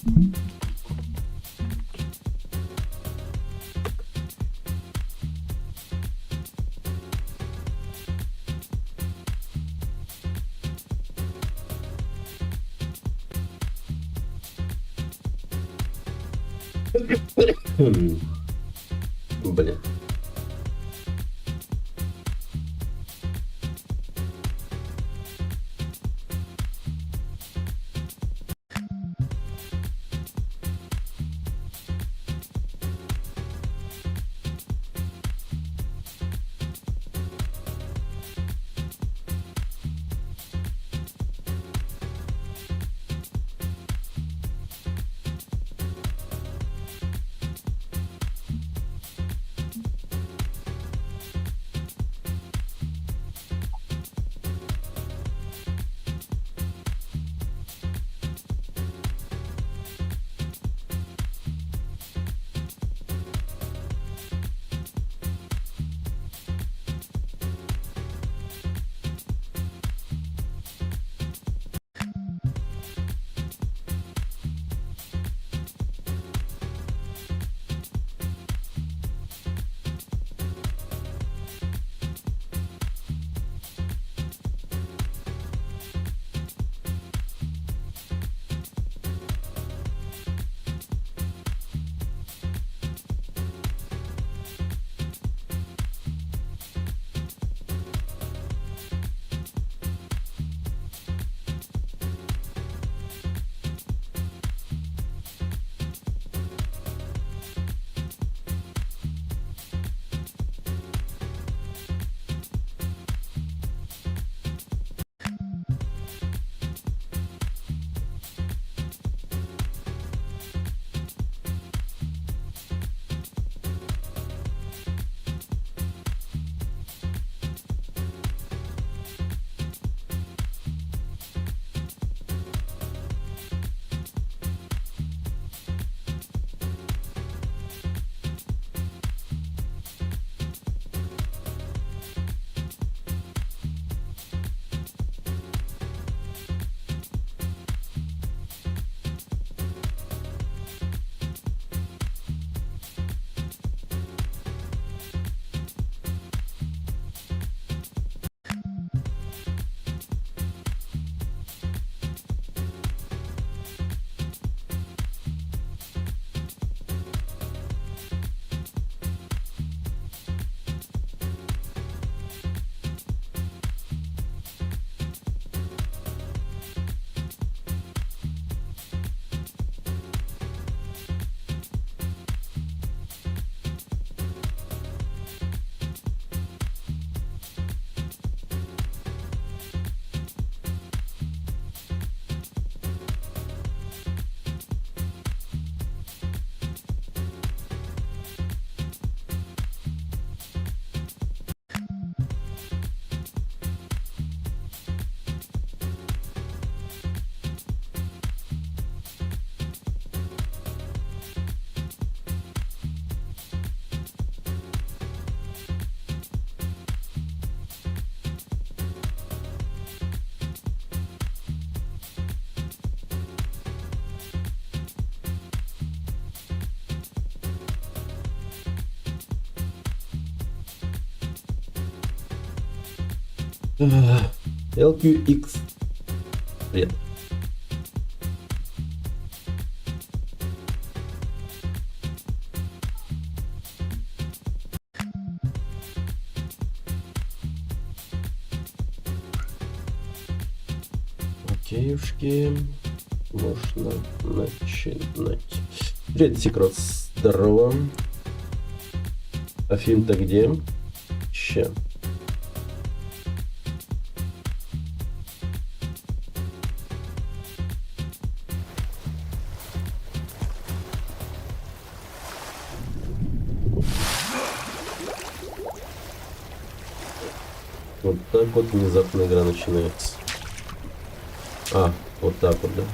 Блин. LQX. Привет. Окейушки. Можно начинать. Привет, Секрет. Здорово. А фильм-то где? Ща. Вот так вот внезапно игра начинается. А, вот так вот, да.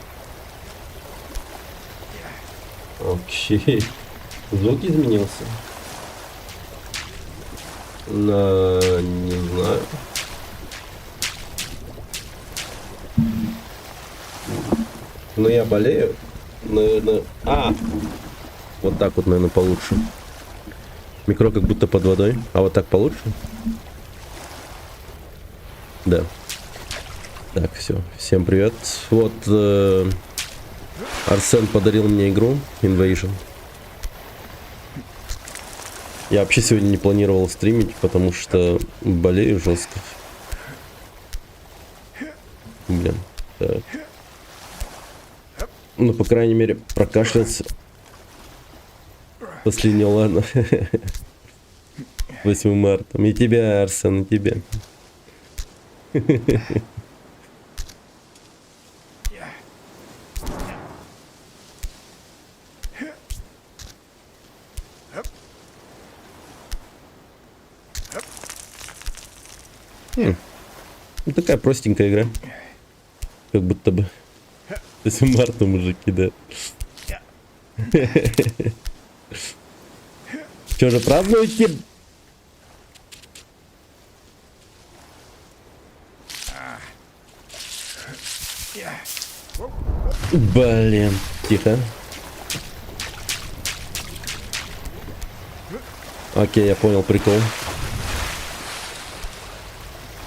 Окей. Звук изменился. Не знаю. Но я болею. Наверное... Вот так вот, наверное, получше. Микро как будто под водой. А вот так получше? Да. Так, все. Всем привет. Вот Арсен подарил мне игру Invasion. Я вообще сегодня не планировал стримить, потому что болею жестко. Блин. Так. Ну, по крайней мере, прокашлялся. Последнего, ладно. 8 марта. И тебя, Арсен, и тебя. Ну, такая простенькая игра. Как будто бы 8 марта, мужики, да. Что же, празднуете? Блин, тихо. Окей, я понял прикол.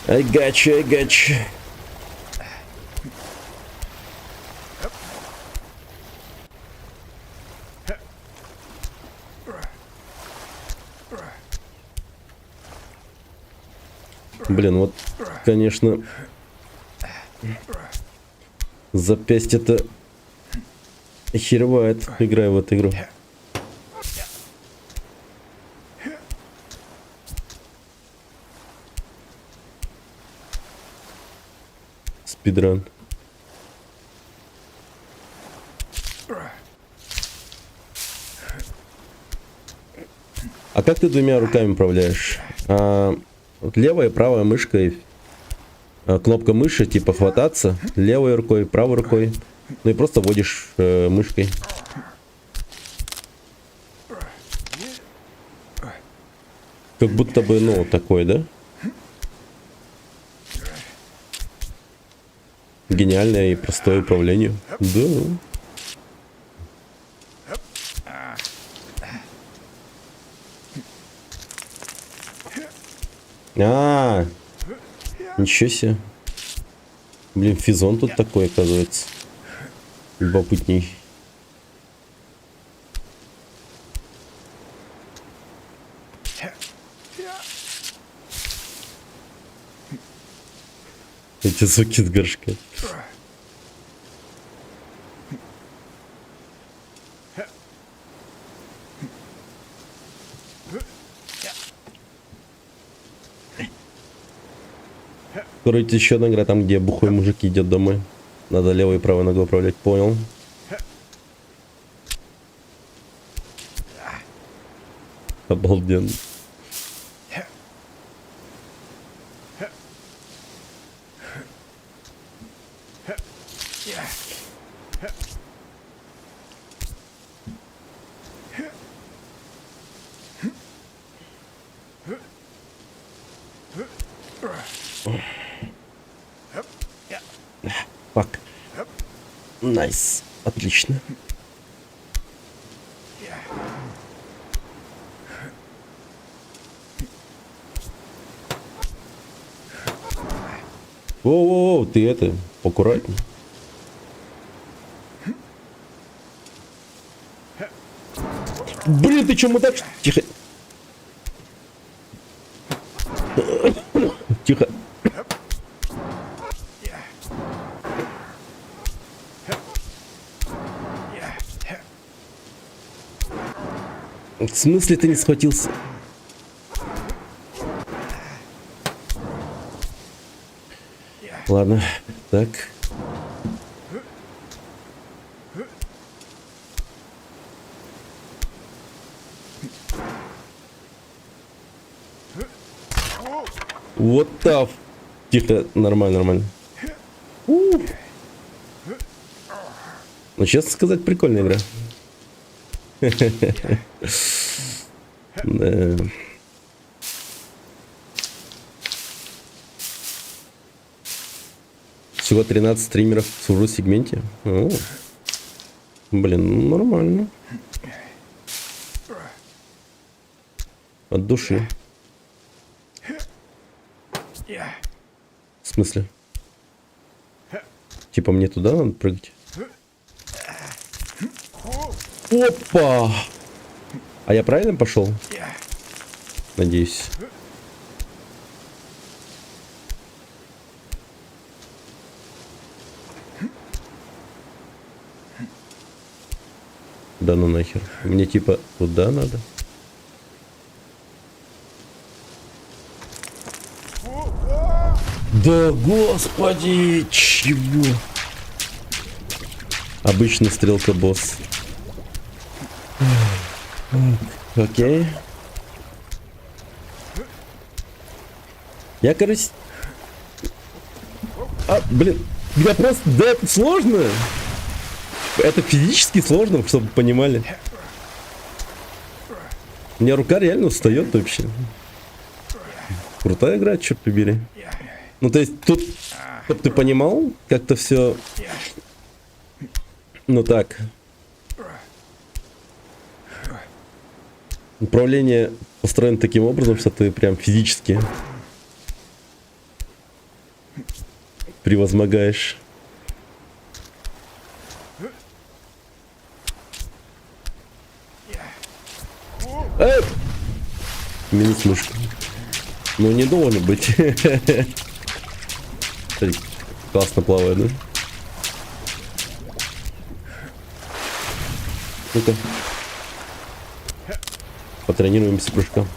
I got you, I got you. Блин, вот, конечно, запястье-то херовает, играю в эту игру. Спидран. А как ты двумя руками управляешь? Вот левая и правая мышкой. Кнопка мыши, типа хвататься. Левой рукой, правой рукой. Ну и просто водишь мышкой. Как будто бы, ну, такой, да? Гениальное и простое управление. Да. Ничего себе. Блин, физон тут такой, оказывается. Любопытней. Эти звуки с горшка. Короче, еще одна игра, там, где бухой мужик идет домой. Надо левой и правой ногой управлять, понял. Обалденно. Фак. Найс. Отлично. Воу-воу-воу, ты это, аккуратней. Блин, ты чё, мудак? Тихо. Тихо. В смысле ты не схватился? Ладно, так. Вот так. Тихо, нормально, нормально. Ну, честно сказать, прикольная игра. Да. Всего 13 стримеров в сегменте. О. Блин, ну нормально. От души. В смысле? Типа мне туда надо прыгать? Опа! А я правильно пошел? Надеюсь. Да ну нахер. Мне типа туда надо. Да господи, чего? Обычный стрелка босс. Окей. Я, короче... А, блин, я просто... Да, это сложно. Это физически сложно, чтобы вы понимали. У меня рука реально устает вообще. Крутая игра, черт побери. Ну, то есть, тут, чтобы ты понимал, как-то все... Ну, так. Управление построено таким образом, что ты прям физически превозмогаешь. Минус мышка. Ну, не должен быть. Классно плавает, да? Ну-ка. Потренируемся прыжком.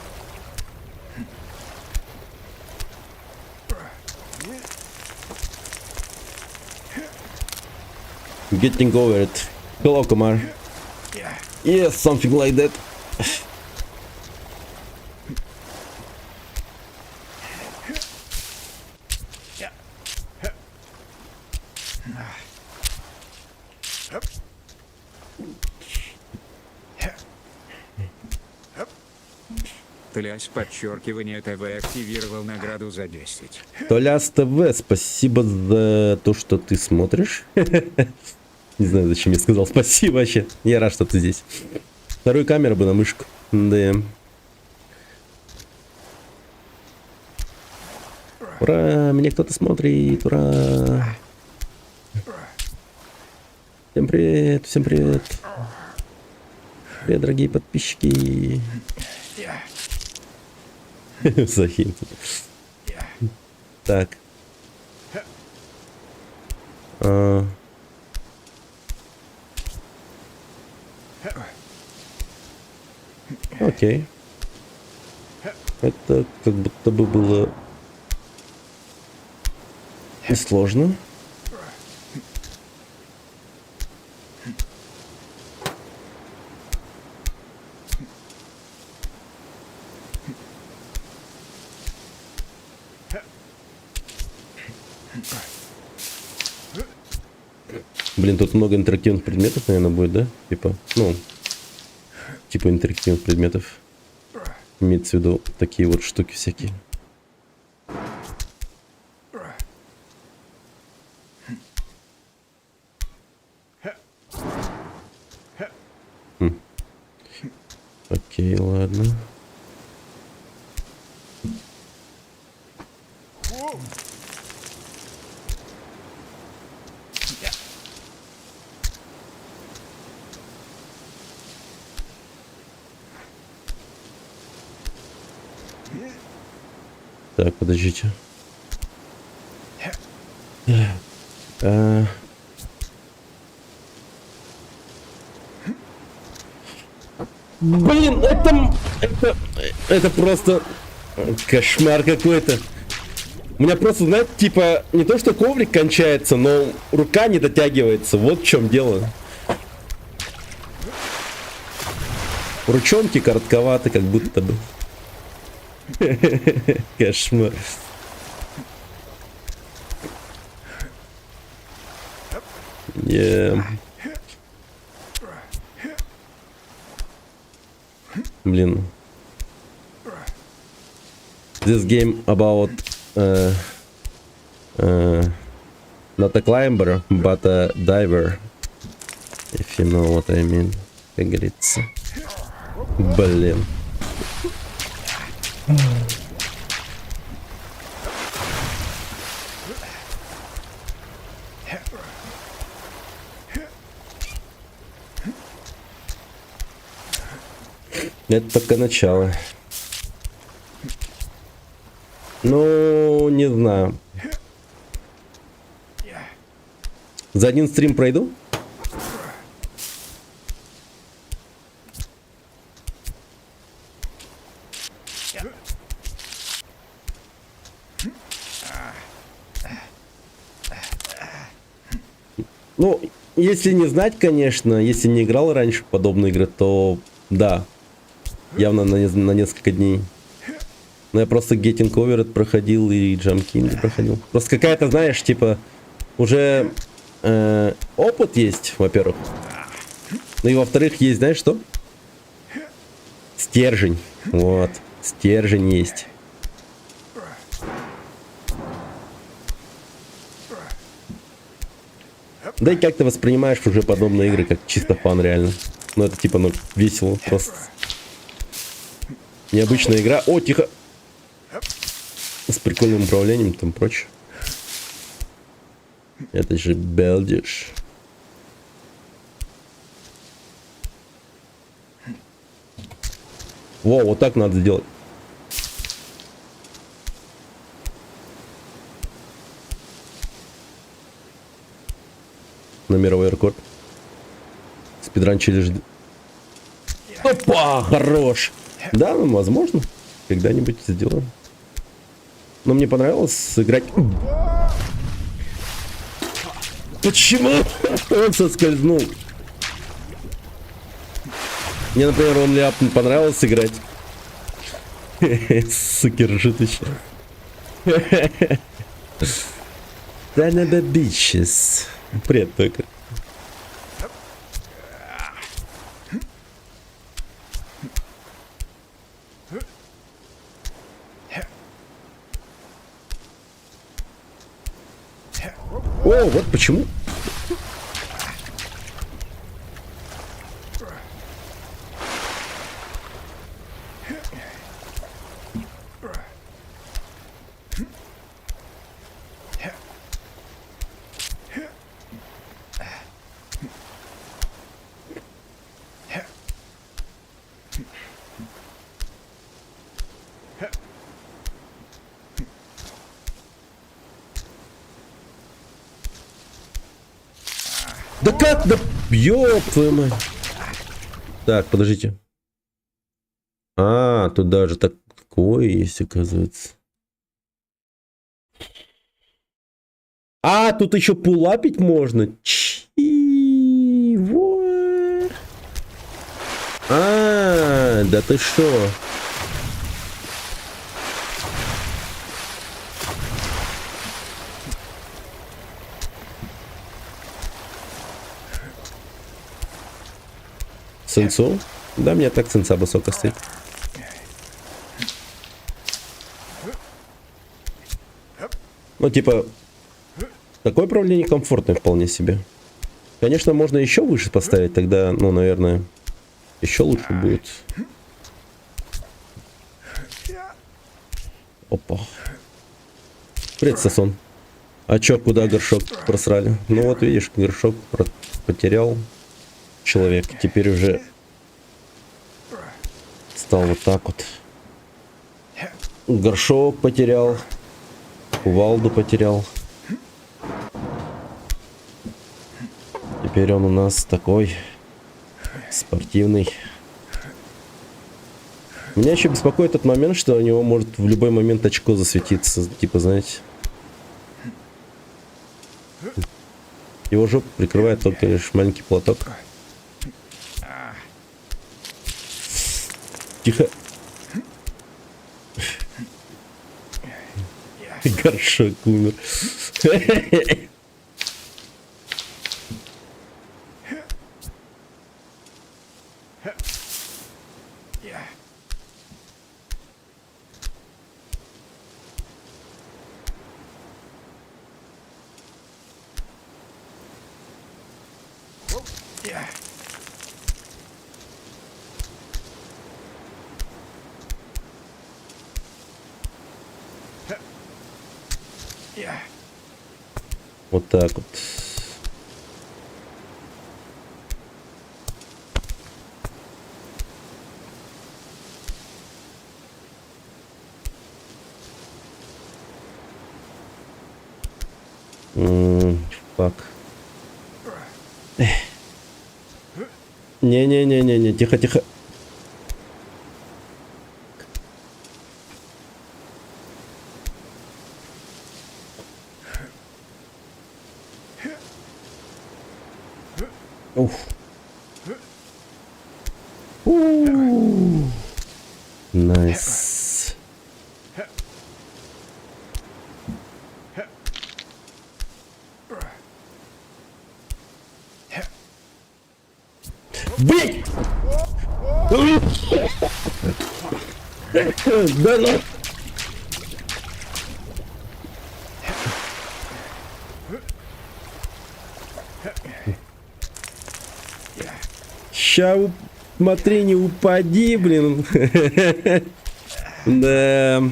Getting over it. Hello, Kumar. Yes, something like that. Толяс, подчеркивание ТВ, активировал награду за 10. Толяс ТВ, спасибо за то, что ты смотришь. Не знаю, зачем я сказал спасибо вообще. Я рад, что ты здесь. Вторую камеру бы на мышку. Да. Ура, меня кто-то смотрит, ура. Всем привет, всем привет. Привет, дорогие подписчики. Захин. Так. Окей. Это как будто бы было несложно. Блин, тут много интерактивных предметов, наверное, будет, да? Типа, ну, типа интерактивных предметов. Имеется в виду такие вот штуки всякие. Окей, ладно. Так, подождите. Блин, это просто кошмар какой-то. У меня просто, знаете, типа, не то что коврик кончается, но рука не дотягивается. Вот в чем дело. Ручонки коротковаты, как будто бы. Кошмар. Блин. This game about not a climber, but a diver. If you know what I mean. Как говорится. Блин. Это только начало. Ну, не знаю. За один стрим пройду? Ну, если не знать, конечно, если не играл раньше в подобные игры, то да, явно на несколько дней. Но я просто Getting Over It проходил и Jump King проходил. Просто какая-то, знаешь, типа, уже опыт есть, во-первых. Ну и во-вторых, есть, знаешь что? Стержень. Вот, стержень есть. Да и как ты воспринимаешь уже подобные игры, как чисто фан, реально. Ну это типа, ну, весело, просто. Необычная игра. О, тихо! С прикольным управлением и там прочее. Это же Белдиш. Во, вот так надо сделать. На мировой рекорд. Спидран челлендж. Опа, хорош. Да, ну, возможно. Когда-нибудь сделаем. Но мне понравилось сыграть. Почему он соскользнул? Мне, например, он ляп понравилось играть. Суки, ржут еще. Да надо бичес. Привет, только. О, вот почему. Да как? Да ёб твою мать. Так, подождите. А, тут даже такое есть, оказывается. А, тут еще пулапить можно. Чего? А, да ты что? Сенцу? Да, мне так сенца высоко стоит. Ну, типа, такое управление комфортное вполне себе. Конечно, можно еще выше поставить, тогда, ну, наверное, еще лучше будет. Опа. Привет, Сосон. А чё, куда горшок просрали? Ну вот, видишь, горшок потерял человек. Теперь уже стал вот так вот. Горшок потерял. Кувалду потерял. Теперь он у нас такой спортивный. Меня еще беспокоит тот момент, что у него может в любой момент очко засветиться. Типа, знаете. Его жопу прикрывает только лишь маленький платок. Тихо. Горшок умер. Вот так вот. Фак. Не-не-не-не-не, тихо-тихо. Уф. Найс. Блять! Да ну! Ща, смотри, не упади, блин. Да.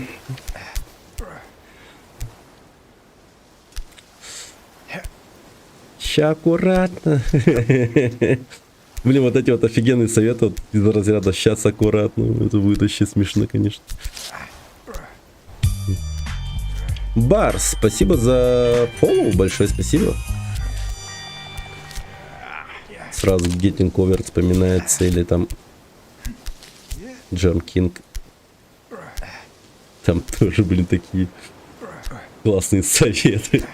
Ща аккуратно. Блин, вот эти вот офигенные советы вот из разряда «сейчас аккуратно». Это будет вообще смешно, конечно. Барс, спасибо за фоллоу, большое спасибо. Сразу Getting Over вспоминается, или там Джон Кинг. Там тоже, блин, такие классные советы.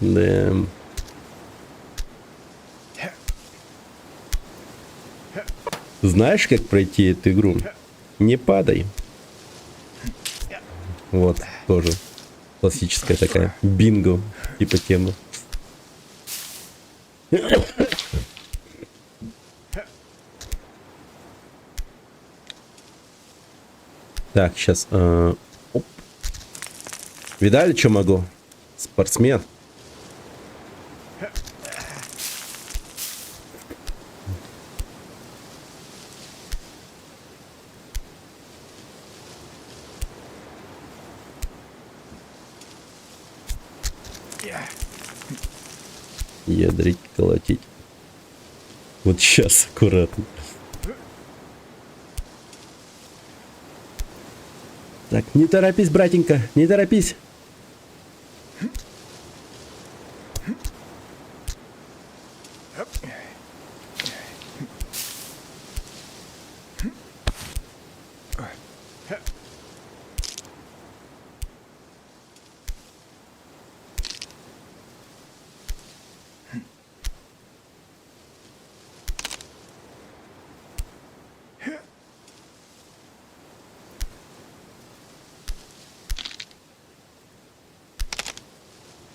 Да. Знаешь, как пройти эту игру? Не падай. Вот, тоже классическая такая бинго типа тема. Так, сейчас. Видали, что могу? Спортсмен. Ядрить, колотить. Вот сейчас, аккуратно. Так, не торопись, братенька, не торопись.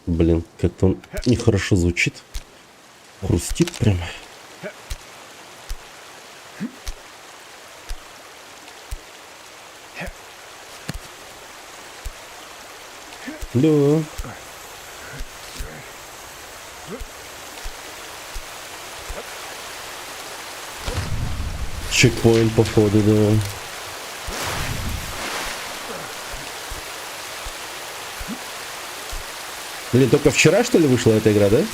Блин, как-то он нехорошо звучит. Хрустит прям. Да. Чекпоинт, походу, да. Блин, только вчера, что ли, вышла эта игра, да?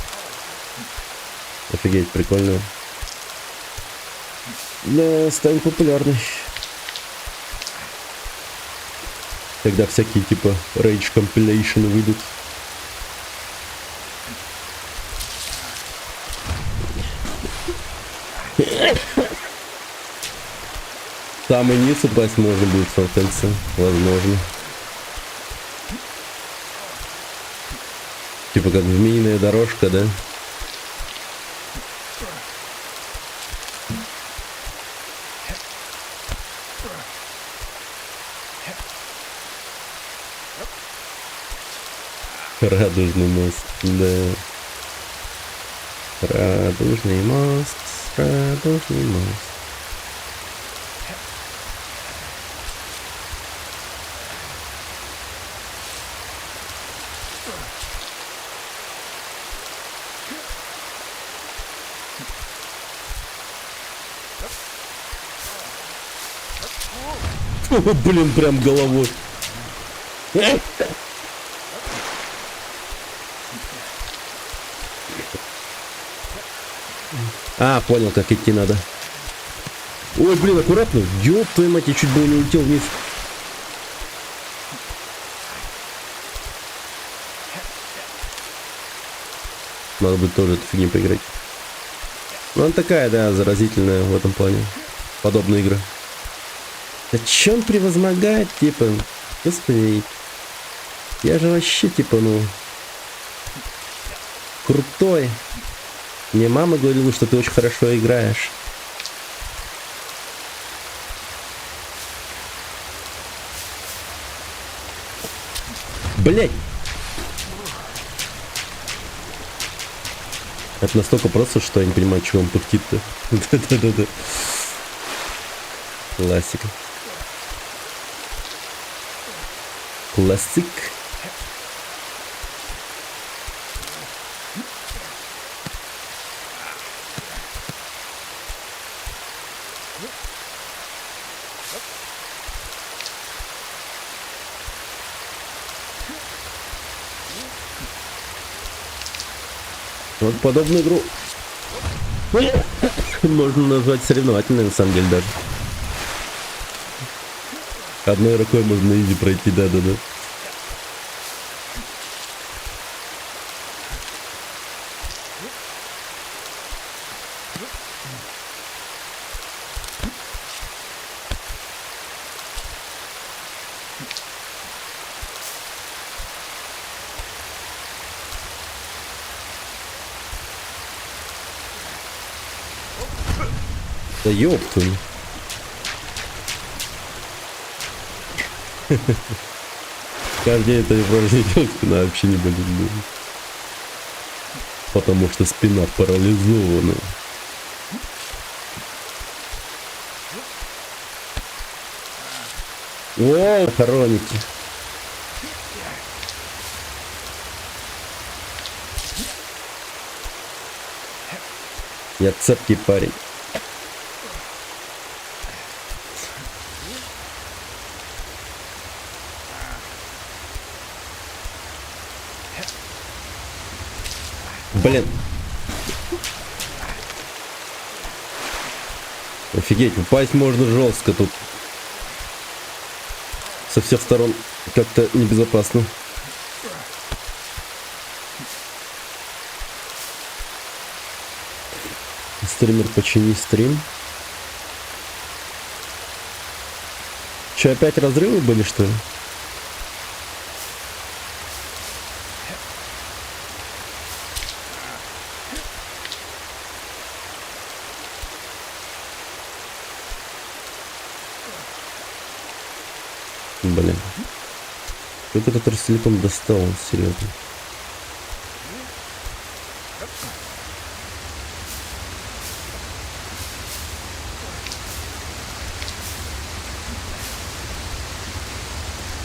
Офигеть, прикольно. Да, станет популярной. Когда всякие, типа, Rage Compilation выйдут. Самый низ упасть можно будет в конце, возможно. Типа как змеиная дорожка, да? Радужный мост, да. Радужный мост, радужный мост. Блин, прям головой. А, понял, как идти надо. Ой, блин, аккуратно. Ёб твою мать, я чуть было не улетел вниз. Надо будет тоже эту фигню поиграть. Ну, она такая, да, заразительная в этом плане. Подобные игры. Да чё он превозмогает, типа? Господи. Я же вообще, типа, ну... Крутой. Мне мама говорила, что ты очень хорошо играешь. Блять! Это настолько просто, что я не понимаю, чего он пыхтит-то. Да-да-да-да. Классика. Классик. Вот подобную игру можно назвать соревновательной, на самом деле, даже. Одной рукой можно на изи пройти, да-да-да. Да ёптун. Каждый день это упражнение делать, спина вообще не болит. Потому что спина парализована. О, хороните. Я цепкий парень. Блин. Офигеть, упасть можно жестко тут. Со всех сторон как-то небезопасно. Стример, почини стрим. Че, опять разрывы были, что ли? Блин. Как этот раз целиком достал, серьезно.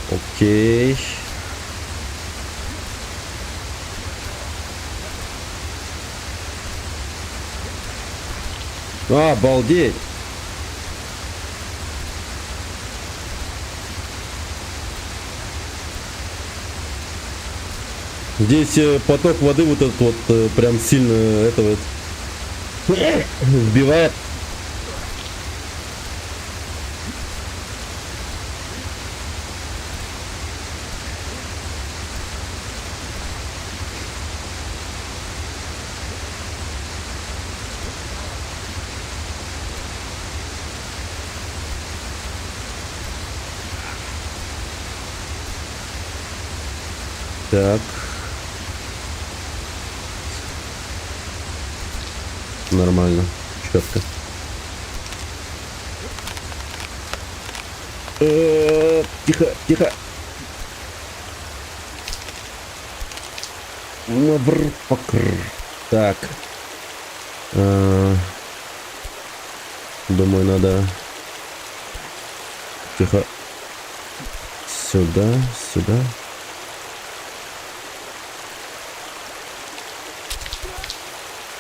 Окей. А, обалдеть. Здесь поток воды вот этот вот прям сильно этого сбивает. Так. Нормально. Четко. Тихо, тихо. Так. Думаю, надо... Тихо. Сюда, сюда.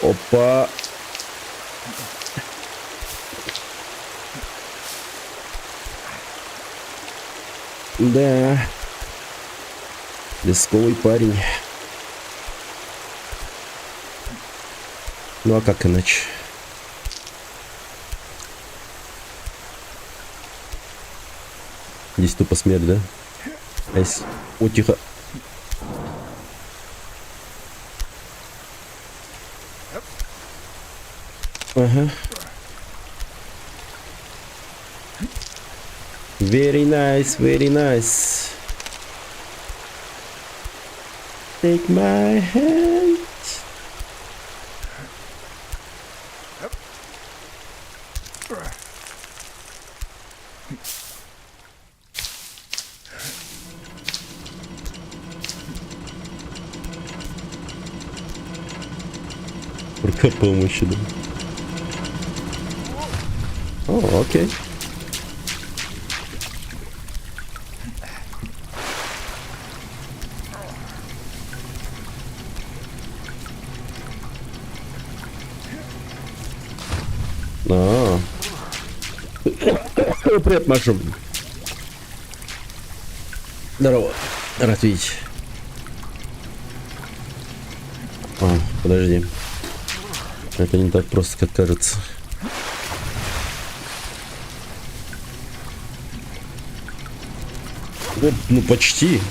Опа. Да. Рисковый парень. Ну а как иначе? Здесь тупо смерть, да? Айс. О, тихо. Ага. Very nice, very nice. Take my hand. Рука помощи, да. О, окей. Привет, Машу. Здорово. Рад видеть. Подожди. Это не так просто, как кажется. Вот, ну почти.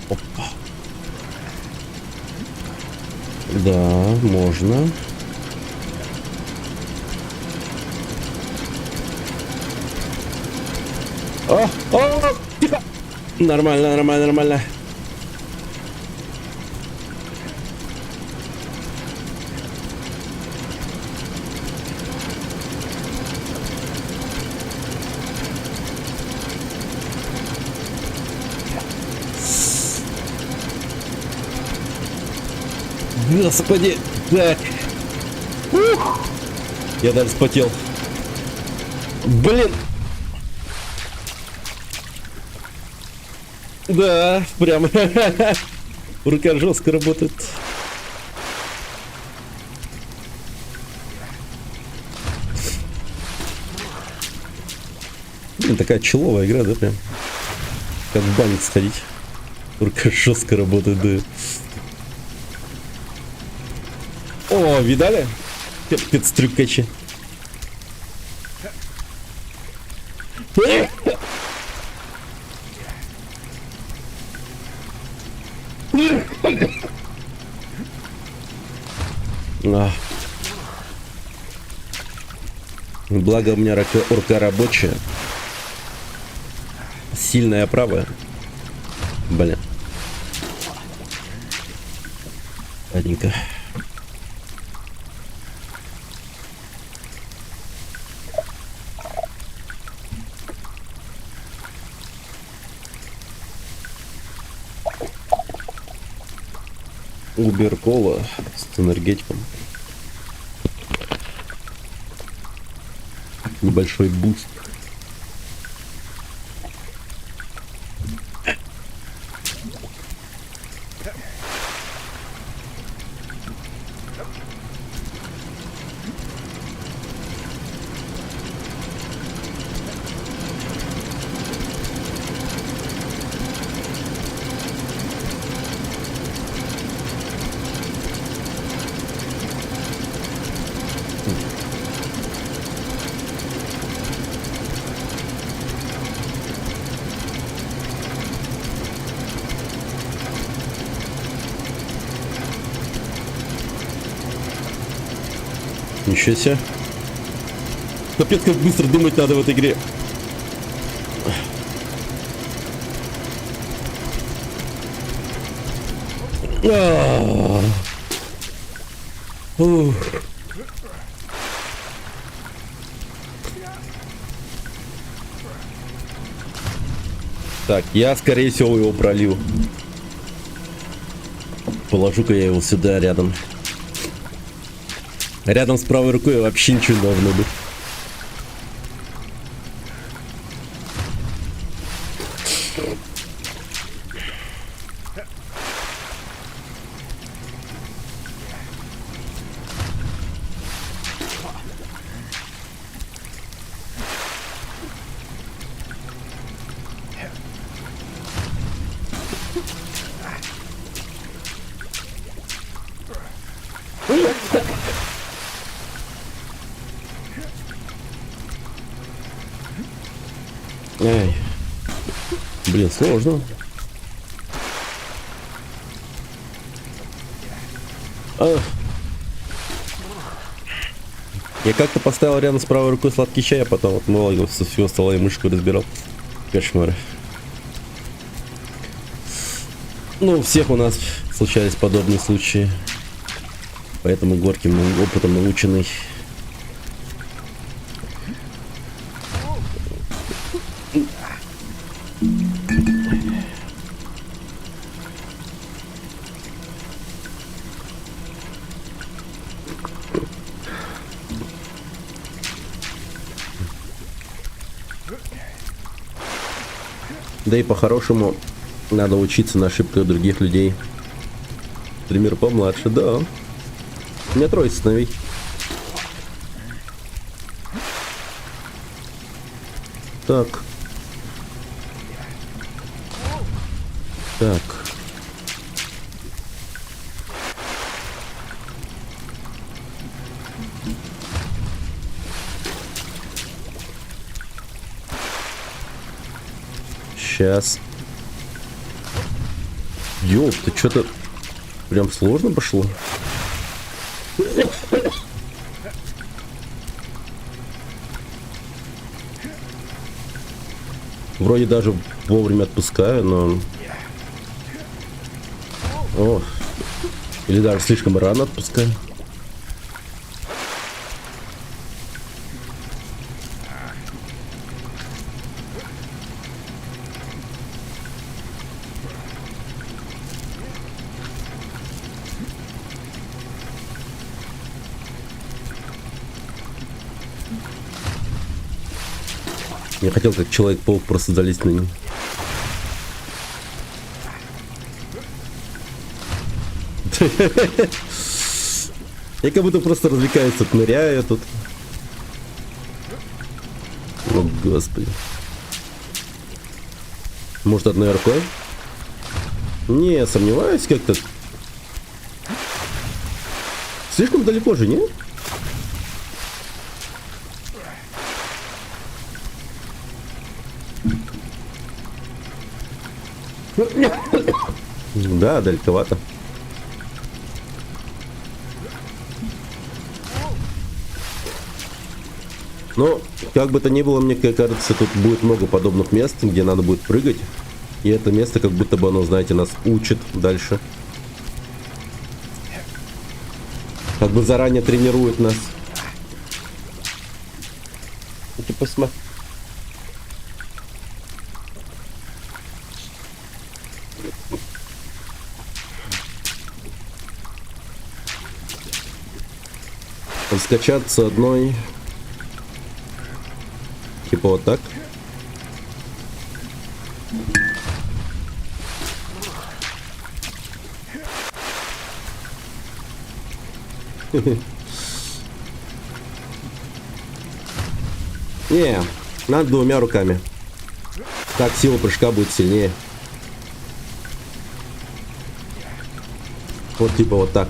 Опа. Да, можно. Тихо. Нормально, нормально, нормально. Господи, так. Ух. Я даже вспотел. Блин. Да, прям. Рука жестко работает. Блин, такая человая игра, да, прям. Как в баню сходить. Рука жестко работает, да. О, видали? Спецтрюкачи. Благо у меня рука рабочая. Сильная правая. Блин. Ладненько. Убер-кола с энергетиком. Небольшой буст. Ничего себе. Капец, как быстро думать надо в этой игре. Ух. Так, я, скорее всего, его пролью. Положу-ка я его сюда, рядом. Рядом с правой рукой вообще ничего не должно быть. Ай. Блин, сложно. А. Я как-то поставил рядом с правой рукой сладкий чай, а потом отмывал его со всего стола и мышку разбирал. Кошмар. Ну, у всех у нас случались подобные случаи. Поэтому горьким опытом наученный. Да и по-хорошему надо учиться на ошибках других людей. Пример помладше, да. У меня 3 сыновей. Так. Так. Сейчас. Ёп, ты что-то прям сложно пошло. Вроде даже вовремя отпускаю, но... О, или даже слишком рано отпускаю. Я хотел как Человек-паук просто залезть на него. Я как будто просто развлекаюсь, тут ныряю тут. О, господи. Может, одной рукой? Не, сомневаюсь как-то. Слишком далеко же, нет? Да, далековато. Но, как бы то ни было, мне кажется, тут будет много подобных мест, где надо будет прыгать. И это место, как будто бы оно, знаете, нас учит дальше. Как бы заранее тренирует нас. Ну-ка, посмотри. Раскачаться одной. Типа вот так. Не, надо 2 руками. Так сила прыжка будет сильнее. Вот типа вот так.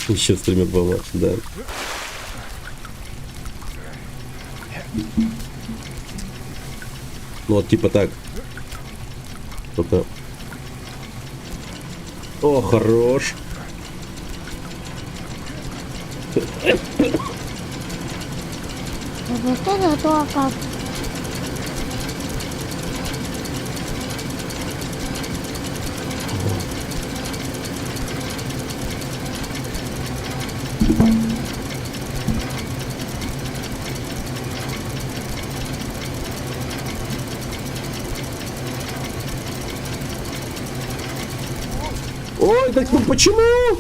Еще с 3 помладше, да. Ну вот типа так. Только... О, хорош. Вот это то как. Ой, так ну почему?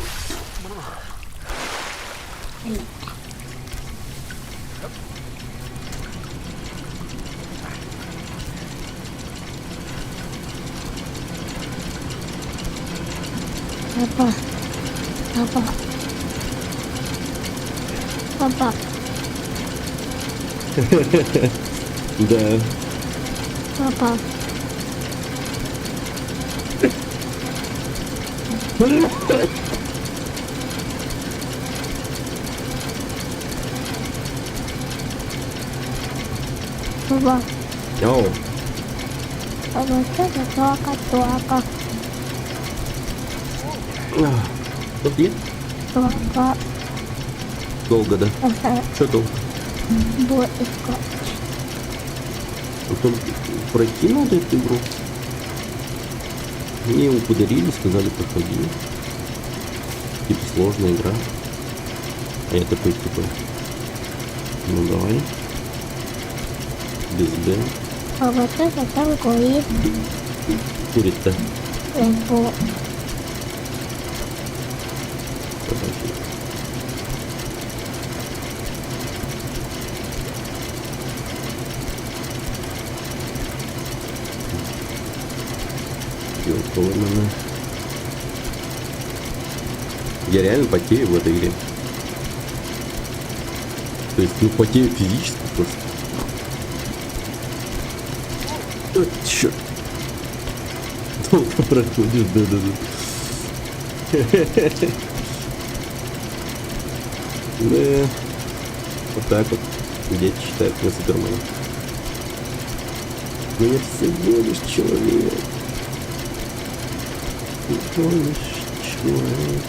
Папа. Папа. Папа. Да. Папа. Папа. Оу. А вот это тока. Тут есть? Тока. Долго, да? Что долго? Бойко. Потом пройти надо эту игру. Мне его подарили, сказали, проходи. Типа сложная игра. А я такой, типа, ну давай. Без Б. А вот это другой. Курит-то. Эпо. Подожди. Ёлка-ламана. Я реально потею в этой игре. То есть, ну, потею физически просто. О, чёрт. Долго проходишь, да-да-да. Да. Вот так вот. Дети считают меня Суперменом. Но я всего лишь человек. Всего лишь человек.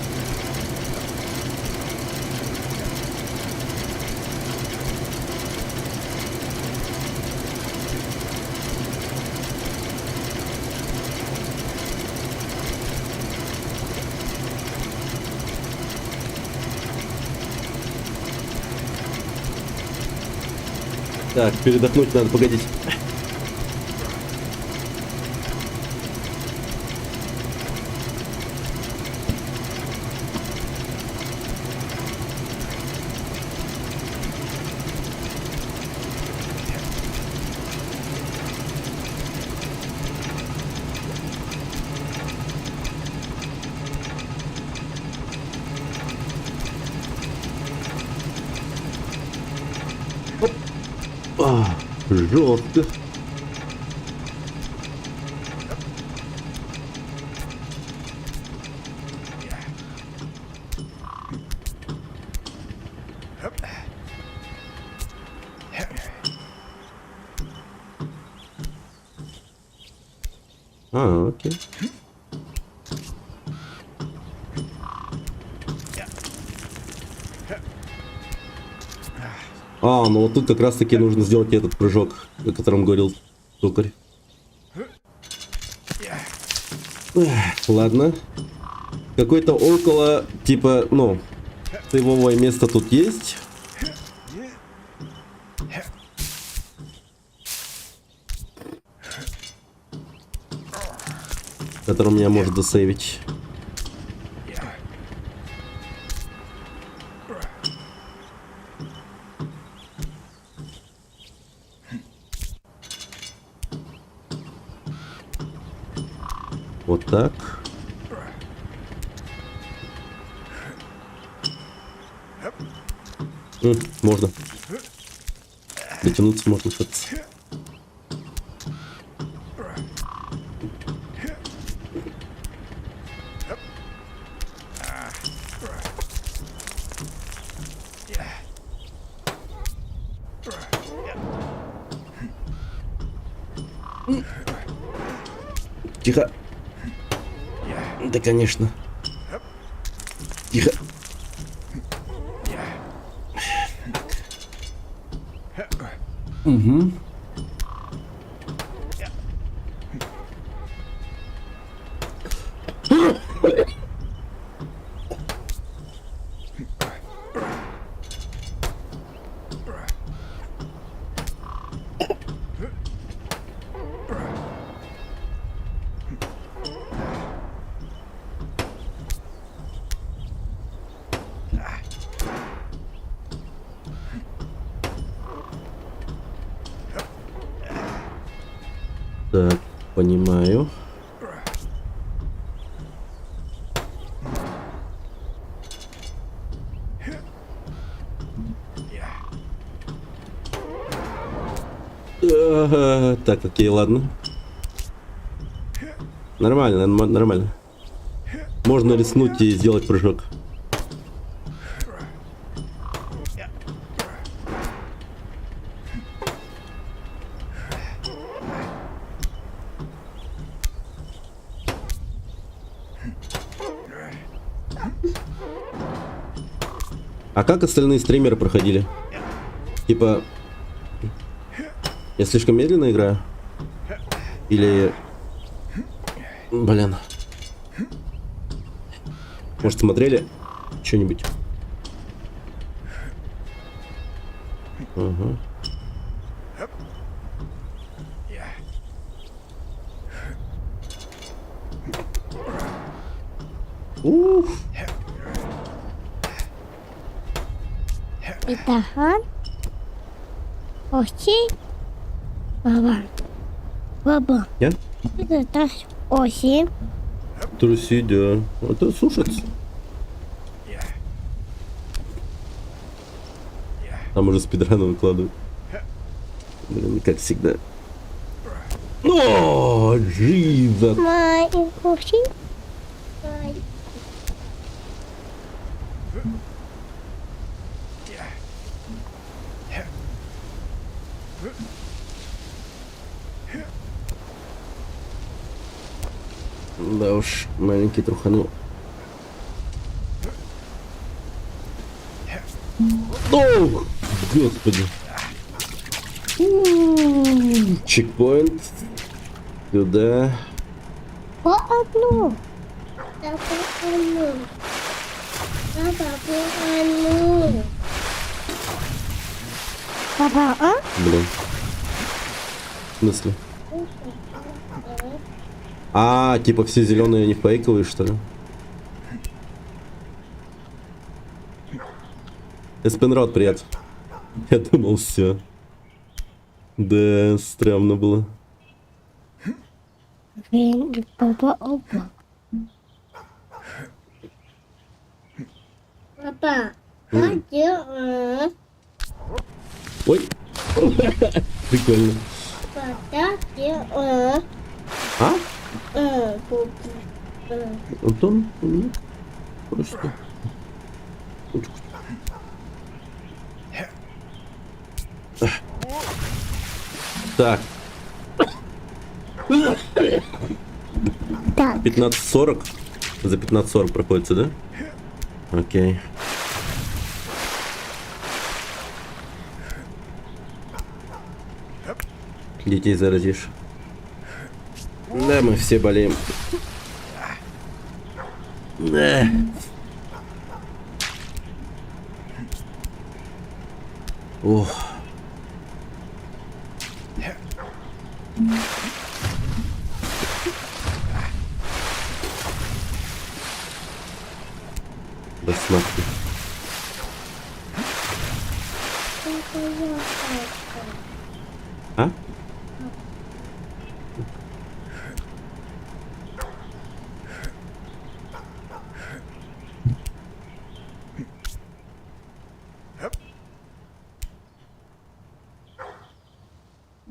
Так, передохнуть надо, погодите. Жестко. Окей. Ну вот тут как раз таки нужно сделать этот прыжок, о котором говорил токарь. Ладно. Какое-то около, типа, ну, сейвовое место тут есть. Которое меня может досейвить. Вот так. Можно. Дотянуться можно, кажется. Тихо. Да, конечно. Тихо. Угу. Так, понимаю. Так, окей, ладно. Нормально, нормально. Можно рискнуть и сделать прыжок. А как остальные стримеры проходили? Типа, я слишком медленно играю? Или... Блин. Может, смотрели что-нибудь? Ага. Уф. Itahan. Osi. Baba. Baba. Я? Это так. Оси. Труси, да. Это сушится. Там уже спидраны выкладывают. Блин, как всегда. О, Jesus. Май. Оси. Май. Да уж, маленький труханул. О, господи. Чекпоинт. Сюда. По одну. Да, по одну. Папа, по одну. Папа, а? Блин. В смысле? А, типа все зеленые не фейковые, что ли? Эспенрод, привет. Я думал, все. Да, стрёмно было. Папа, опа. Папа, а где? Ой. Прикольно. Папа, где? А? Папа. Антон? Нет. Просто. Так. Так, 15:40. За 15:40 проходится, да? Окей. Детей заразишь. Да, мы все болеем. Да. Ох. До смерти. А?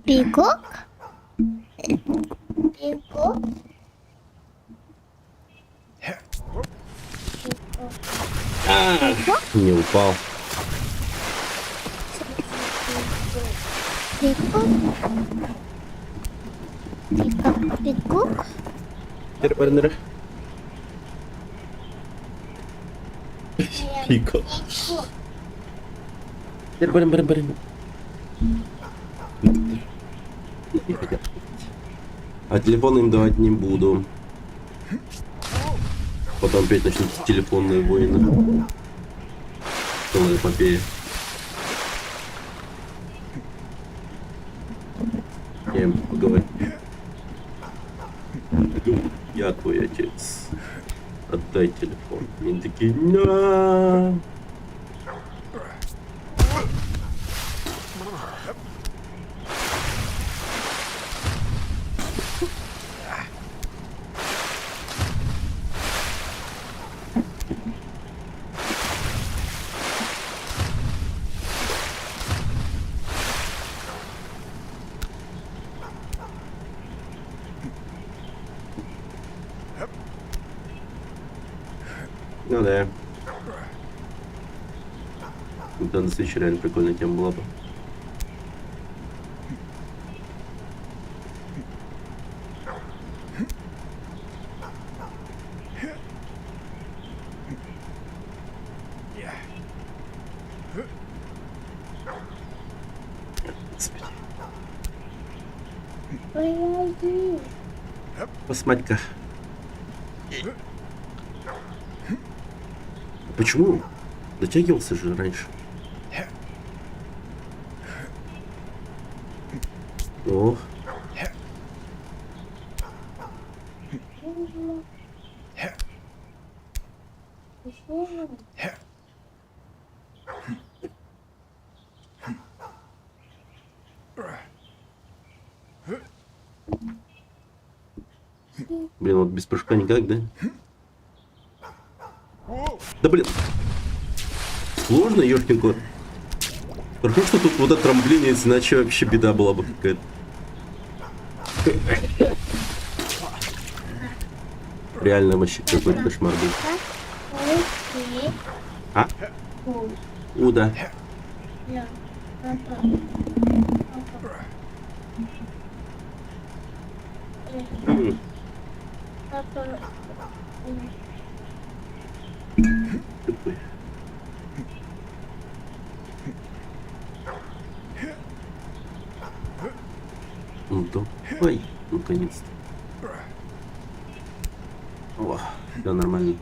пикок. Пикок. Не упал. Пикок. Пикок. Пикок. Терпарнер. Пико. Терпарнер. А телефон им давать не буду. Потом опять начнутся телефонные войны. Целая эпопея. Я им поговорю. Я твой отец. Отдай телефон. Они такие, на. Ну да. Да, на следующий реально прикольная тема была бы. Подожди. Посмотри-ка. Почему? Дотягивался же раньше. О. Блин, вот без прыжка никак, да? Да блин. Сложно, ёшкин кот. Хорошо, что тут вот это трамплин есть, иначе вообще беда была бы какая-то. Реально вообще какой-то кошмар был. Окей. А? О, У, да. я. Папа. М. Папа. Такой. Ну то. Ой, наконец-то. О, да, нормально.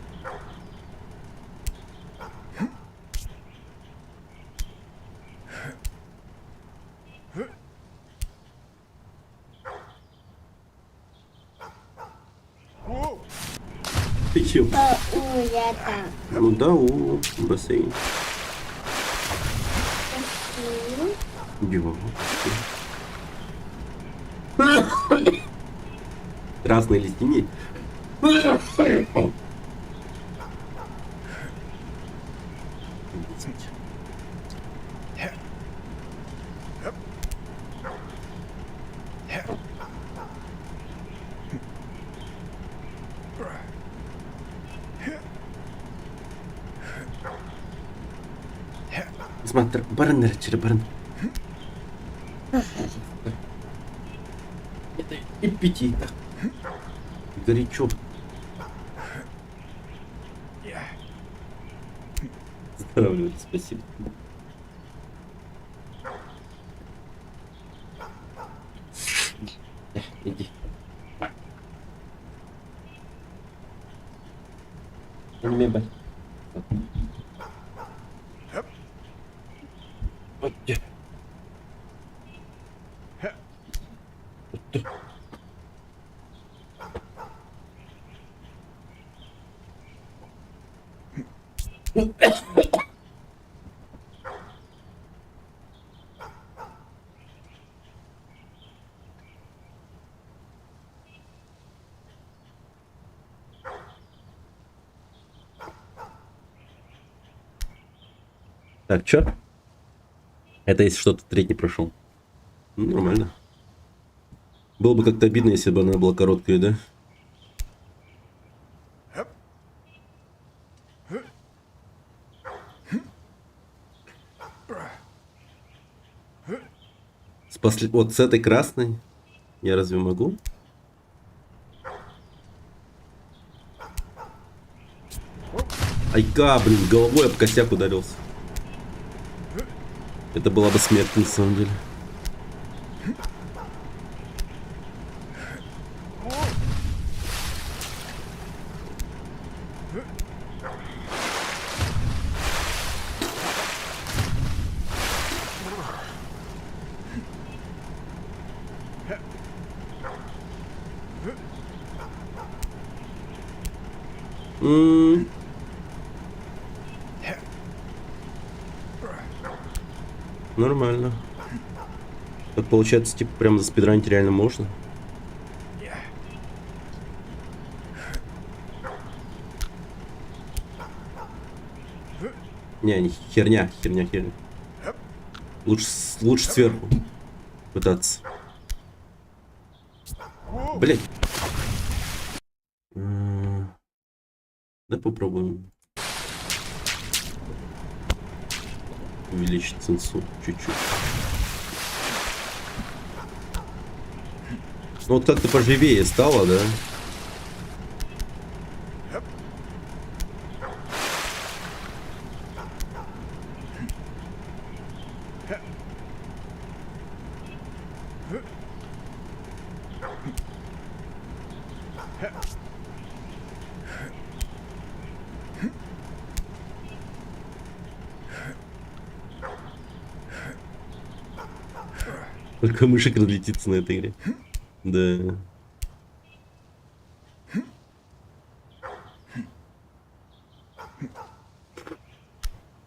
Ты чё? Я там. Ну да, у бассейн. Дё. Красный или синий? Смотри, баран, баран. Это и пяти. Горячо. Здравствуйте, спасибо. Иди. Не бай. Вот. Так, чё? Это если что-то третий прошел. Ну, нормально. Было бы как-то обидно, если бы она была короткая, да? Вот с этой красной я разве могу? Айка, блин, головой об косяк ударился. Это была бы смерть на самом деле. Нормально. Так получается, типа, прям заспидранить реально можно. Не, херня. Лучше сверху пытаться. Блять. Да попробуем. Увеличить цензу чуть-чуть. Ну вот как-то поживее стало, да? Только мышек разлетится на этой игре. Да.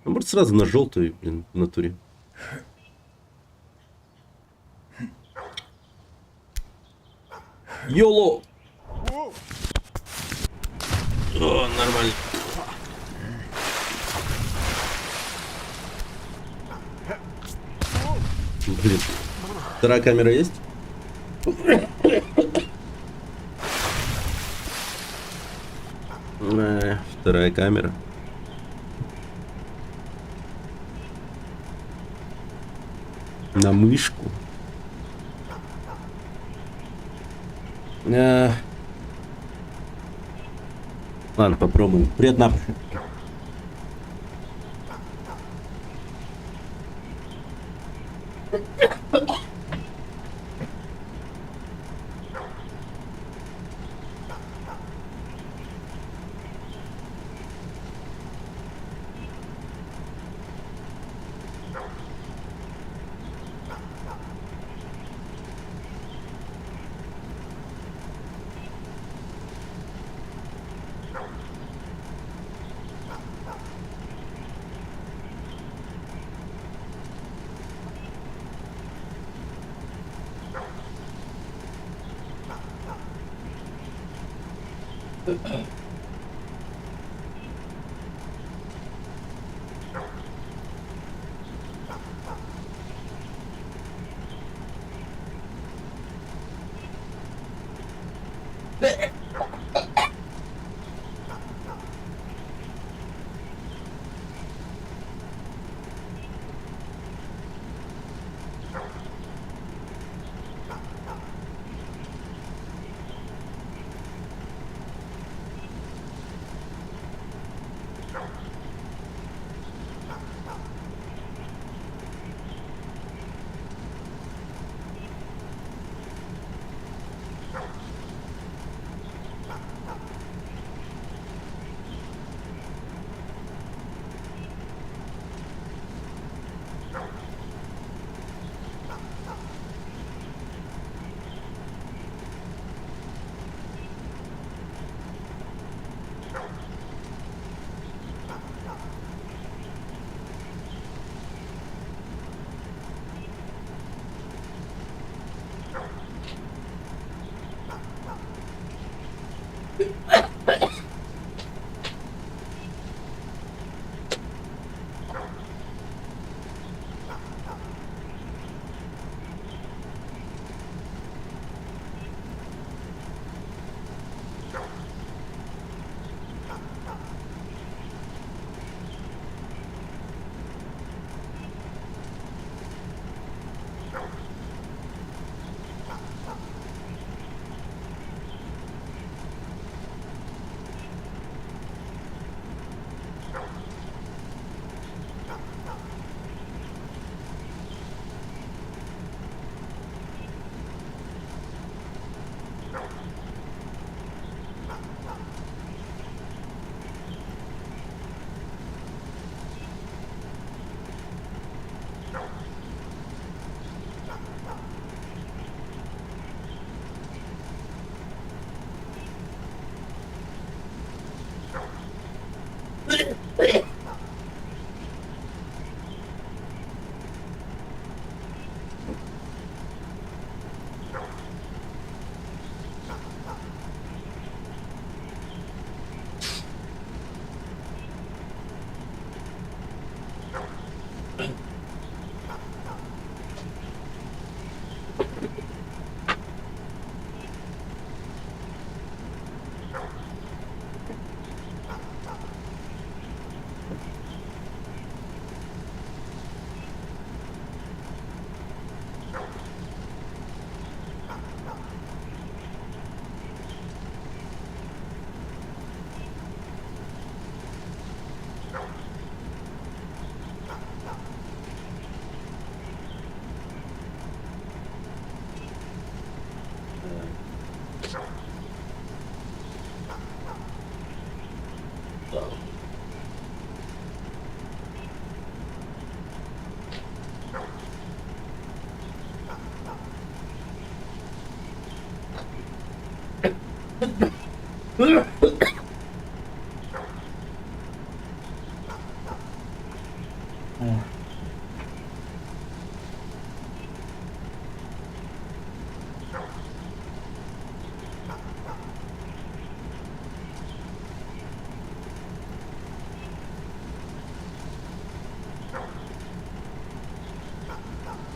А может сразу на желтую, блин, в натуре. Йоло! О, нормально. Блин. Вторая камера есть? Вторая камера. На мышку. Ладно, попробуем. Привет, Нап.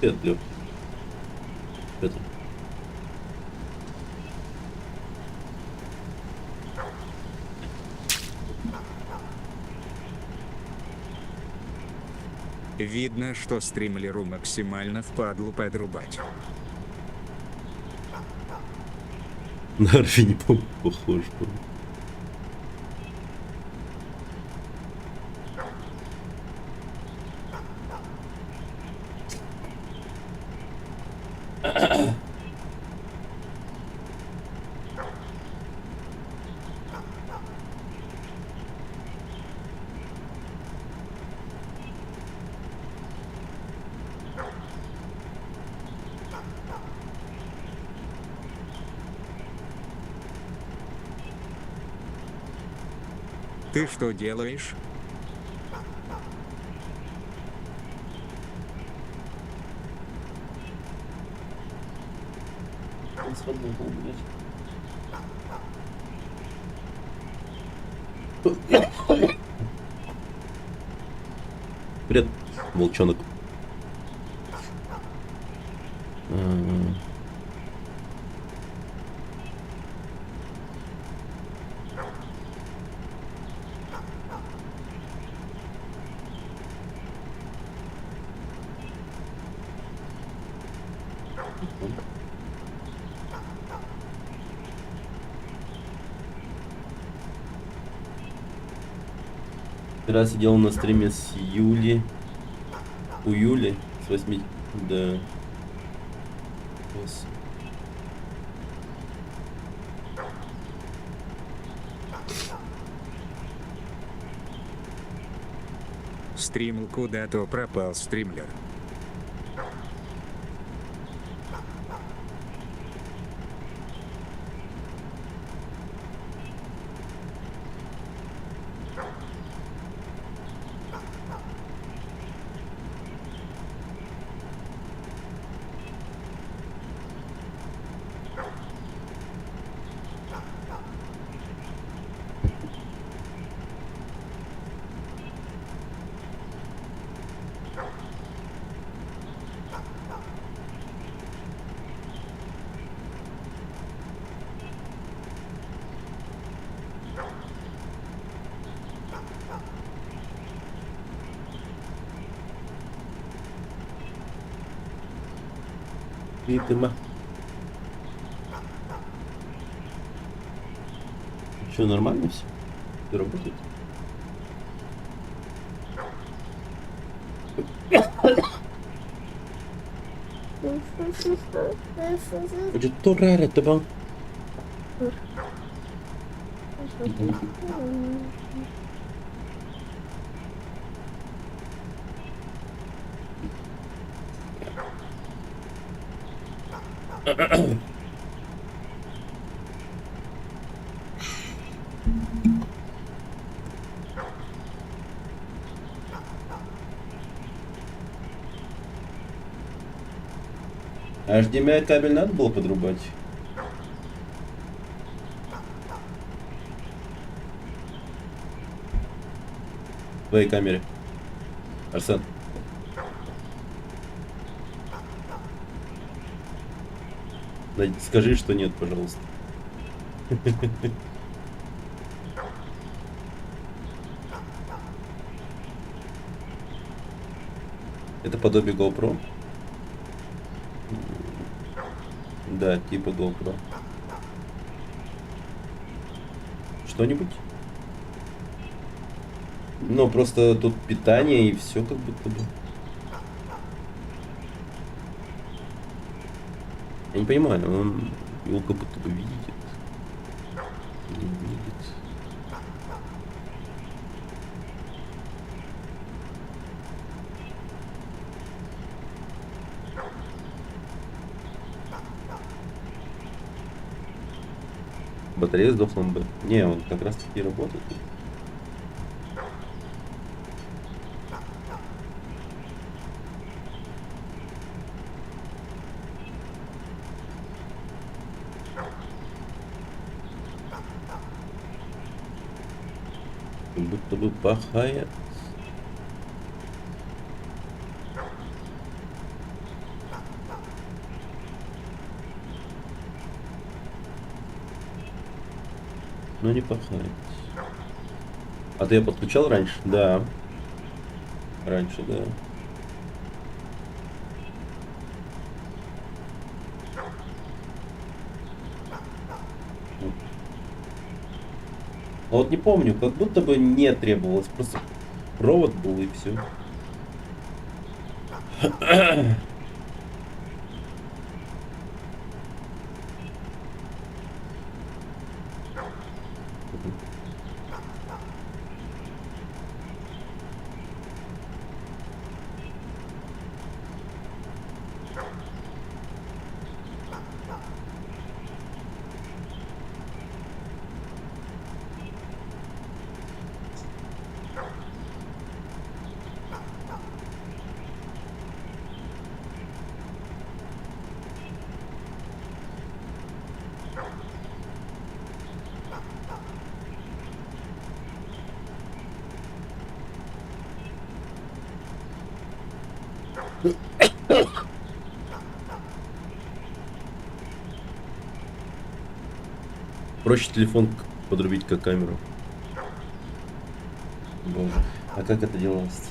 Привет, Лёх. Это. Видно, что стримлеру максимально впадлу подрубать. На Арфи не помню, похож был. Ты что делаешь? Он сводный был, блядь. Привет, волчонок. Вчера сидел на стриме с Юли. У Юли с 8. Да. Yes. Стрим куда-то пропал стримлер. Видимо. Что, нормально все? Все работает? Oggi tornare, dobbiamo... А HDMI кабель надо было подрубать? В твоей камере. Арсен. Скажи, что нет, пожалуйста. Это подобие GoPro? Да, типа GoPro. Что-нибудь? Ну, просто тут питание и все как будто бы. Я не понимаю, он его как будто бы видит. Не видит. Батарея сдохла бы. Не, он как раз таки работает. Как будто бы пахает. Но не пахает. А ты ее подключал раньше? Да. Раньше, да. Но вот не помню, как будто бы не требовалось. Просто провод был и все. Проще телефон подрубить как камеру. Боже. А как это делалось?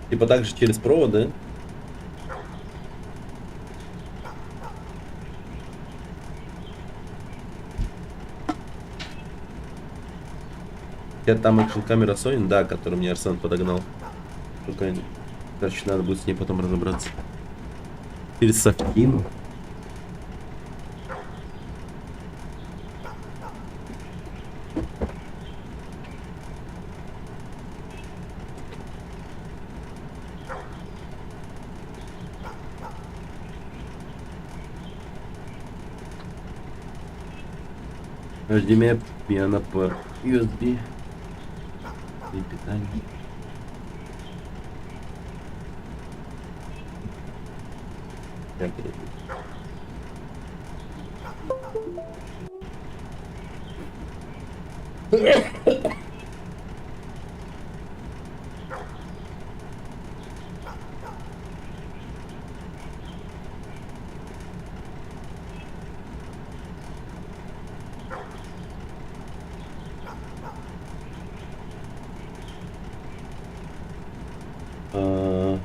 Типа так же через провод, да? Это там экшн-камера Sony, да, которую мне Арсен подогнал. Только, короче, надо будет с ней потом разобраться. Через софтину. HDMI пьяно по USB и питание. Так, а,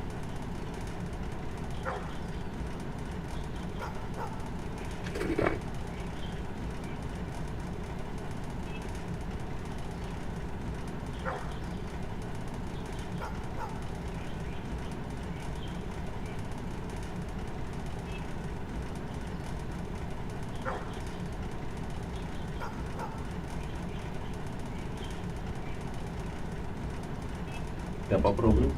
я попробую.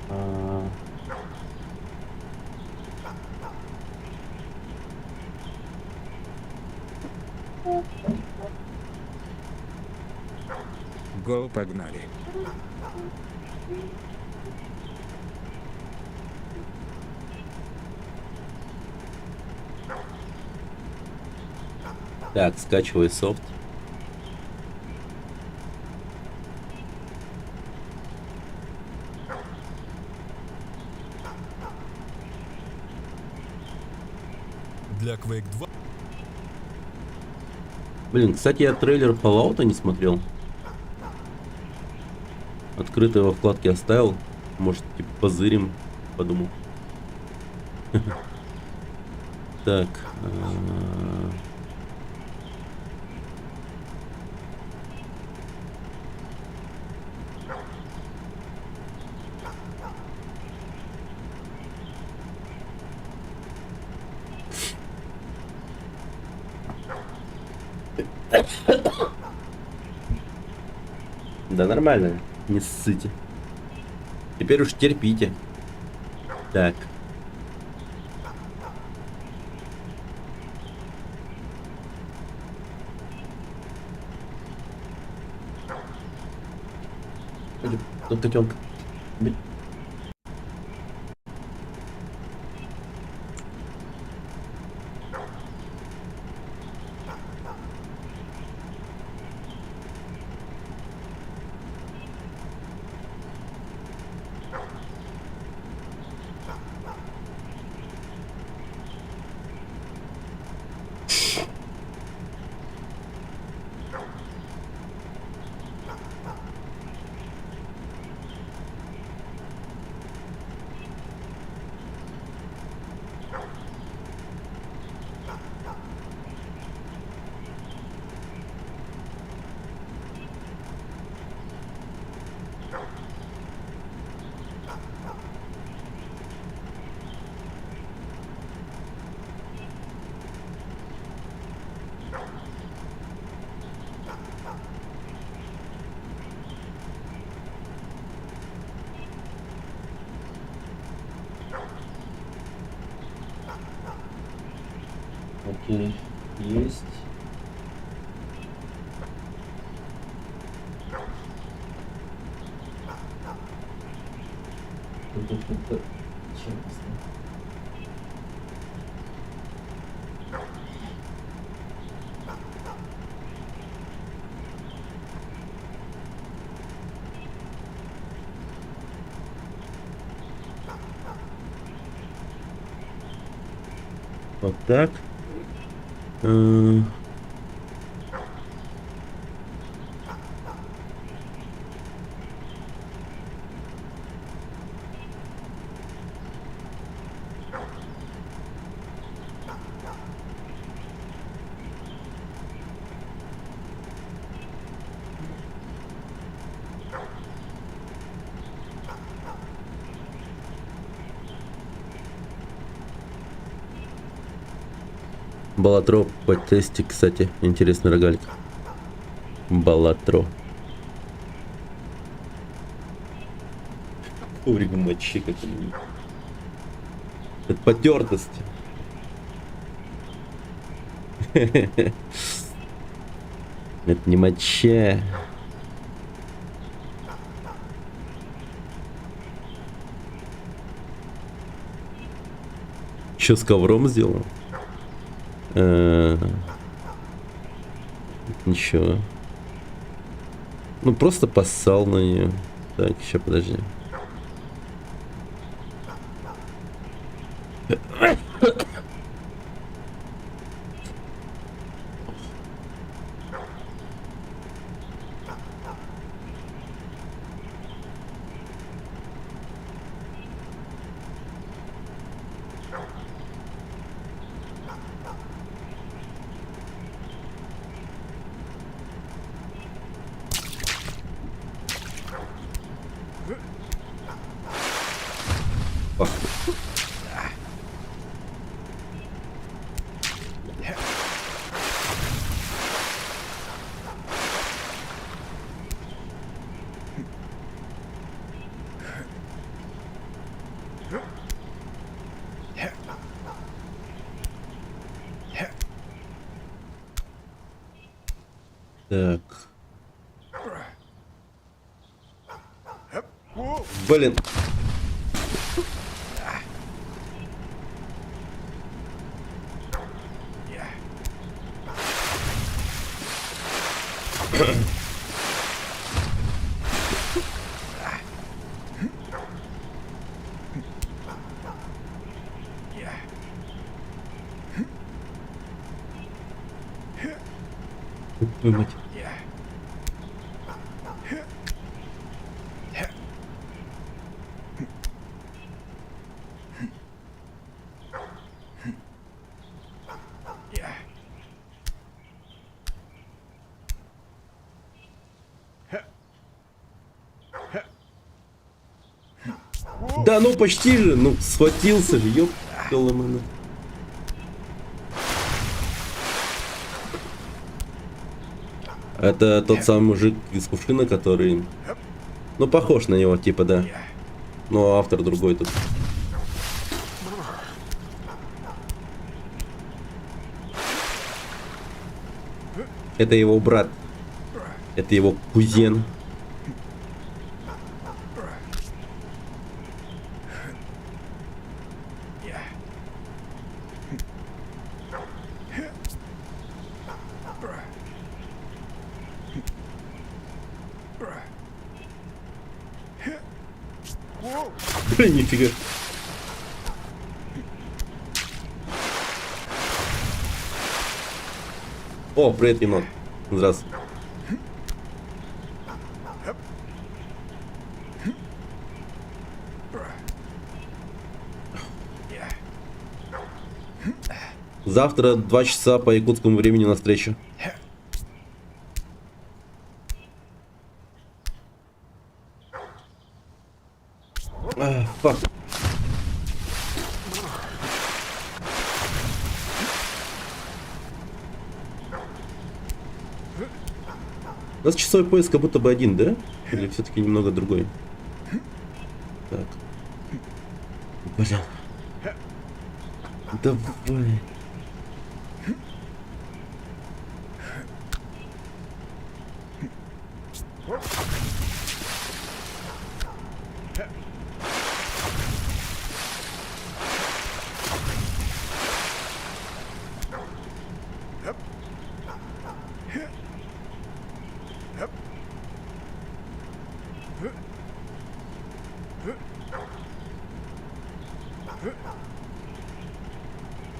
А, Го, погнали. Так, скачивай софт. Для Quake 2 Блин, кстати, я трейлер Fallout не смотрел. Открытый во вкладке оставил. Может, типа, позырим, подумал. Так. Да нормально, не ссыте. Теперь уж терпите. Так. Тут котенка. Окей, есть. Вот так. Балатро по тесте, кстати, интересный рогалик. Балатро. Коврик мочи какой-нибудь. Это потертость. Это не моча. Что с ковром сделал? Ничего. Ну просто поссал на нее. Так, еще подожди. Так. Блин. Твою мать. Да ну почти же, ну схватился же, ёп, колымана. Это тот самый мужик из кувшина, который... Ну, похож на него, типа, да. Но автор другой тут. Это его брат. Это его кузен. Блин, нифига. О, привет, енот. Здравствуй. Завтра 2 часа по якутскому времени на встречу. Фак. У нас часовой пояс как будто бы один, да? Или все-таки немного другой? Так. Блин. Давай.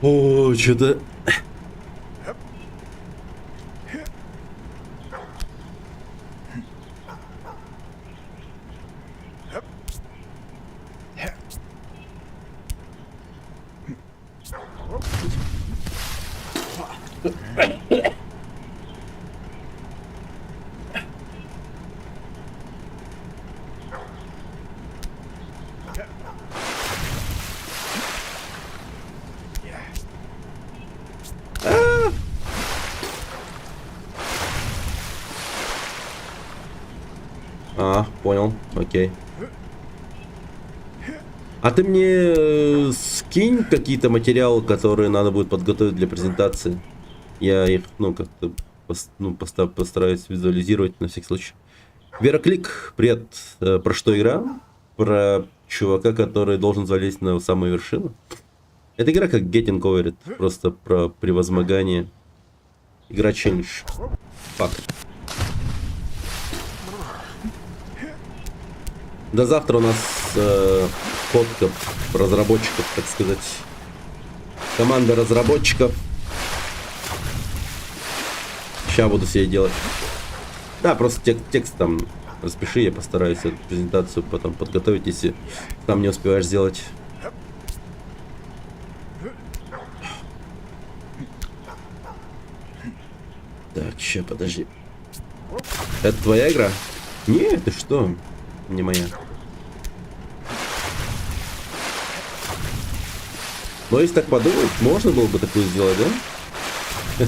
О, что-то... Понял, окей. А ты мне скинь какие-то материалы, которые надо будет подготовить для презентации. Я их, ну, как-то постараюсь визуализировать на всякий случай. Вероклик, привет. Про что игра? Про чувака, который должен залезть на самую вершину. Это игра как Getting Over It, просто про превозмогание. Игра Change. Факт. До завтра у нас фотка разработчиков, так сказать. Команда разработчиков. Сейчас буду себе делать. Да, просто текст там распиши, я постараюсь эту презентацию потом подготовить, если там не успеваешь сделать. Так, ща, подожди. Это твоя игра? Нет, ты что? Не моя. Но если так подумать, можно было бы такую сделать, да?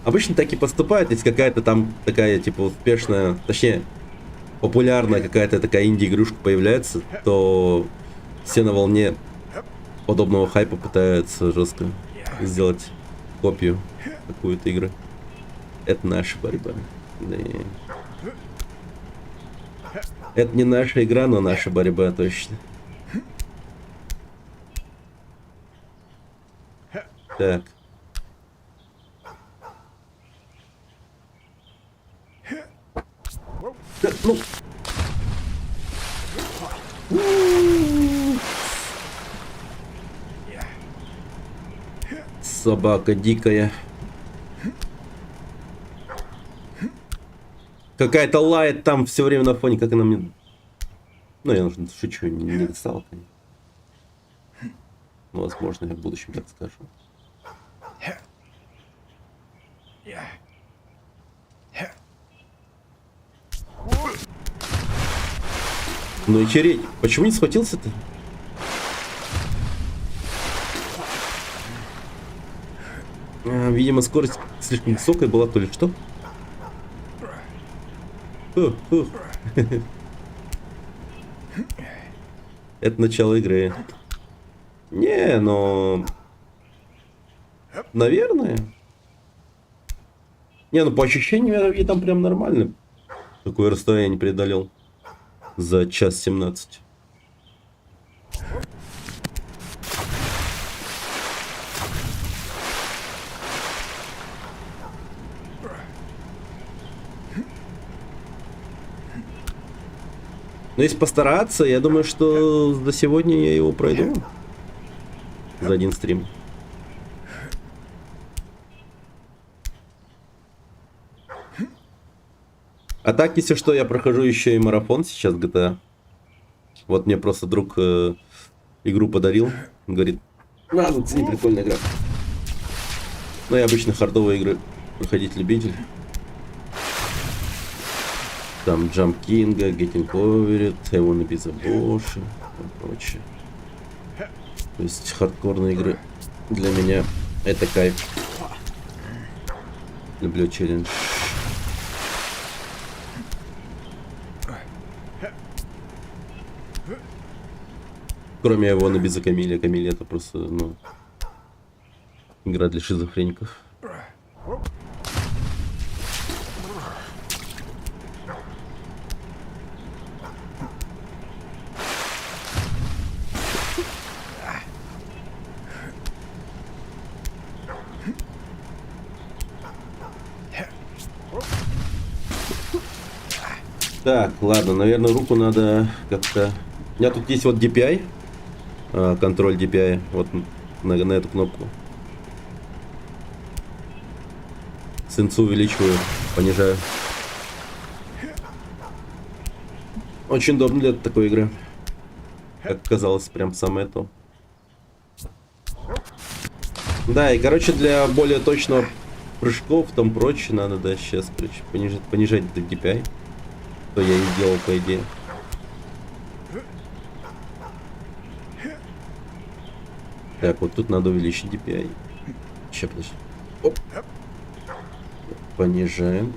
Обычно так и поступают, если какая-то там такая, типа, успешная, точнее, популярная какая-то такая инди-игрушка появляется, то все на волне подобного хайпа пытаются жестко сделать копию какую-то игры. Это наша борьба. Да. Это не наша игра, но наша борьба, точно. Так. Да, ну. Собака дикая. Какая-то лает там все время на фоне, как она мне... Ну, я шучу, не достал, конечно. Ну, возможно, я в будущем так скажу. Ну и череть. Почему не схватился-то? Видимо, скорость слишком высокая была, то ли что? Фу. Это начало игры. Не, но... Наверное. Не, ну по ощущениям я там прям нормально. Такое расстояние преодолел. За час 17. Но если постараться, я думаю, что за сегодня я его пройду. За один стрим. А так, если что, я прохожу еще и марафон сейчас GTA. Вот мне просто друг игру подарил. Он говорит, ну цени, прикольная игра. Ну, я обычно хардовые игры проходить любитель. Там Jump King, Getting Over It, I Wanna Be the Boss и прочее. То есть хардкорные игры для меня это кайф. Люблю челлендж. Кроме его на без Камиля. Камиль это просто, ну, игра для шизофреников. Так, ладно, наверное, руку надо как-то... У меня тут есть вот DPI. Контроль DPI. Вот на эту кнопку. Сенсу увеличиваю, понижаю. Очень удобно для такой игры. Как оказалось, прям самое то. Да, и короче, для более точного прыжков, там прочее, надо, да, сейчас понижать DPI. Что я и сделал, по идее. Так, вот тут надо увеличить DPI. Сейчас, подожди. Оп. Понижаем.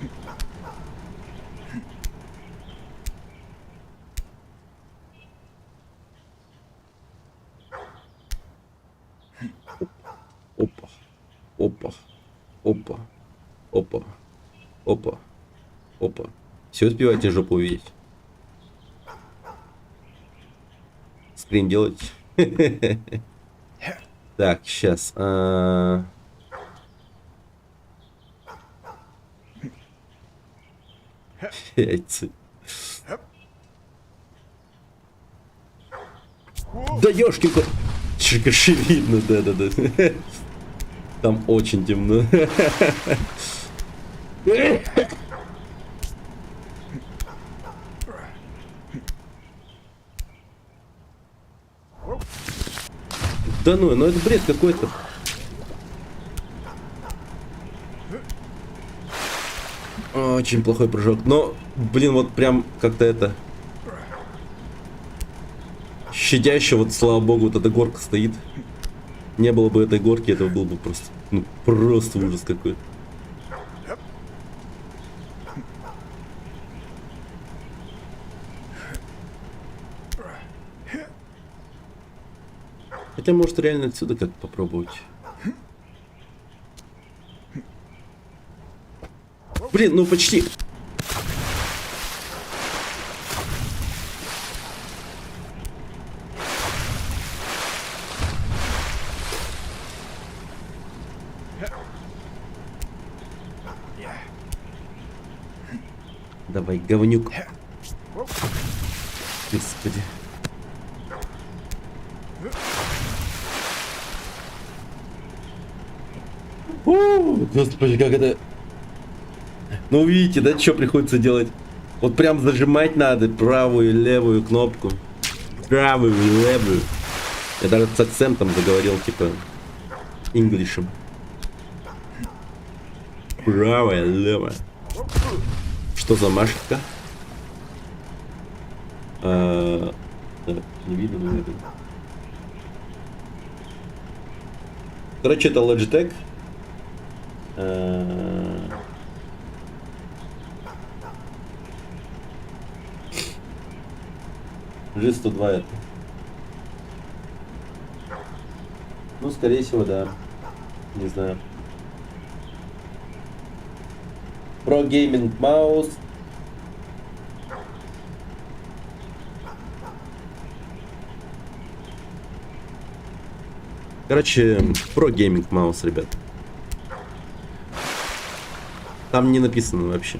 Опа. Опа. Опа. Опа. Опа. Опа. Все успеваете жопу увидеть? Скрин делать? Так, сейчас. Яйца. Да ёшкин-ка. Видно, да. Там очень темно. Да ну это бред какой-то. Очень плохой прыжок. Но, блин, вот прям как-то это... Щадяще, вот, слава богу, вот эта горка стоит. Не было бы этой горки, этого был бы просто... Ну, просто ужас какой-то. Хотя, может, реально отсюда как попробовать. Блин, ну почти. Давай, говнюк. Господи. Господи, как это... Ну видите, да, что приходится делать? Вот прям зажимать надо правую и левую кнопку. Правую и левую. Я даже с акцентом заговорил, типа, инглишем. Правая, левая. Что за машинка? Так, не видно, наверное. Короче, это Logitech. G102 это. Ну, скорее всего, да. Не знаю. Pro Gaming Mouse. Короче, Pro Gaming Mouse, ребят. Там не написано вообще.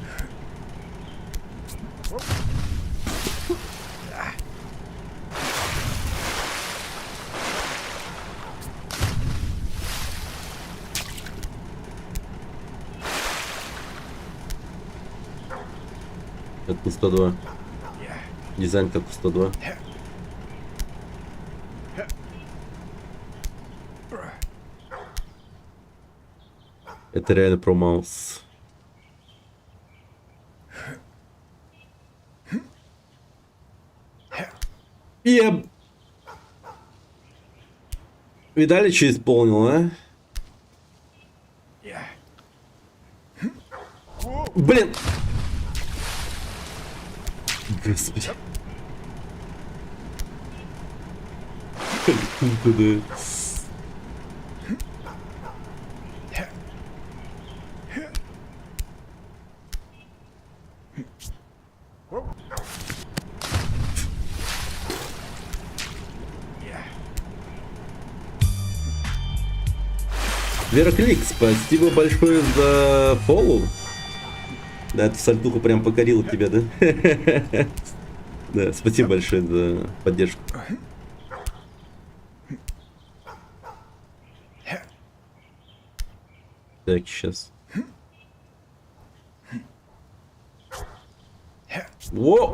Как у 102. Дизайн как у 102. Это реально про маус. Я... Видали, что исполнил, а? Блин! Господи. Куда? Вероклик, спасибо большое за фоллоу. Да, эта сальтуха прям покорила тебя, да? Да, спасибо большое за поддержку. Так, сейчас. Во!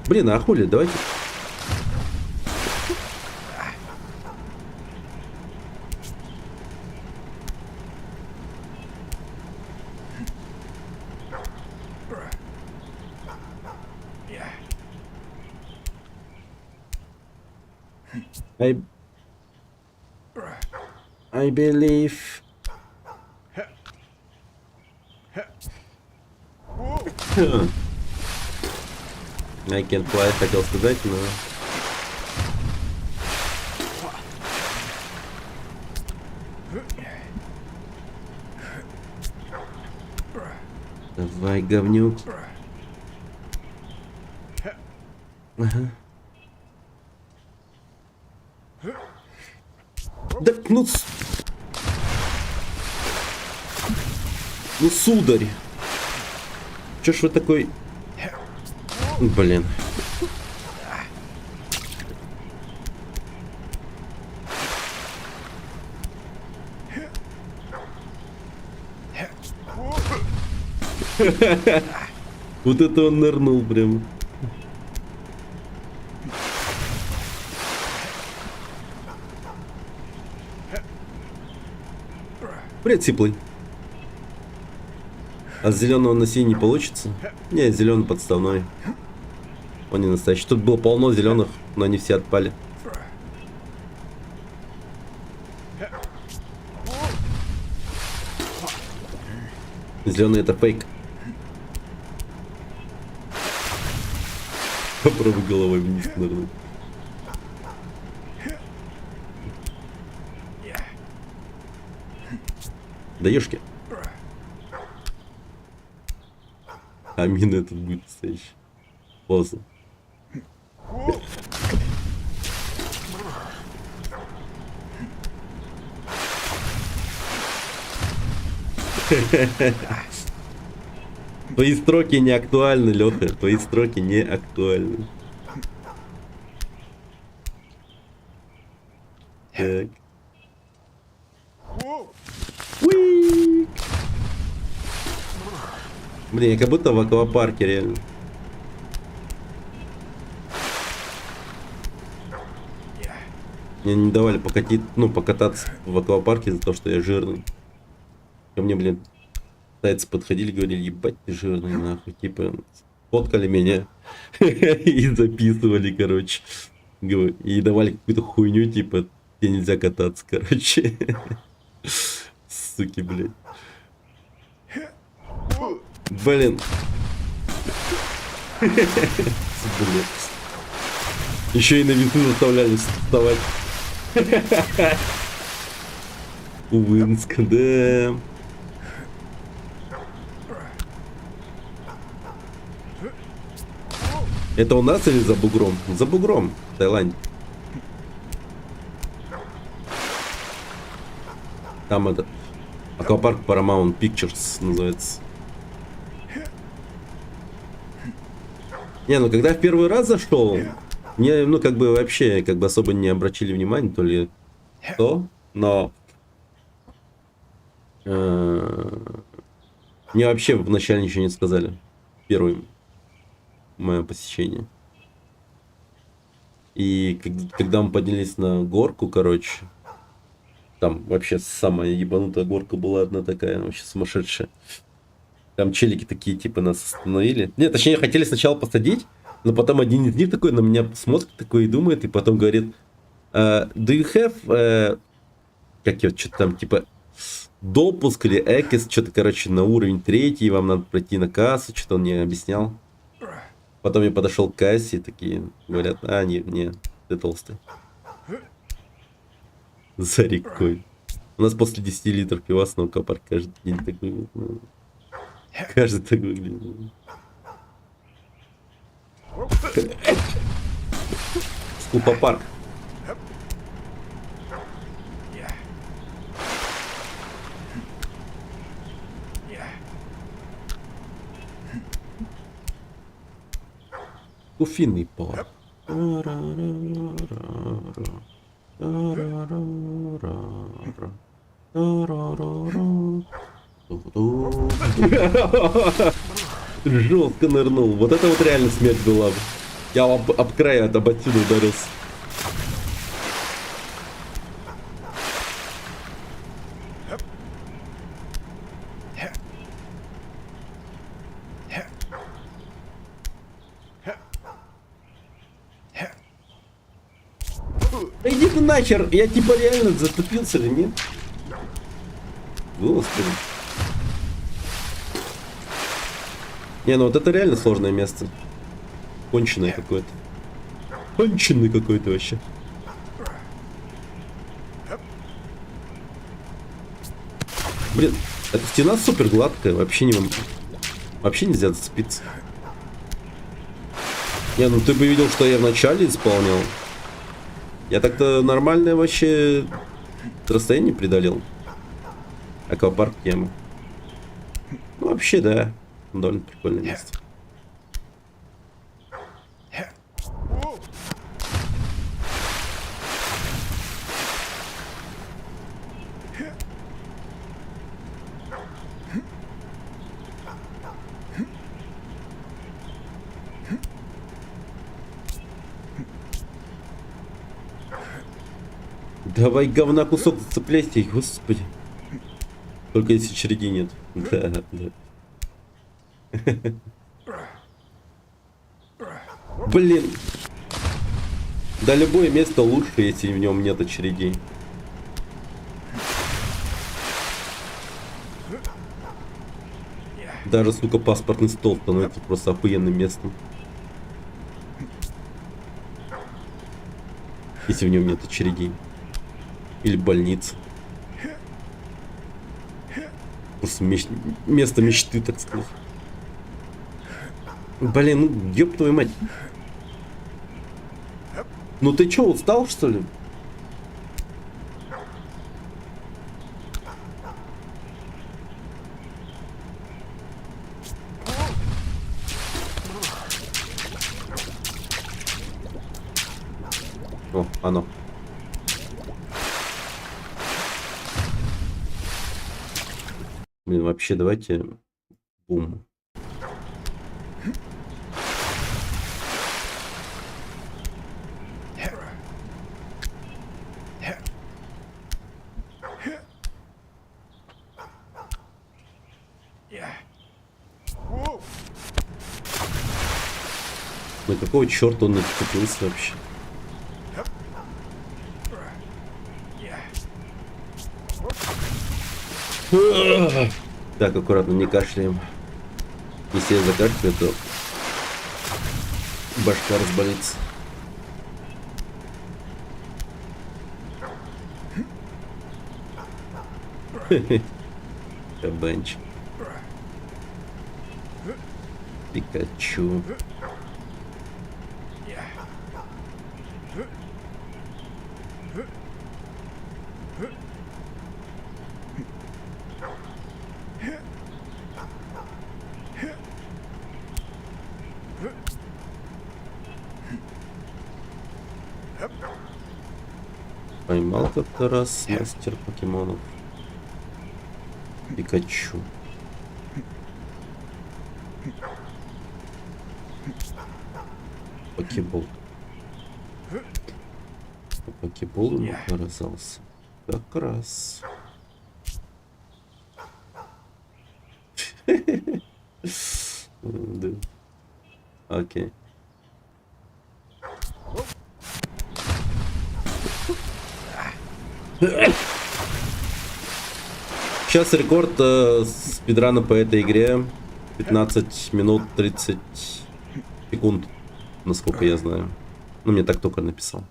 Блин, а хули, давайте. I believe. I can't fly, хотел сказать, но... Давай, говнюк. Ага. Да, ну... Ну, сударь. Чё ж вы такой... Блин. Вот это он нырнул прям. Привет, Сиплый. А с зеленого на синий не получится? Не, зеленый подставной. Он не настоящий. Тут было полно зеленых, но они все отпали. Зеленый это фейк. Попробуй головой вниз нырнуть. Да ешки. А мина этот будет настоящий. Поздно. Твои строки не актуальны, Леха. Твои строки не актуальны. Так. Уи! Блин, я как будто в аквапарке, реально. Мне не давали покатить, ну, покататься в аквапарке за то, что я жирный. Ко мне, блин, Китайцы подходили, говорили, ебать ты жирный, нахуй. Типа, фоткали меня и записывали, короче. И давали какую-то хуйню, типа, тебе нельзя кататься, короче. Суки, блядь. Блин. Блядь. Еще и на весну заставляли вставать. Увынск, да. Это у нас или за бугром? За бугром, в Таиланде. Там это аквапарк Paramount Pictures называется. Не, ну когда в первый раз зашел, мне, ну, как бы вообще, как бы особо не обратили внимания, то ли то, но мне вообще вначале ничего не сказали. Первое мое посещение. И когда мы поднялись на горку, короче, там вообще самая ебанутая горка была одна такая, вообще сумасшедшая. Там челики такие, типа, нас остановили. Нет, точнее, хотели сначала посадить, но потом один из них такой на меня смотрит такой и думает, и потом говорит, do you have, как я, что-то там, типа, допуск или экис, что-то, короче, на уровень 3, вам надо пройти на кассу, что-то он мне объяснял. Потом я подошел к кассе, и такие говорят, не, ты толстый. За рекой. У нас после 10 литров пиваса на аквапарк каждый день так выглядит. Ну, каждый так выглядит. Скупопарк. Куфинный парк. Жестко нырнул. Вот это вот реально смерть была. Я об край об отсюда ударился. Да иди ты нахер, я типа реально зацепился или нет? Господи. Не, ну вот это реально сложное место. Конченое какое-то. Конченый какой-то вообще. Блин, эта стена супер гладкая, вообще нельзя зацепиться. Не, ну ты бы видел, что я вначале исполнял. Я так-то нормальное вообще расстояние преодолел. Аквапарк тема. Ну вообще, да. Довольно прикольное место. Давай, говна, кусок зацепляйся, господи. Только если череди нет. Да, да. Блин. Да, любое место лучше, если в нем нет очередей. Даже, сука, паспортный стол становится просто охуенным местом. Если в нем нет очередей. Или больница. Просто место мечты, так сказать. Блин, ну ёб твою мать. Ну ты чё, устал, что ли? О, оно. Блин, вообще давайте... Бум. На какого черта он отцепился вообще? Так, аккуратно, не кашляем. Если я закашляю, то башка разболится. Кабанчик. Пикачу. Поймал как-то раз мастер покемонов. Пикачу. Покебол. Покебол ему оказался. Как раз. Да. Окей. Сейчас рекорд спидрана по этой игре 15 минут 30 секунд, насколько я знаю. Ну, мне так только написал.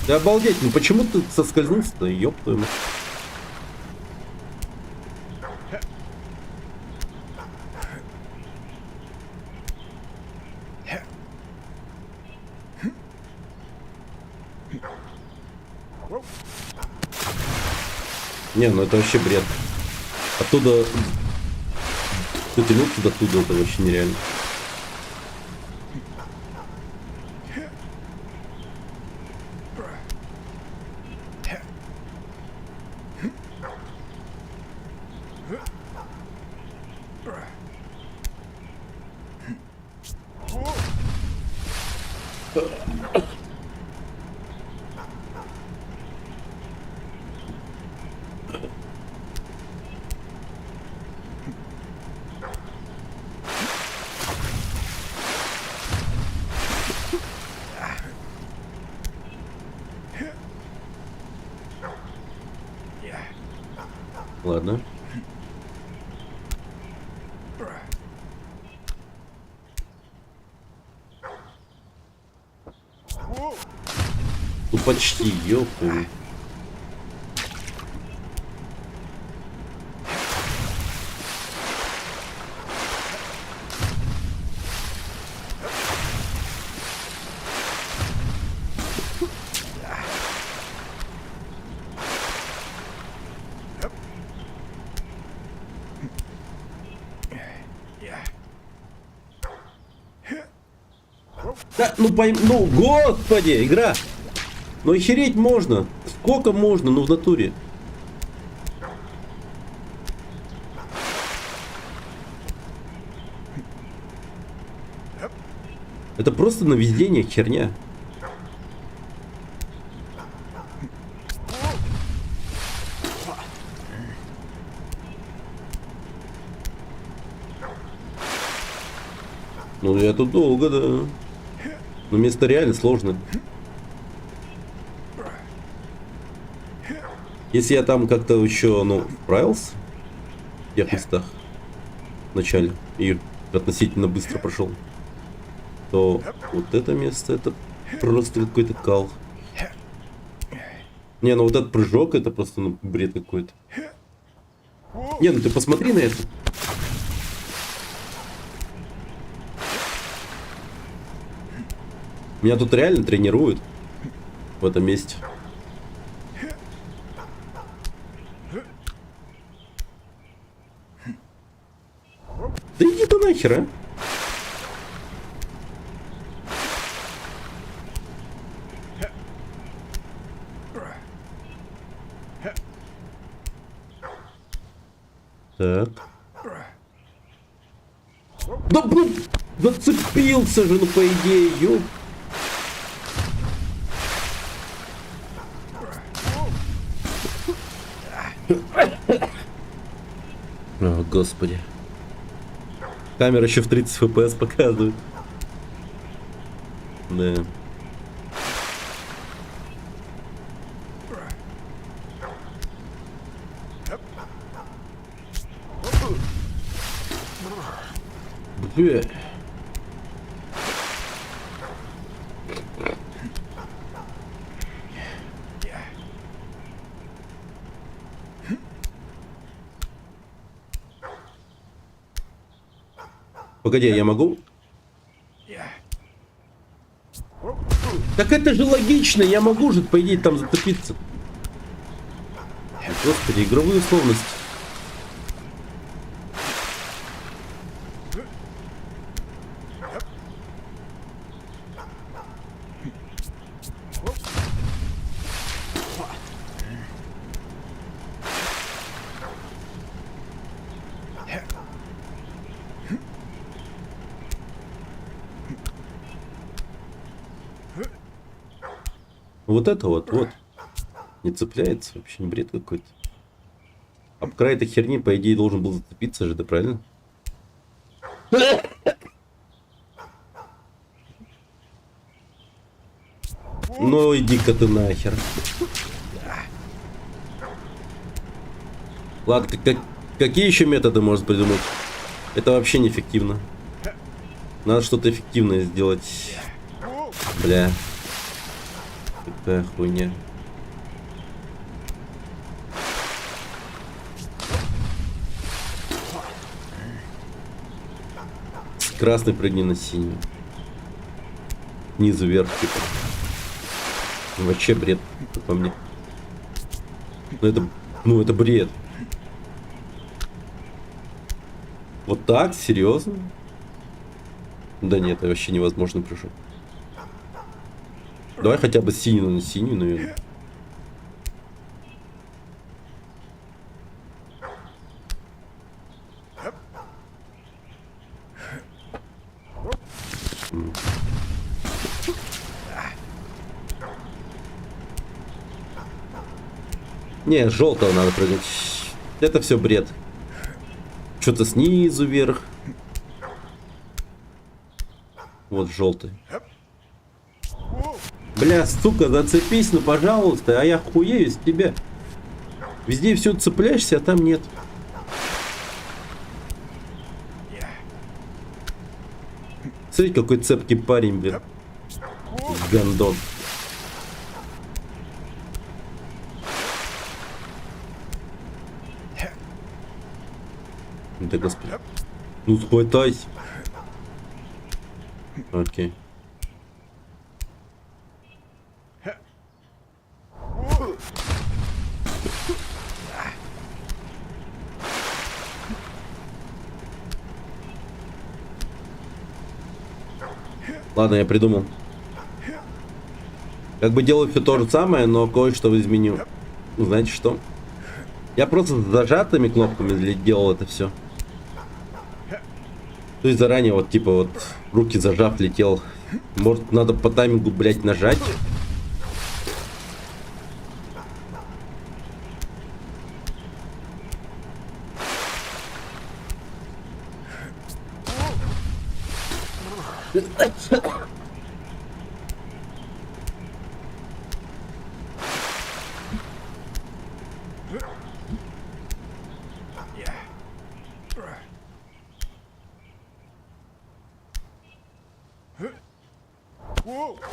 Да обалдеть, ну почему ты соскользнулся-то, ёб твою мать. Не, ну это вообще бред. Оттуда дотянуться до туда, это вообще нереально. Ладно. Ну почти, ёпта. Да, ну ну, господи, игра! Ну охереть можно! Сколько можно, ну в натуре? Это просто наведение херня. Ну я тут долго, да. Но место реально сложно. Если я там как-то еще, ну, вправился в тех местах в начале и относительно быстро прошел, то вот это место, это просто какой-то кал. Не, ну вот этот прыжок, это просто, ну, бред какой-то. Не, ну ты посмотри на это. Меня тут реально тренируют в этом месте. Да иди ты нахер, а? Так. Да блин, зацепился же, ну по идее, ёп. О, господи. Камера еще в 30 FPS показывает. Да. Бля. Погоди, я могу? Так это же логично, я могу же, по идее, там зацепиться. Господи, игровые условности. Вот это вот. Не цепляется, вообще не бред какой-то. Об край этой херни, по идее, должен был зацепиться же, да правильно? Ну иди-ка ты нахер. Ладно, какие еще методы можно придумать? Это вообще неэффективно. Надо что-то эффективное сделать. Бля. Какая хуйня. Красный прыгни на синий. Снизу вверх, типа. Вообще бред, как по мне. Ну это бред. Вот так? Серьезно? Да нет, это вообще невозможно прыжок. Давай хотя бы синюю на синюю, наверное. Не, с желтого надо прыгать. Это все бред. Что-то снизу вверх. Вот желтый. Бля, сука, зацепись, ну пожалуйста, а я хуею с тебя. Везде все цепляешься, а там нет. Смотри, какой цепкий парень, блин. Гандон. Да господи. Ну схватайся. Окей. Ладно, я придумал. Как бы делаю все то же самое, но кое-что изменю. Ну, знаете что? Я просто с зажатыми кнопками делал это все. То есть заранее вот типа вот руки зажав летел. Может надо по таймингу, блять, нажать?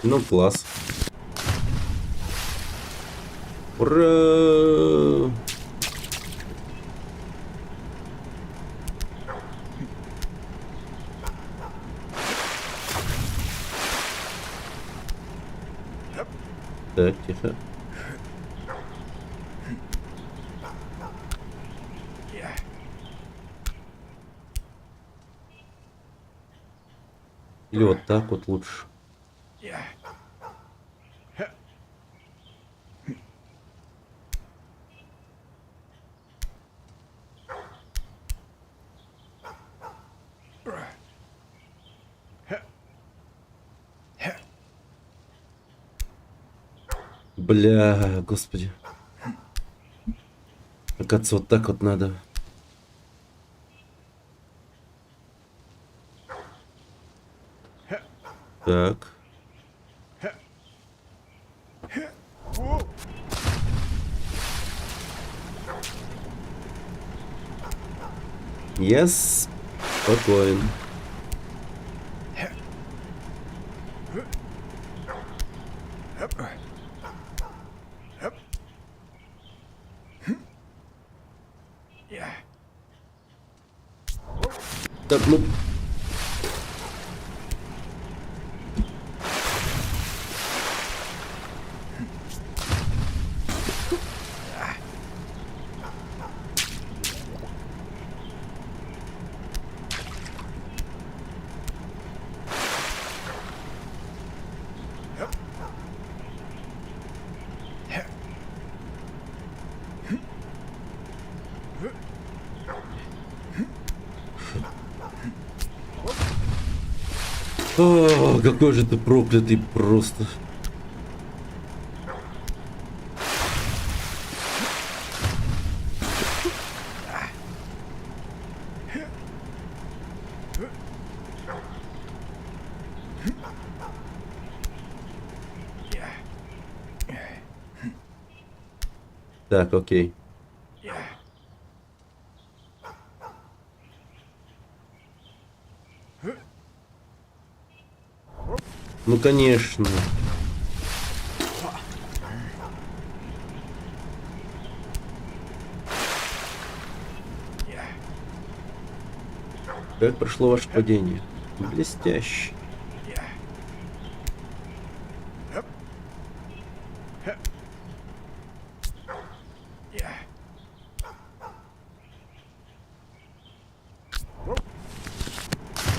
Ну класс. Ура! Так, тихо. Или вот так вот лучше. Бля, господи. Оказывается, вот так вот надо. Так. Yes. Спокоен. Так, ну... О, какой же ты проклятый просто. Так, окей. Ну, конечно. Как прошло ваше падение? Блестяще.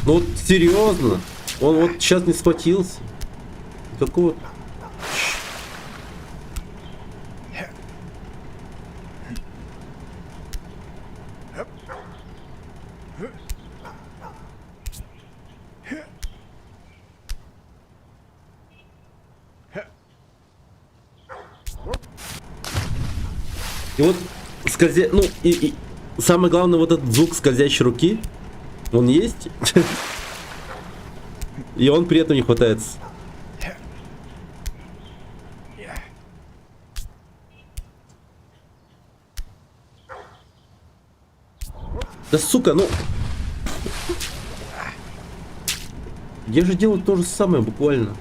Ну вот серьезно? Он вот сейчас не схватился. Какого? И вот скользя... Ну, и самое главное, вот этот звук скользящей руки, он есть. И он при этом не хватается. Да сука, ну... Я же делаю то же самое буквально.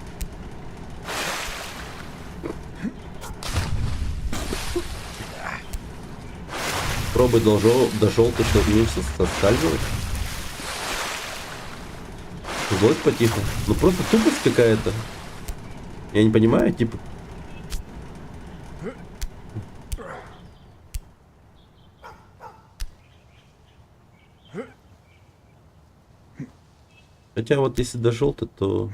Пробуй до желтого, чтобы меньше соскальзывать. Злость потихо. Ну просто тупость какая-то. Я не понимаю, типа. Хотя вот если до желтого, то...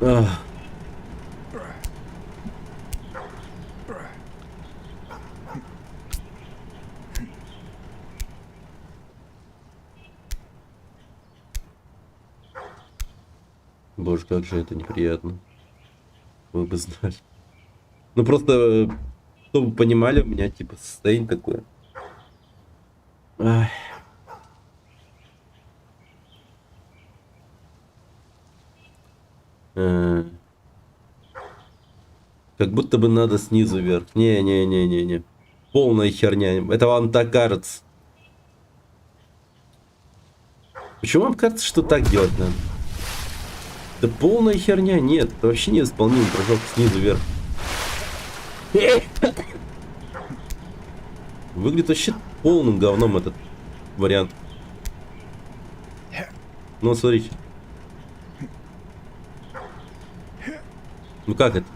Ах. Боже, как же это неприятно. Вы бы знали. Ну просто, чтобы вы понимали, у меня типа состояние такое. Ай. Как будто бы надо снизу вверх. Не. Полная херня. Это вам так кажется. Почему вам кажется, что так делать надо? Да полная херня. Нет, это вообще неисполнимый прыжок снизу вверх. Выглядит вообще полным говном этот вариант. Ну, смотрите. Ну как это?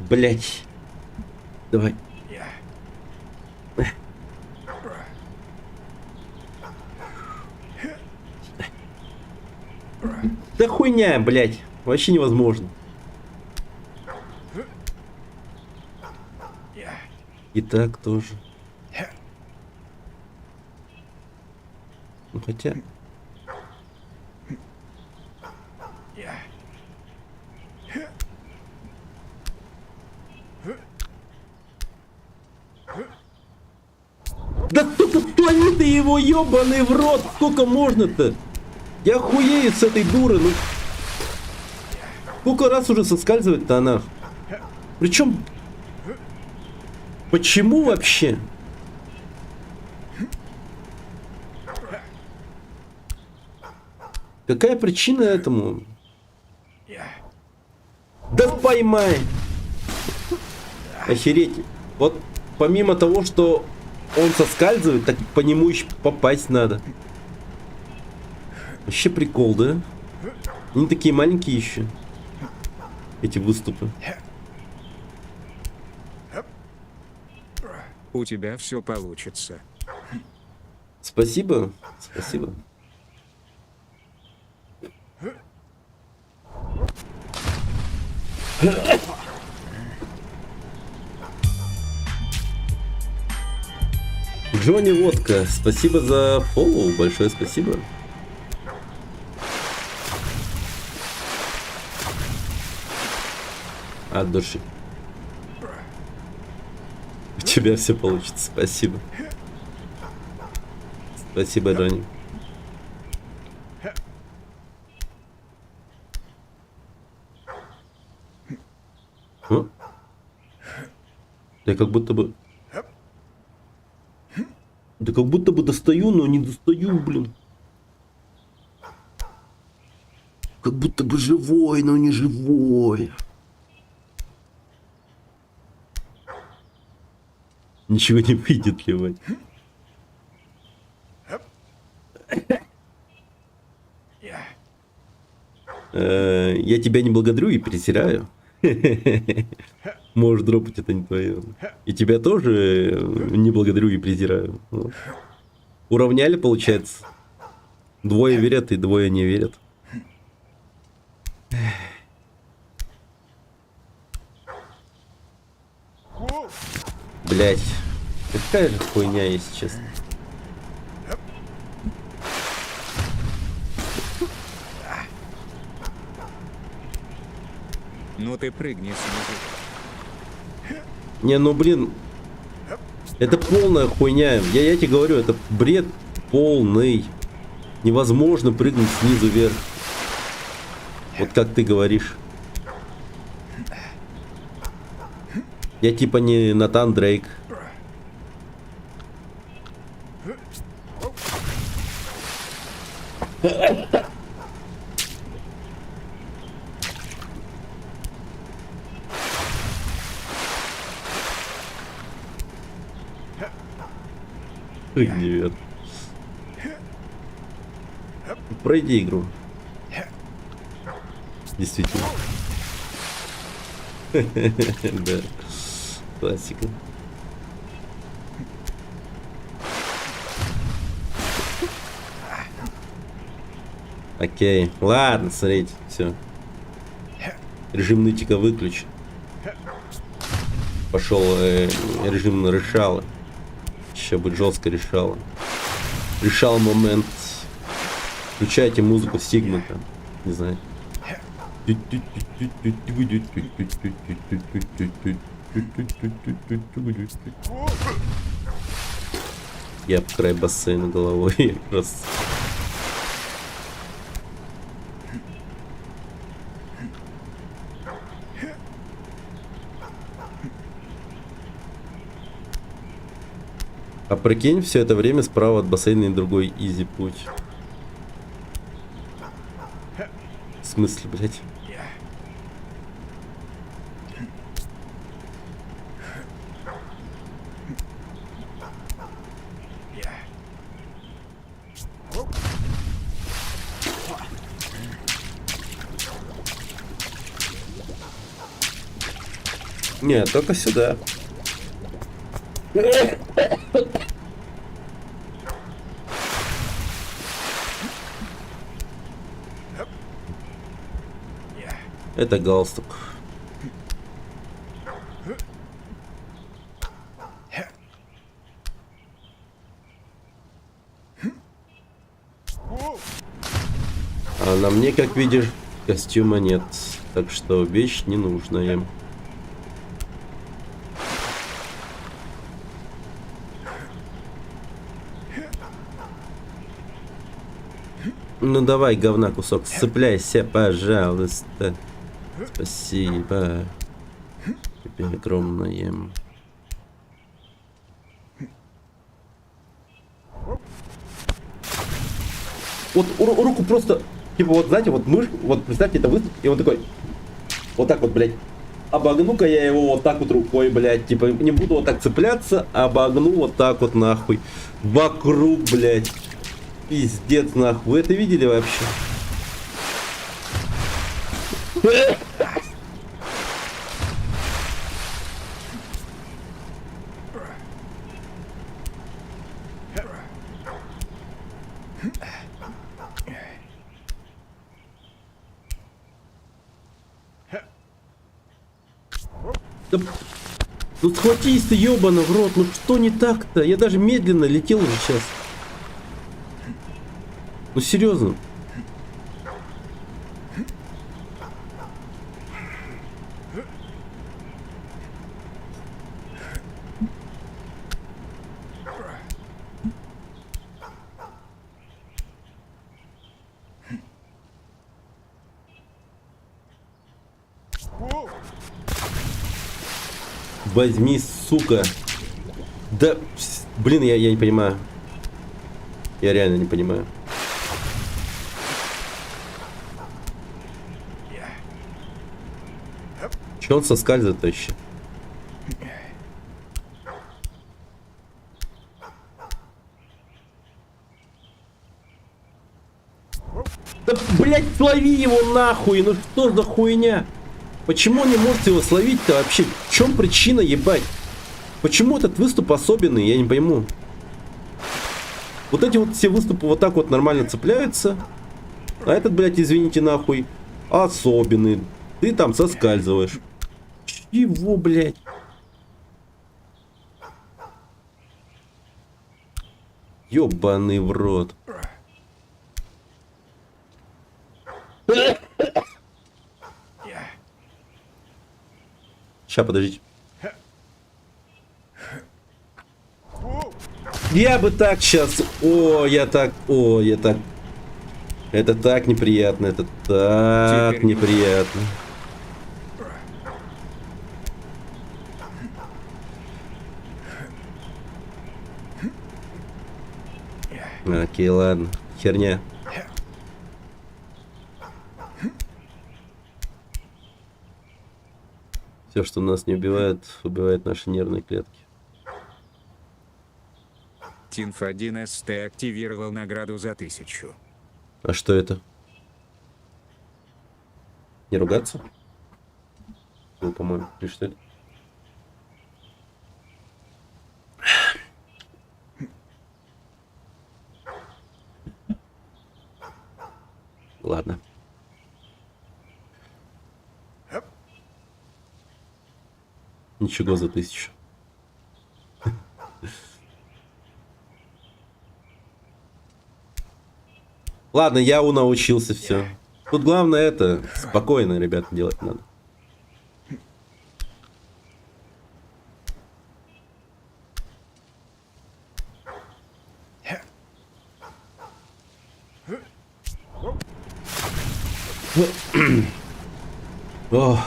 Блять. Давай. Да хуйня, блядь. Вообще невозможно. И так тоже. Ну хотя... Да кто-то тонет его, ебаный в рот! Сколько можно-то? Я хуею с этой дуры, ну... Сколько раз уже соскальзывает-то она? Причем... Почему вообще? Какая причина этому? Да поймай! Охереть. Вот помимо того, что он соскальзывает, так по нему еще попасть надо. Вообще прикол, да? Они такие маленькие еще. Эти выступы. У тебя все получится. Спасибо. Спасибо. Джонни Водка, спасибо за фоллоу, большое спасибо. От души. У тебя все получится, спасибо. Спасибо, Джонни. О? Я как будто бы... Да как будто бы достаю, но не достаю, блин. Как будто бы живой, но не живой. Ничего не выйдет, ливать. Я тебя не благодарю и презираю. Можешь дропать, это не твое. И тебя тоже не благодарю и презираю. Вот. Уравняли, получается. Двое верят и двое не верят. Блять, какая же хуйня, если честно. Ну ты прыгни снизу. Не, ну блин, это полная хуйня. Я тебе говорю, это бред полный. Невозможно прыгнуть снизу вверх. Вот как ты говоришь. Я типа не Натан Дрейк. Прыгни вверх. Пройди игру. Действительно. Да. Классика. Окей. Ладно, смотрите. Все. Режим нытика выключен. Пошел режим на решало. Сейчас будет жестко решало. Решал момент. Включайте музыку Сигмата. Не знаю. Я в край бассейна головой просто. А прикинь, все это время справа от бассейна и другой изи путь. В смысле, блять? Нет, только сюда. Это галстук. А на мне, как видишь, костюма нет. Так что вещь ненужная. Ну давай, говна кусок, сцепляйся, пожалуйста. Спасибо. Тебе огромное. Вот руку просто, типа, вот знаете, вот мышь, вот представьте, это выступ, и он такой, вот так вот, блядь, обогну-ка я его вот так вот рукой, блядь, типа, не буду вот так цепляться, обогну вот так вот, нахуй, вокруг, блядь, пиздец, нахуй, вы это видели вообще? Да, ну схватись ты, ёбаный в рот, ну что не так-то? Я даже медленно летел уже сейчас. Ну серьезно. Возьми, сука. Да, блин, я не понимаю. Я реально не понимаю. Че он соскальзывает вообще? Да, блять, слови его нахуй, ну что за хуйня? Почему не можете его словить-то вообще? В чем причина, ебать? Почему этот выступ особенный, я не пойму. Вот эти вот все выступы вот так вот нормально цепляются. А этот, блядь, извините, нахуй, особенный. Ты там соскальзываешь. Чего, блядь? Ёбаный в рот. Ща, подождите. Я бы так сейчас... О, я так... Это так неприятно, это так Теперь неприятно. Окей, ладно. Херня. Все, что нас не убивает, убивает наши нервные клетки. Тинф 1С, ты активировал награду за 1000. А что это? Не ругаться? Ну, по-моему. И что это? Ладно. Ничего за 1000. Ладно, я научился, все. Тут главное это, спокойно, ребята, делать надо. Ох.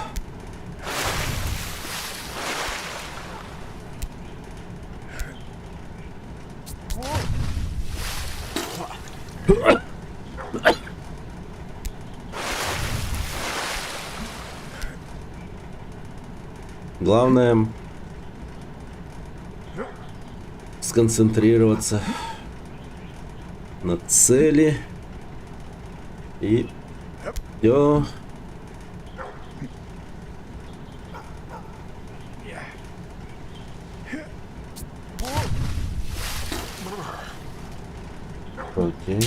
Главное сконцентрироваться на цели и все. Окей.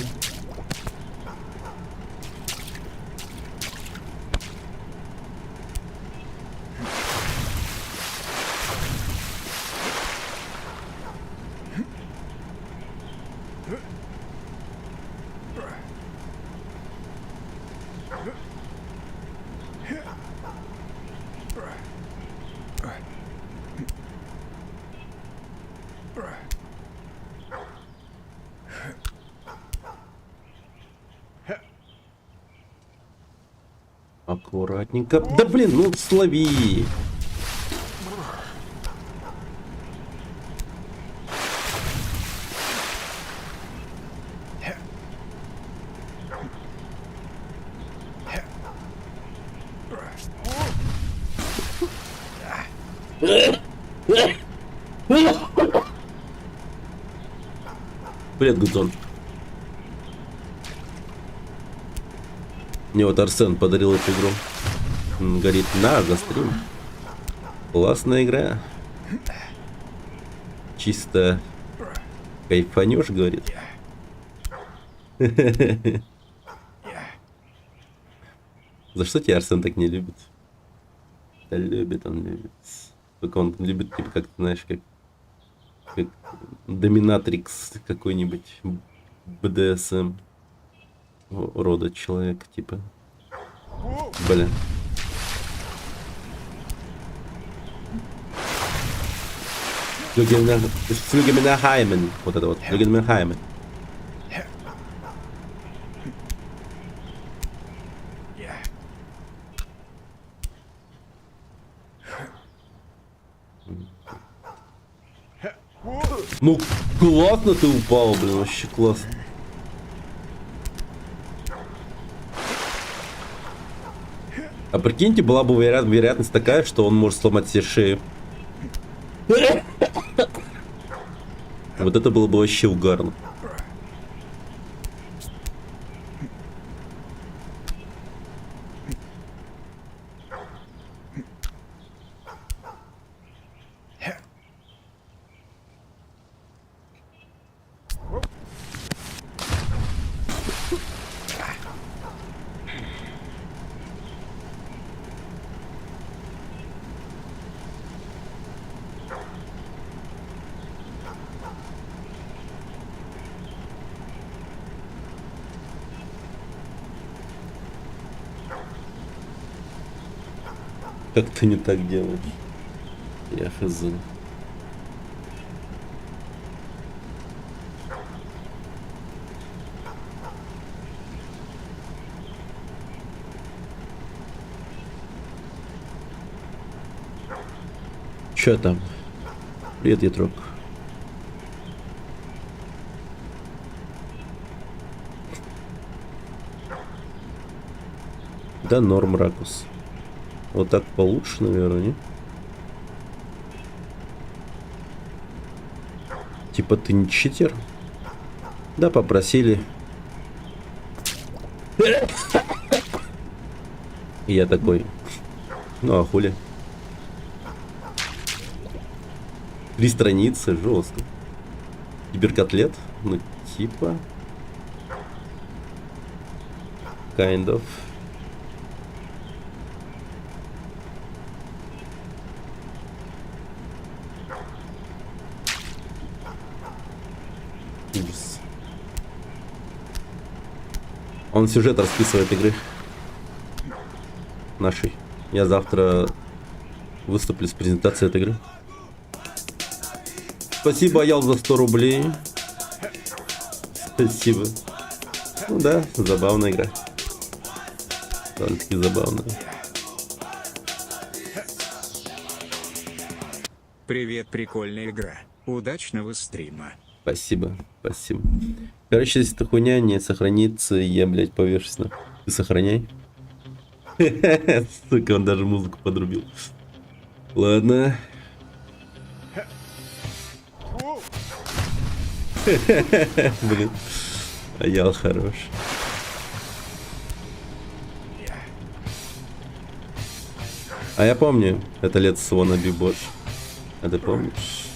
Аккуратненько. Да блин, ну слови. Привет, Гудзон. Мне вот Арсен подарил эту игру. Он говорит, на, за стрим. Классная игра. Чисто кайфанешь, говорит. За что тебя Арсен так не любит? Да любит он, любит. Только он любит, типа, как ты знаешь, как доминатрикс какой-нибудь БДСМ рода человека, типа. Бля. Флюгеменхаймен. Вот это вот. Флюгеменхаймен. Ну, классно ты упал, блин, вообще классно. А прикиньте, была бы вероятность такая, что он может сломать себе шею. Вот это было бы вообще угарно. Как ты не так делаешь? Я хз. Чё там? Привет, Ятрок. Да, норм ракурс. Вот так получше, наверное, не? Типа ты не читер? Да, попросили. И я такой. Ну а хули? 3 страницы, жестко. Киберкотлет? Ну, типа. Kind of. Ужас. Он сюжет расписывает игры нашей. Я завтра выступлю с презентацией этой игры. Спасибо, Аял, за 100 рублей. Спасибо. Ну да, забавная игра. Довольно-таки забавная. Привет, прикольная игра. Удачного стрима. Спасибо, спасибо. Короче, если эта хуйня не сохранится, я, блядь, повешусь на. Ты сохраняй. Сука, он даже музыку подрубил. Ладно. Блин. Аял хорош. А я помню, это лет с Wannabe Bosch. А ты помнишь?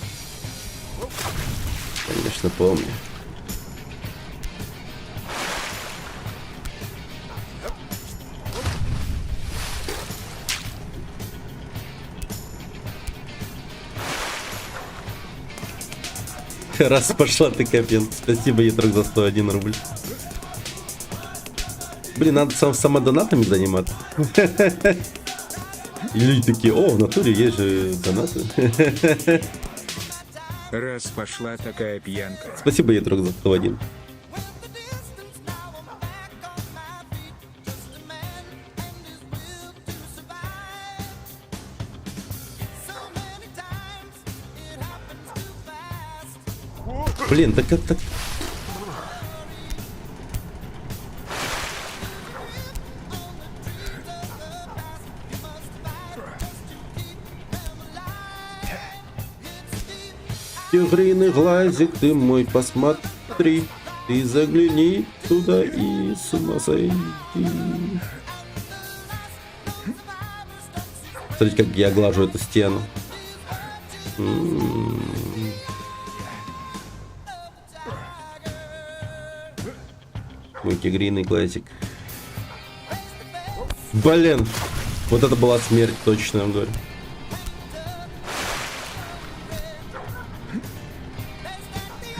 Конечно, помню. Раз пошла ты, капец. Спасибо, Ятрок, за 101 рубль. Блин, надо самодонатами заниматься. И люди такие, о, в натуре есть же донаты. Раз пошла такая пьянка. Спасибо, Ятрок, за 101. Блин, так как так? Тигриный глазик, ты мой, посмотри. Ты загляни туда и с ума сойди. Смотрите, как я глажу эту стену. Мой тигриный глазик. Блин, вот это была смерть, точно я вам говорю.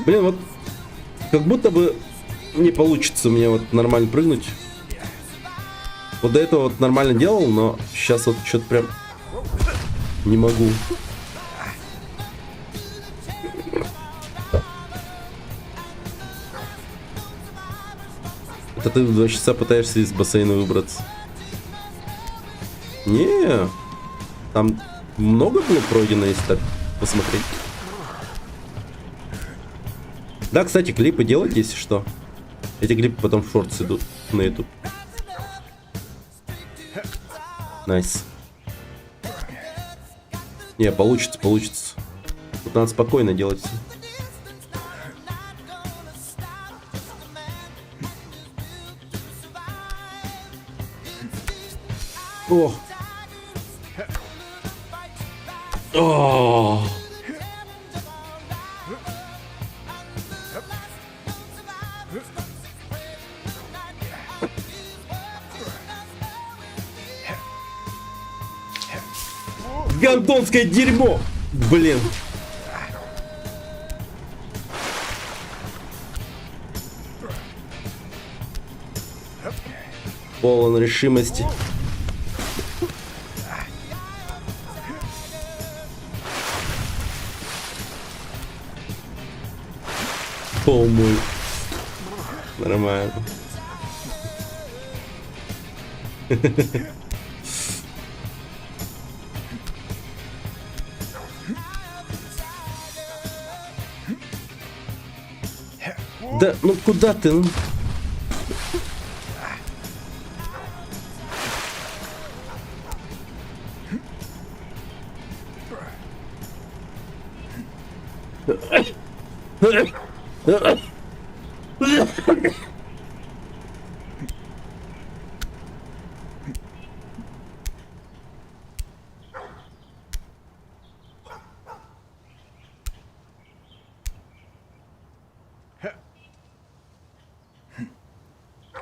Блин, вот как будто бы не получится мне вот нормально прыгнуть. Вот до этого вот нормально делал, но сейчас вот что-то прям не могу. Это ты в 2 часа пытаешься из бассейна выбраться? Не, там много было пройдено, если так посмотреть. Да, кстати, клипы делайте, если что. Эти клипы потом в шортс идут на YouTube. Найс. Не, получится, получится. Тут надо спокойно делать все. О! О! Гондонское дерьмо! Блин. Полон решимости. О мой. Нормально. Да, ну куда ты? Ну?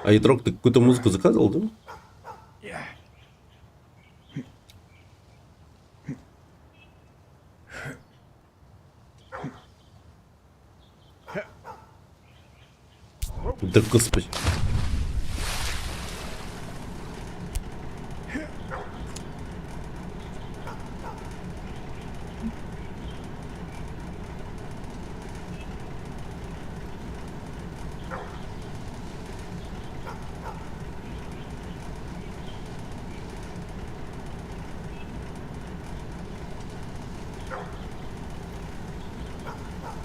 А Ятрок, ты какую-то музыку заказывал, да? Да господи.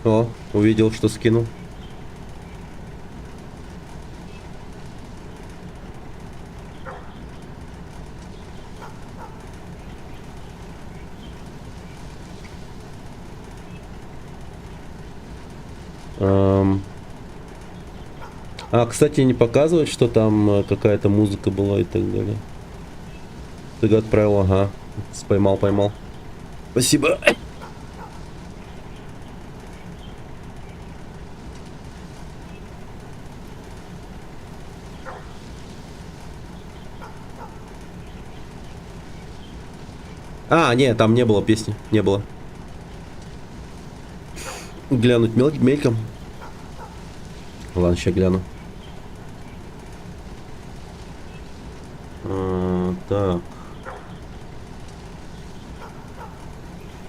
О, увидел, что скинул. А, кстати, не показывает, что там какая-то музыка была и так далее. Ты отправил, ага. Поймал. Спасибо. А, нет, там не было песни. Не было. Глянуть мельком. Ладно, сейчас гляну. Так.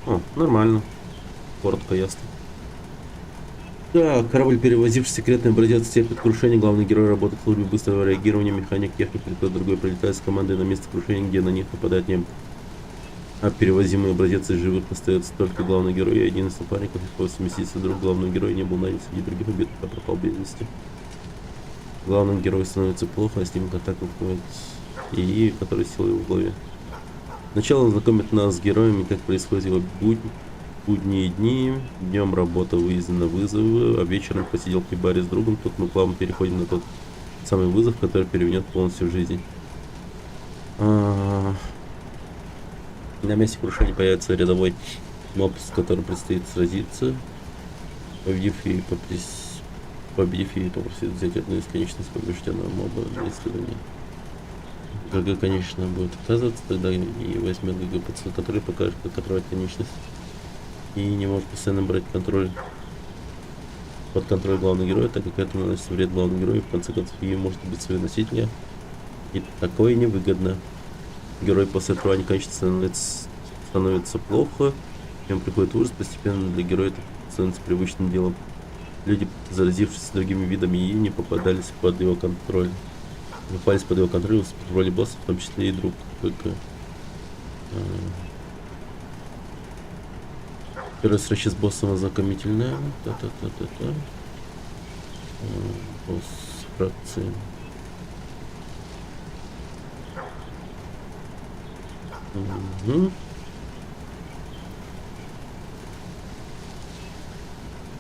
О, нормально. Коротко, ясно. Так, корабль, перевозивший секретный образец, терпит крушение. Главный герой работает в службе быстрого реагирования. Механик, техник или кто-то другой прилетает с командой на место крушения, где на них нападает немцы. А перевозимый образец из живых остается только главный герой и один из напарников по совместительству друг главного героя не был найден среди других убитых, а пропал без вести. Главному герою становится плохо, а с ним контакт находит ИИ, который силой в голове. Сначала он знакомит нас с героями, как происходит его будние дни. Днем работа, выезды на вызовы, а вечером посиделки в баре с другом. Тут мы плавно переходим на тот самый вызов, который перевернет полностью жизнь. На месте крушения появится рядовой моб, с которым предстоит сразиться. Победив и попросит взять одну из конечностей побежденного моба для исследования. ГГ, конечно, будет отказываться, тогда и возьмет ГГ-ПЦ, который покажет, как отрывать конечность. И не может постоянно брать под контроль главного героя, так как это наносит вред главному герою, в конце концов, и может убить своего носителя. И такое невыгодно. Герой после отрывания конечности становится плохо, ему приходит ужас, постепенно для героя это становится привычным делом. Люди, заразившись другими видами ИИ, не попадались под его контроль. Попались под его контроль в роли босса, в том числе и друг. Первая встреча с боссом ознакомительная. Босс фракции. Угу.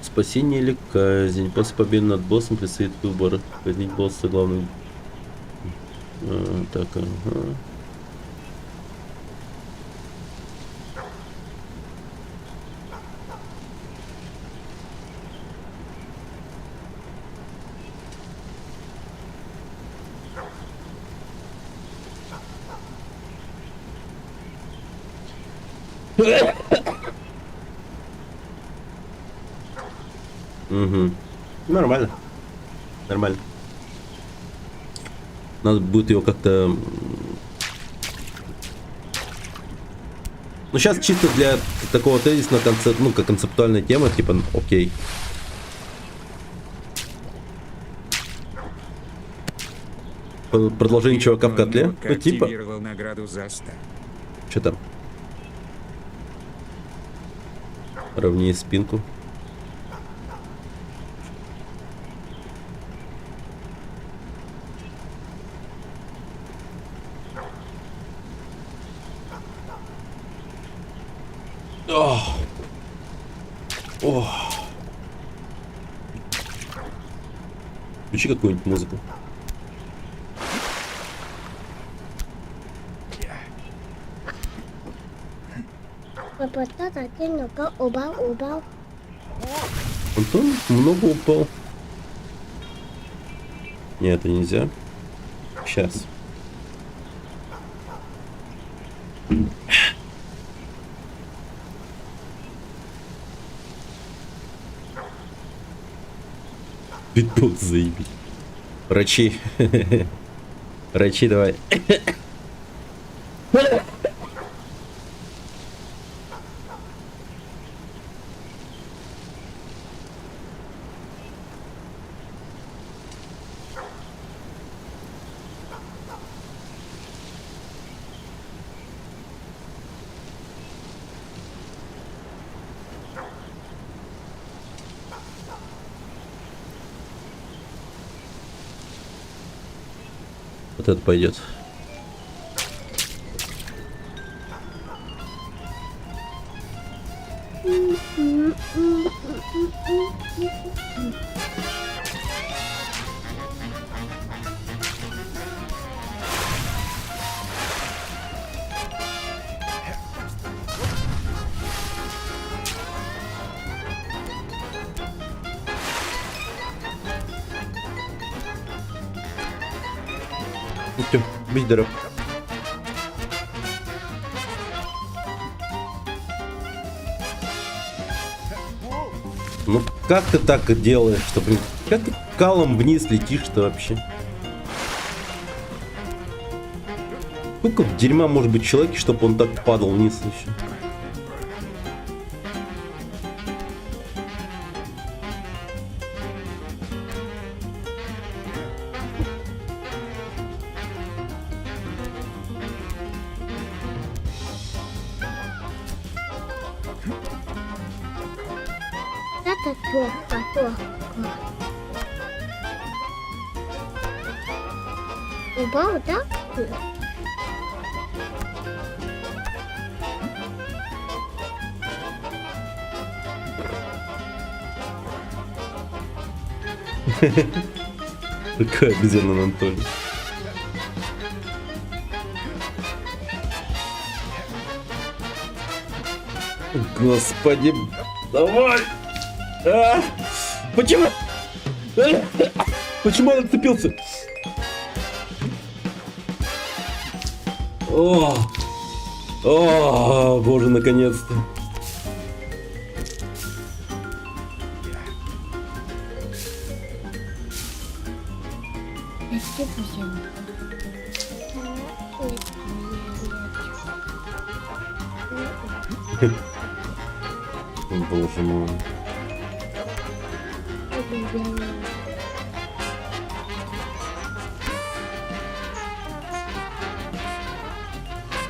Спасение или казнь. После победы над боссом предстоит выбор. Казнить босса главным. Так, ага. Угу. Нормально. Нормально. Надо будет его как-то... Ну, сейчас чисто для такого тезисного ну, как концептуальная тема, типа, окей. Продолжение чувака в котле. Ну, типа... награду за 100. Что там? Ровнее спинку. Включи какую-нибудь музыку. Упал. Антон много упал. Нет, это нельзя. Сейчас. Битбокс заебись. Врачи. Врачи, давай. Вот это пойдет. Все, будь здоров. Ну как ты так делаешь, чтобы... Как ты калом вниз летишь-то вообще? Сколько дерьма может быть в человеке, чтобы он так падал вниз еще? это плохо. Упал, да? Какая обезьяна Анатолий. Господи, давай! А! Почему? А! Почему он отцепился? О, боже, наконец-то. Боже мой.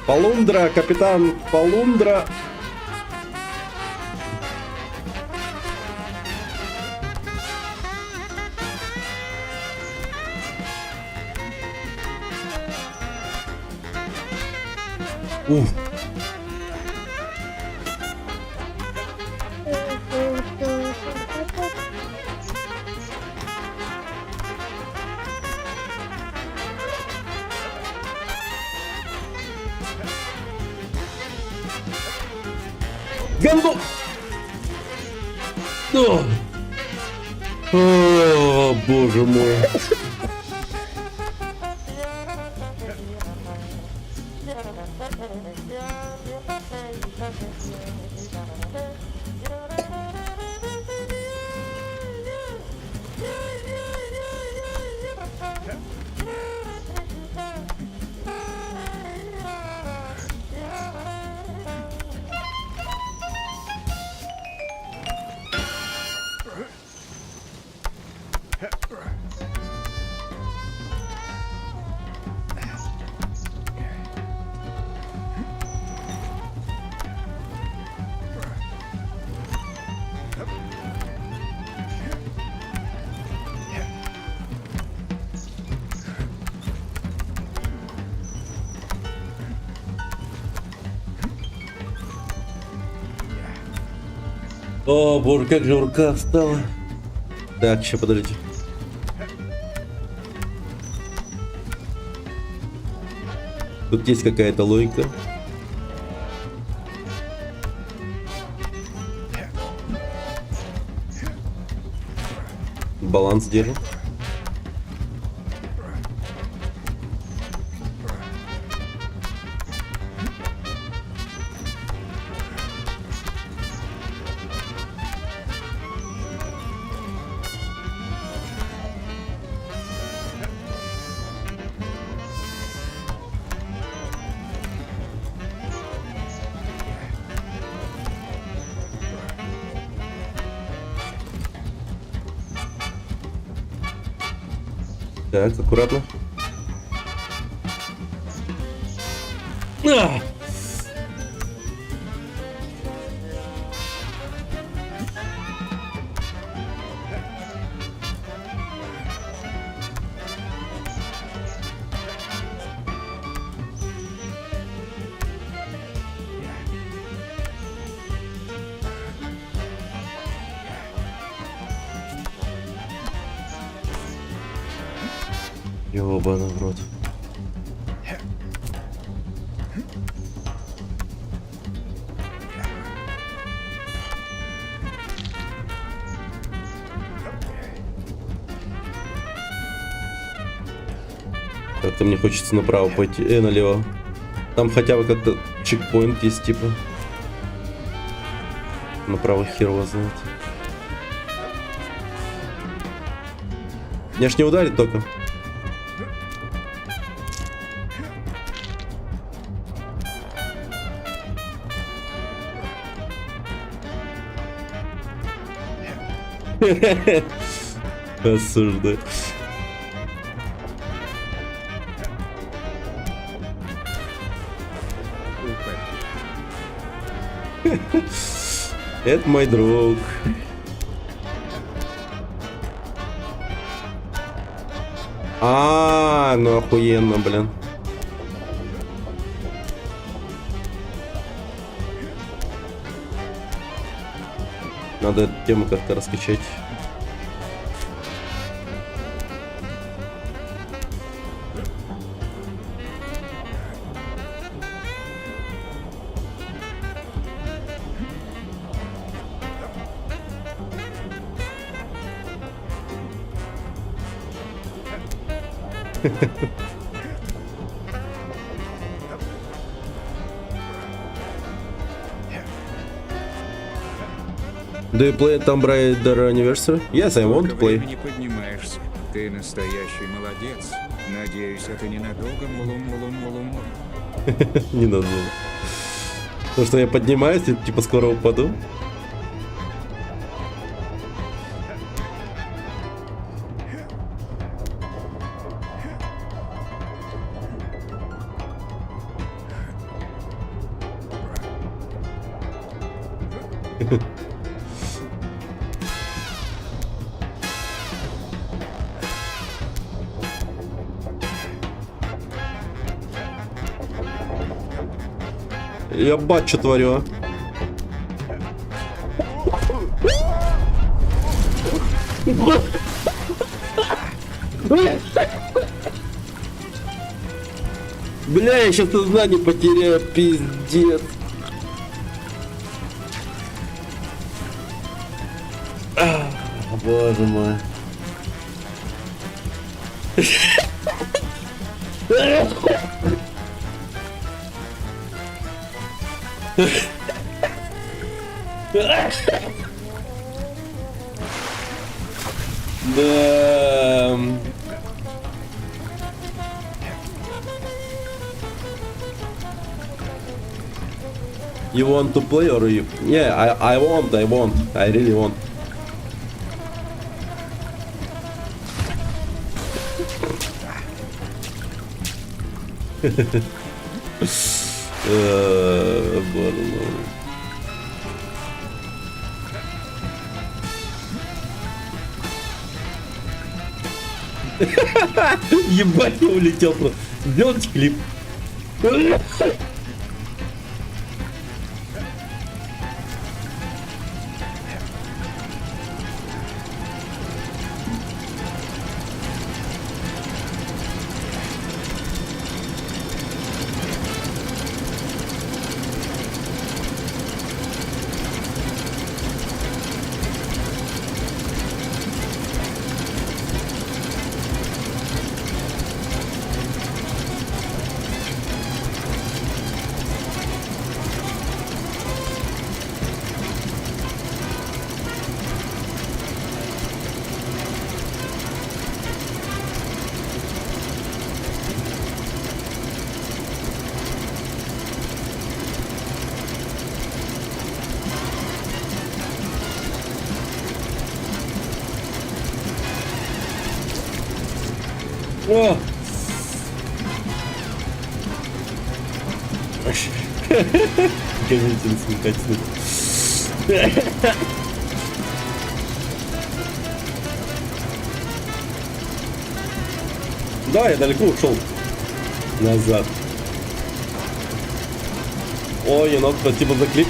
Полундра, капитан, Полундра. Уф. Говно! О, боже мой. О, боже, как же рука встала. Так, сейчас, подождите. Тут есть какая-то логика. Баланс держим. Так, аккуратно. А! Ёбаный в рот. Как-то мне хочется направо пойти, налево. Там хотя бы как-то чекпоинт есть, типа. Направо хер его знает. Меня ж не ударит только. Осуждаю. Это мой друг. Ну охуенно, блин. Надо эту тему как-то раскачать. Do you play Tomb Raider Anniversary? Yes, I want to Сколько play. времени поднимаешься? Ты настоящий молодец. Надеюсь, это ненадолго, мулум. Не надо. Потому что я поднимаюсь и типа скоро упаду. Я бачу творю. Бля, я сейчас сознание потеряю, пиздец. Боже мой. Да. You want to play or you? Yeah, I want. I really want. Боже мой. Ебать, я улетел просто. Сделайте клип. О! Конечно, смекательный. Да, я далеко ушел. Назад. Ой, енот, спасибо за клип.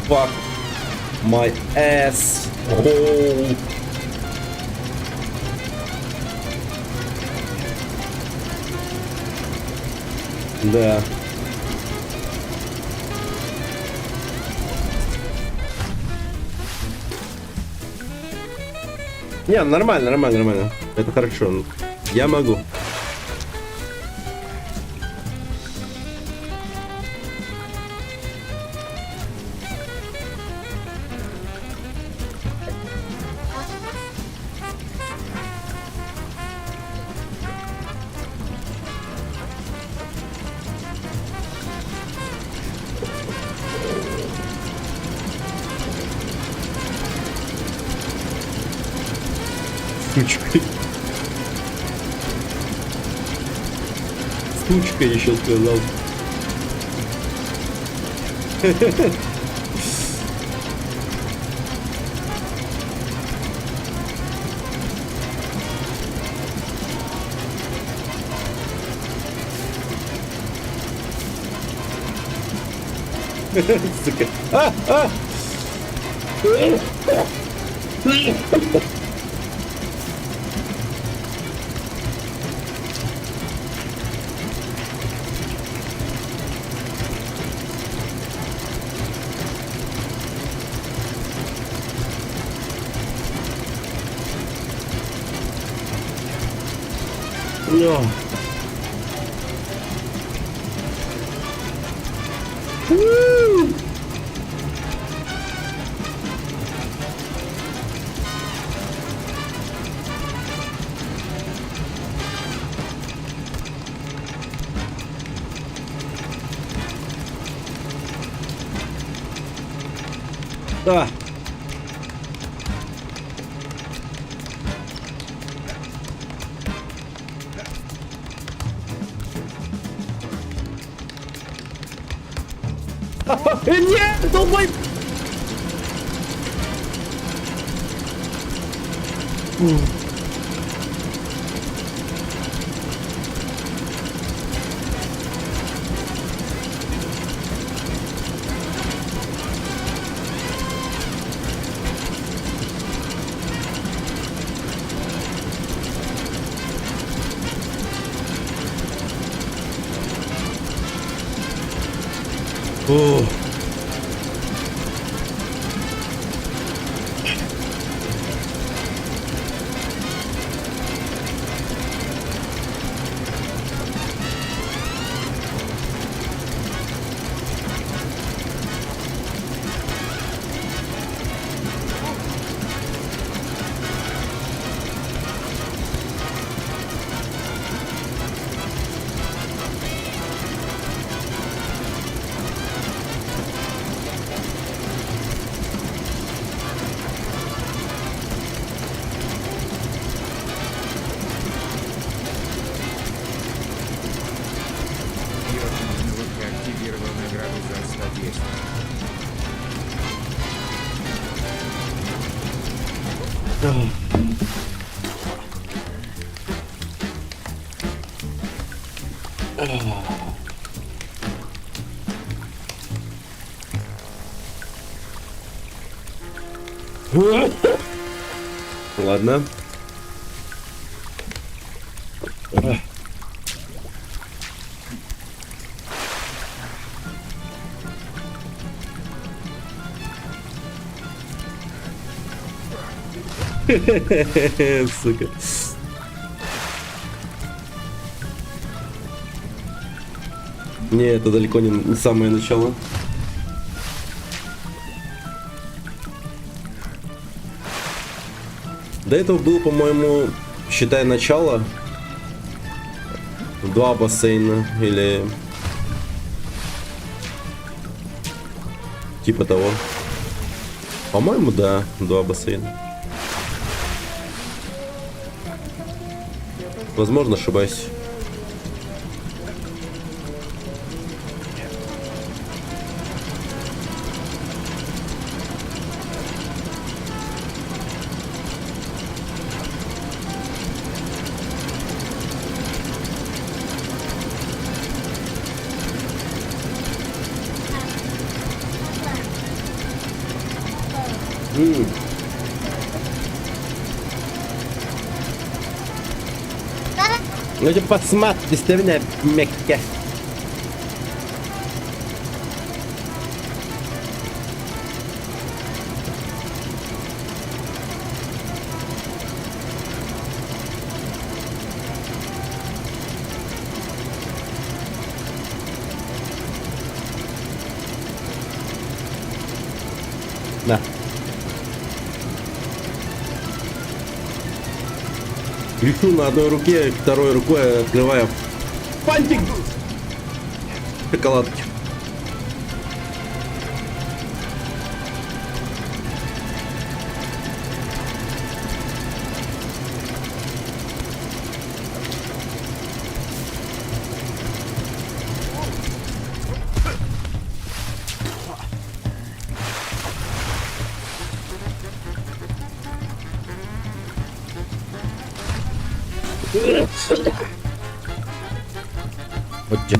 Fuck my ass. Oh. Да. Не, нормально. Это хорошо. Я могу. Сучка еще сказал. Сука. А! No. Да. Нет, долбой! О. Пиротехнолог активировал награду за 110. Ладно. Сука. Не, это далеко не самое начало. До этого было, по-моему, считай, начало. 2 бассейна или типа того. По-моему, да, 2 бассейна. Возможно, ошибаюсь. Ну ты посмотри, ты меня мягкая. Да. Вишу на одной руке, второй рукой открываю фантик шоколадки. Вот те.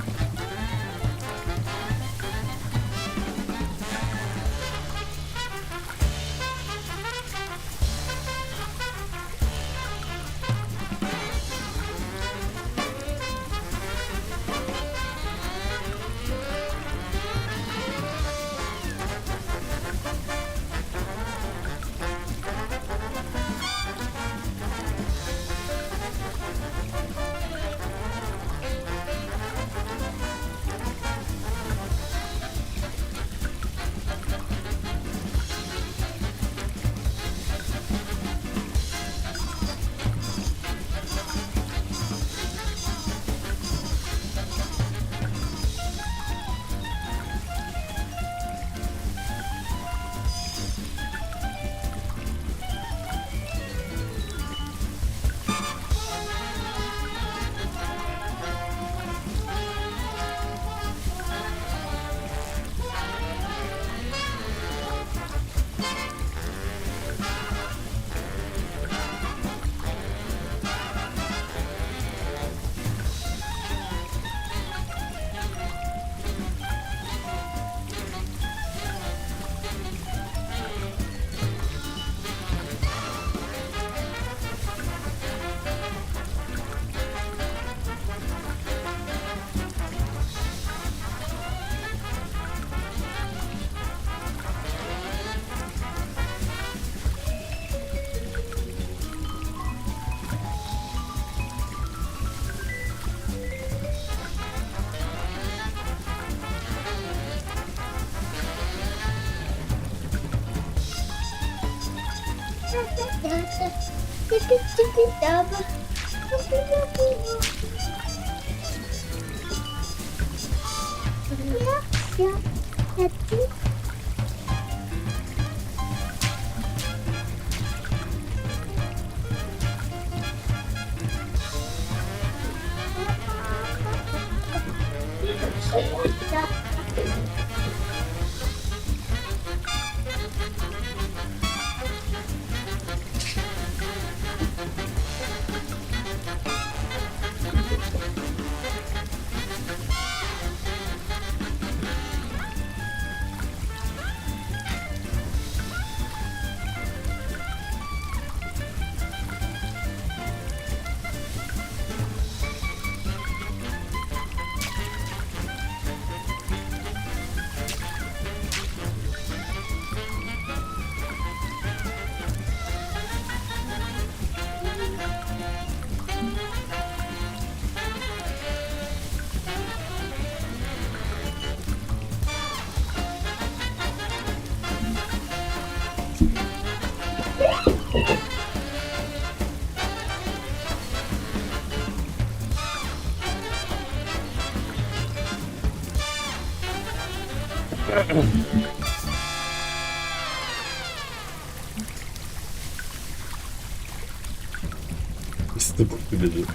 Стук побежит.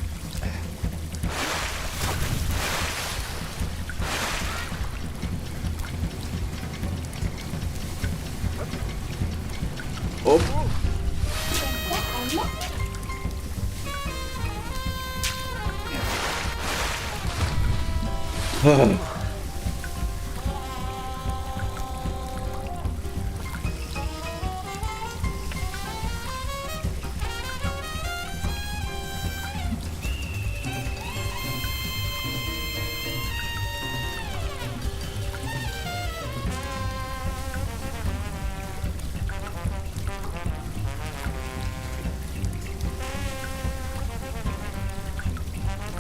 Оп.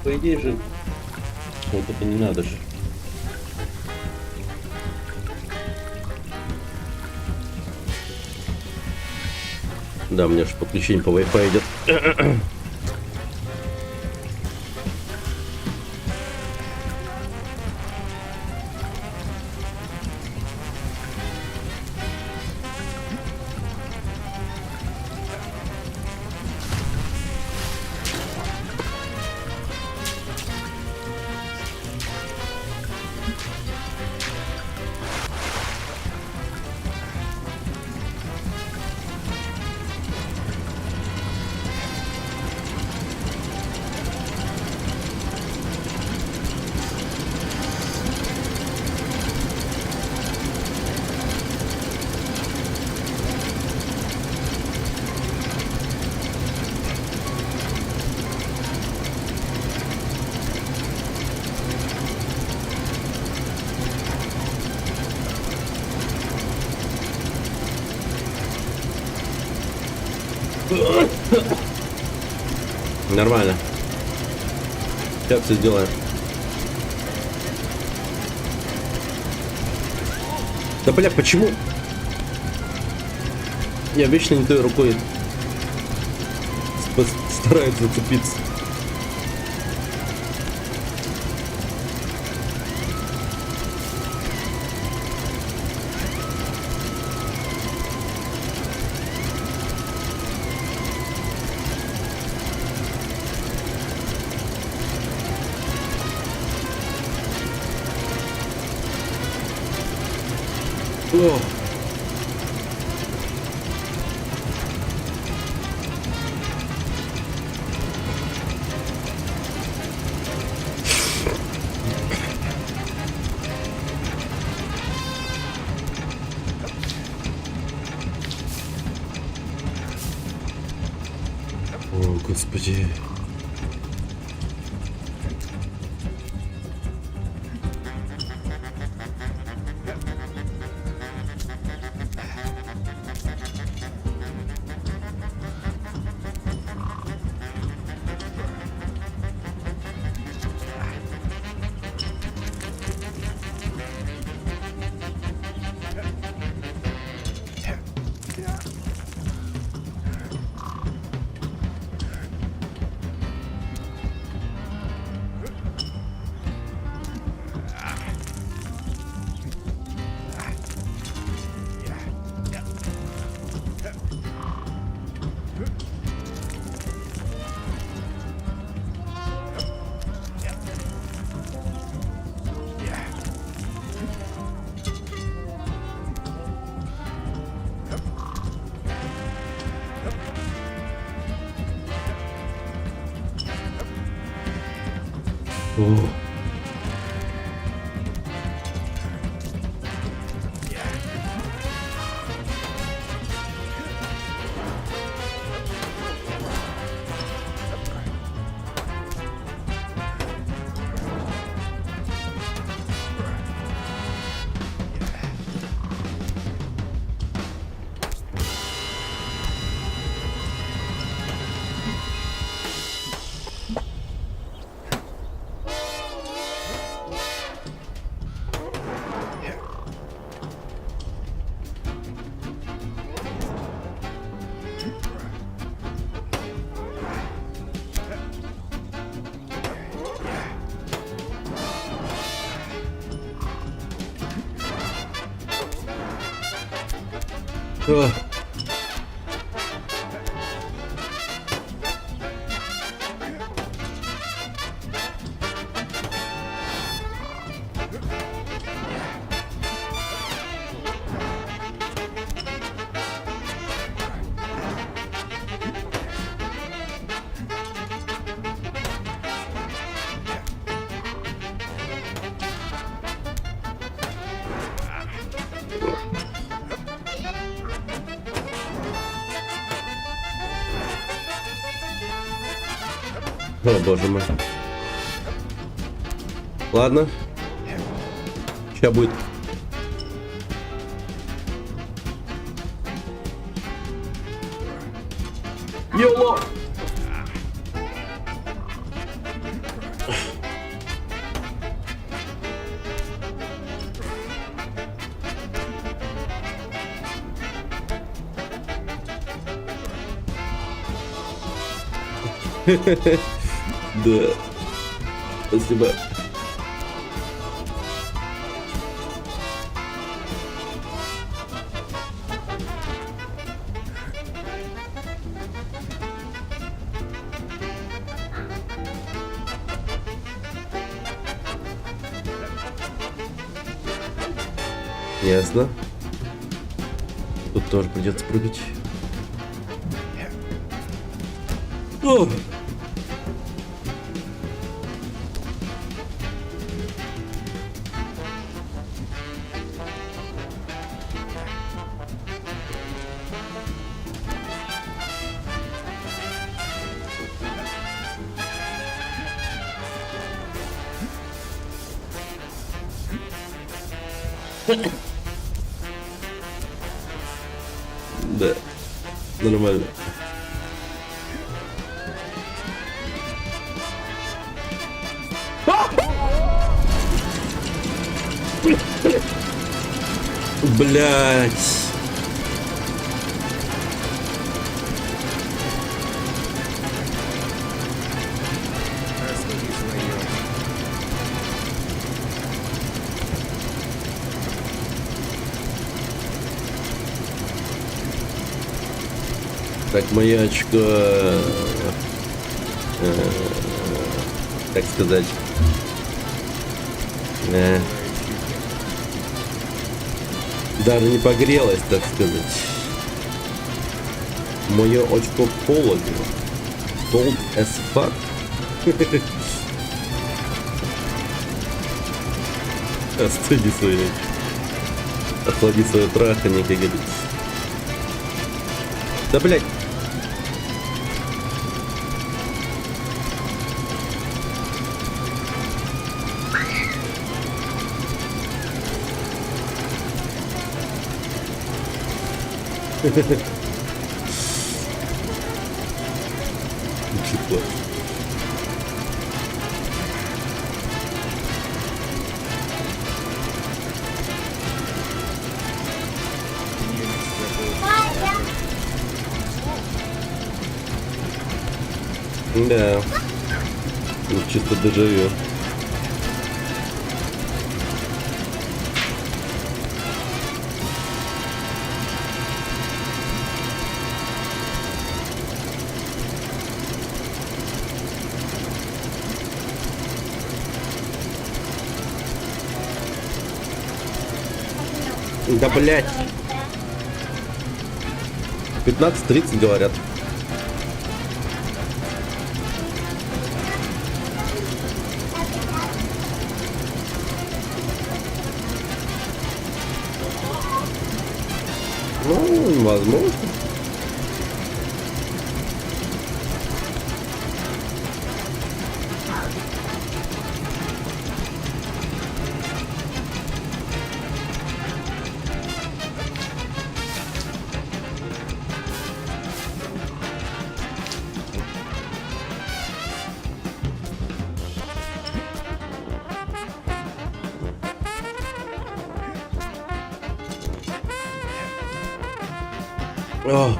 По идее же, вот это не надо же. Да, у меня же подключение по Wi-Fi идет. Нормально. Сейчас все сделаем. Да бля, почему? Я вечно не той рукой стараюсь зацепиться. О. О, Господи. О. Ох. О, боже мой. Ладно. Сейчас будет. Йоло! Да. Спасибо. Ясно. Тут тоже придется прыгать. О! Да, нормально. Блять. Остави свое. Так, маячка. Как сказать? Даже не погрелась, так сказать. Мое очко холодно. Cold as fuck. Остыди свои. Охлади свое трахание, как говорится. Да блять. Чего? Да. Ну, чисто дежавю. Да блять. 15:30 говорят. Ну, возможно. О.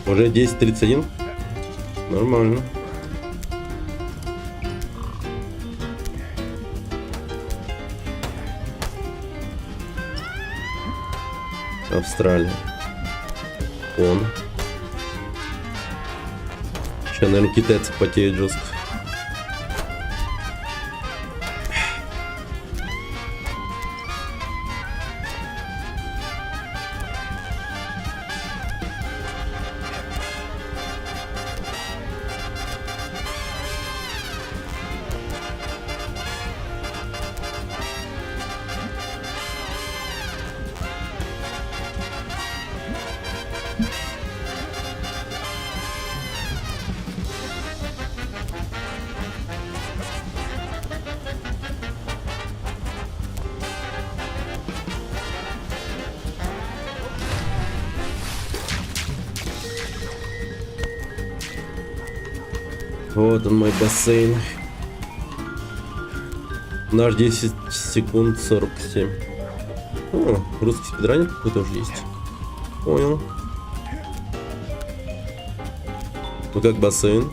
Уже 10:31. Нормально. Австралия. Он. Сейчас, наверное, китайцы потеют жестко. Вот он, мой бассейн. Наш 10 секунд 47. О, русский спидранер какой-то уже есть. Понял. Ну как бассейн?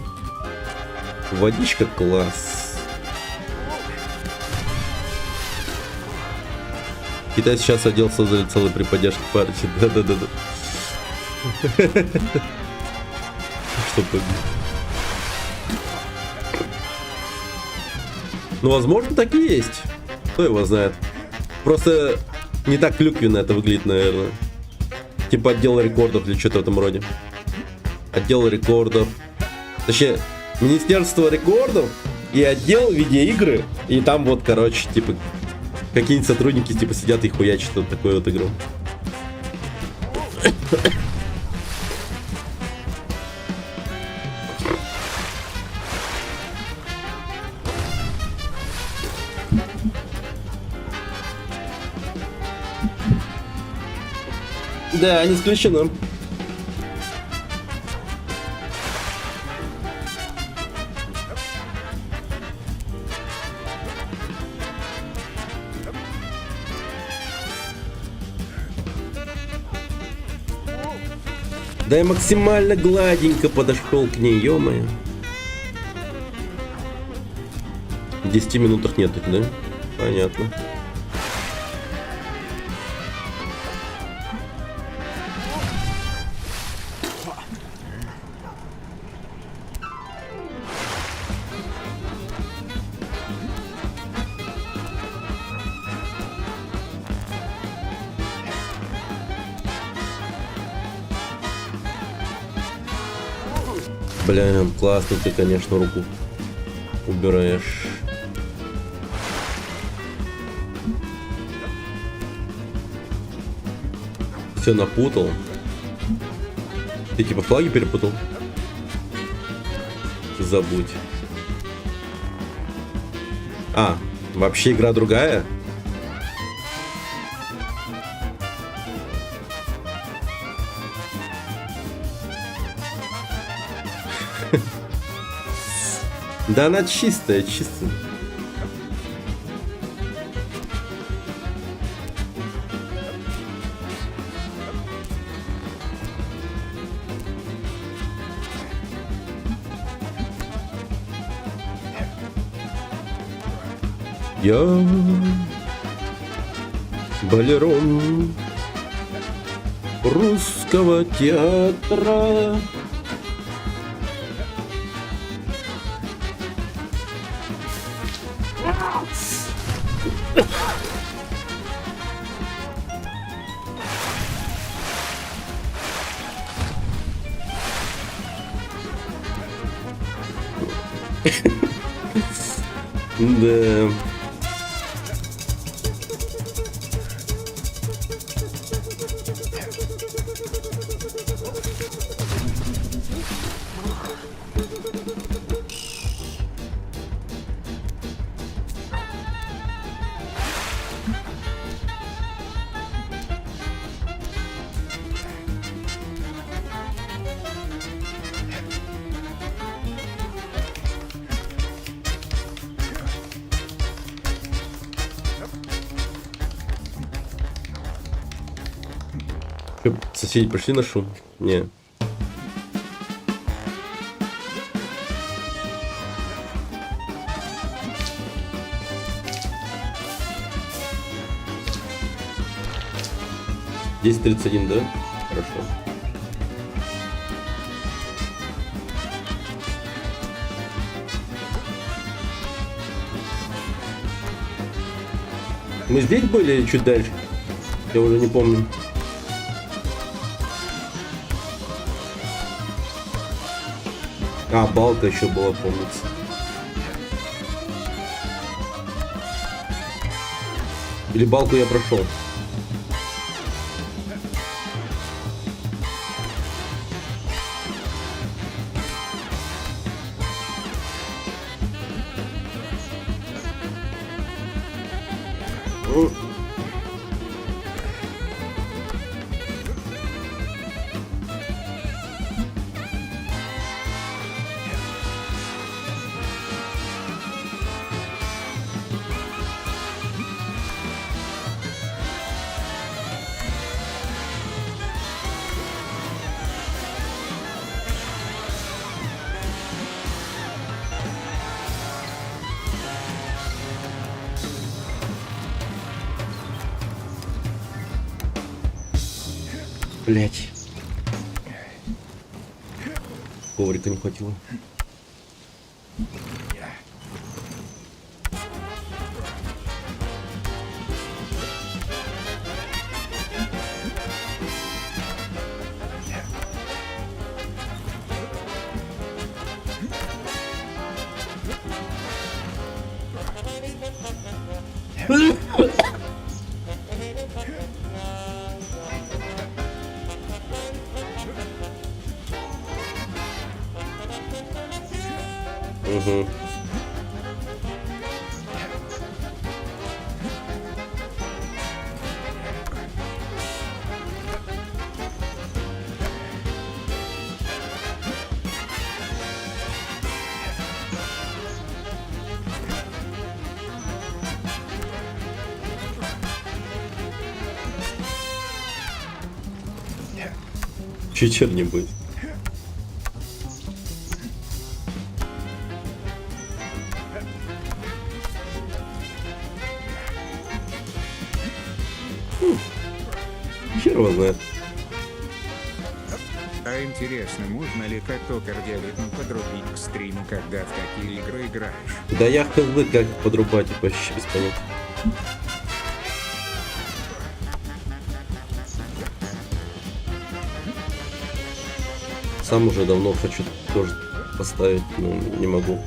Водичка класс. Китай сейчас оделся за целый при поддержке партии. Да-да-да-да. Что победить? Ну, возможно, так и есть. Кто его знает. Просто не так клюквенно это выглядит, наверное. Типа отдел рекордов или что-то в этом роде. Отдел рекордов. Точнее, Министерство рекордов и отдел видеоигры. И там вот, короче, типа, какие-нибудь сотрудники типа сидят и хуячат вот такую вот игру. Да, не исключено. Да я максимально гладенько подошел к ней, ё-моё. В 10 минутах нету, да? Понятно. Бля, классно ты, конечно, руку убираешь. Все напутал. Ты типа флаги перепутал? Забудь. А, вообще игра другая? Да она чистая, чистая. Я балерон русского театра. Да. Чё, соседи пришли на шум? Не. Здесь 31, да? Хорошо. Мы здесь были или чуть дальше? Я уже не помню. А, балка еще была, помнится. Или балку я прошел. Блять. Коврика не хватило. Угу. Чуть не будет. Хер его знает. А интересно, можно ли как-то кардиалитм подрубить к стриму, когда в такие игры играешь? Да я хз как подрубать, вообще без понятия. Сам уже давно хочу тоже поставить, но не могу.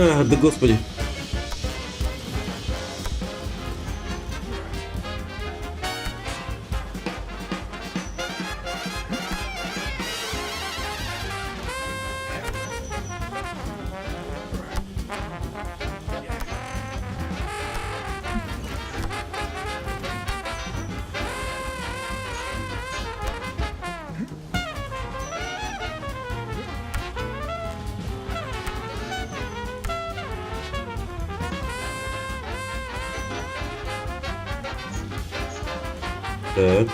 А, да господи. Так.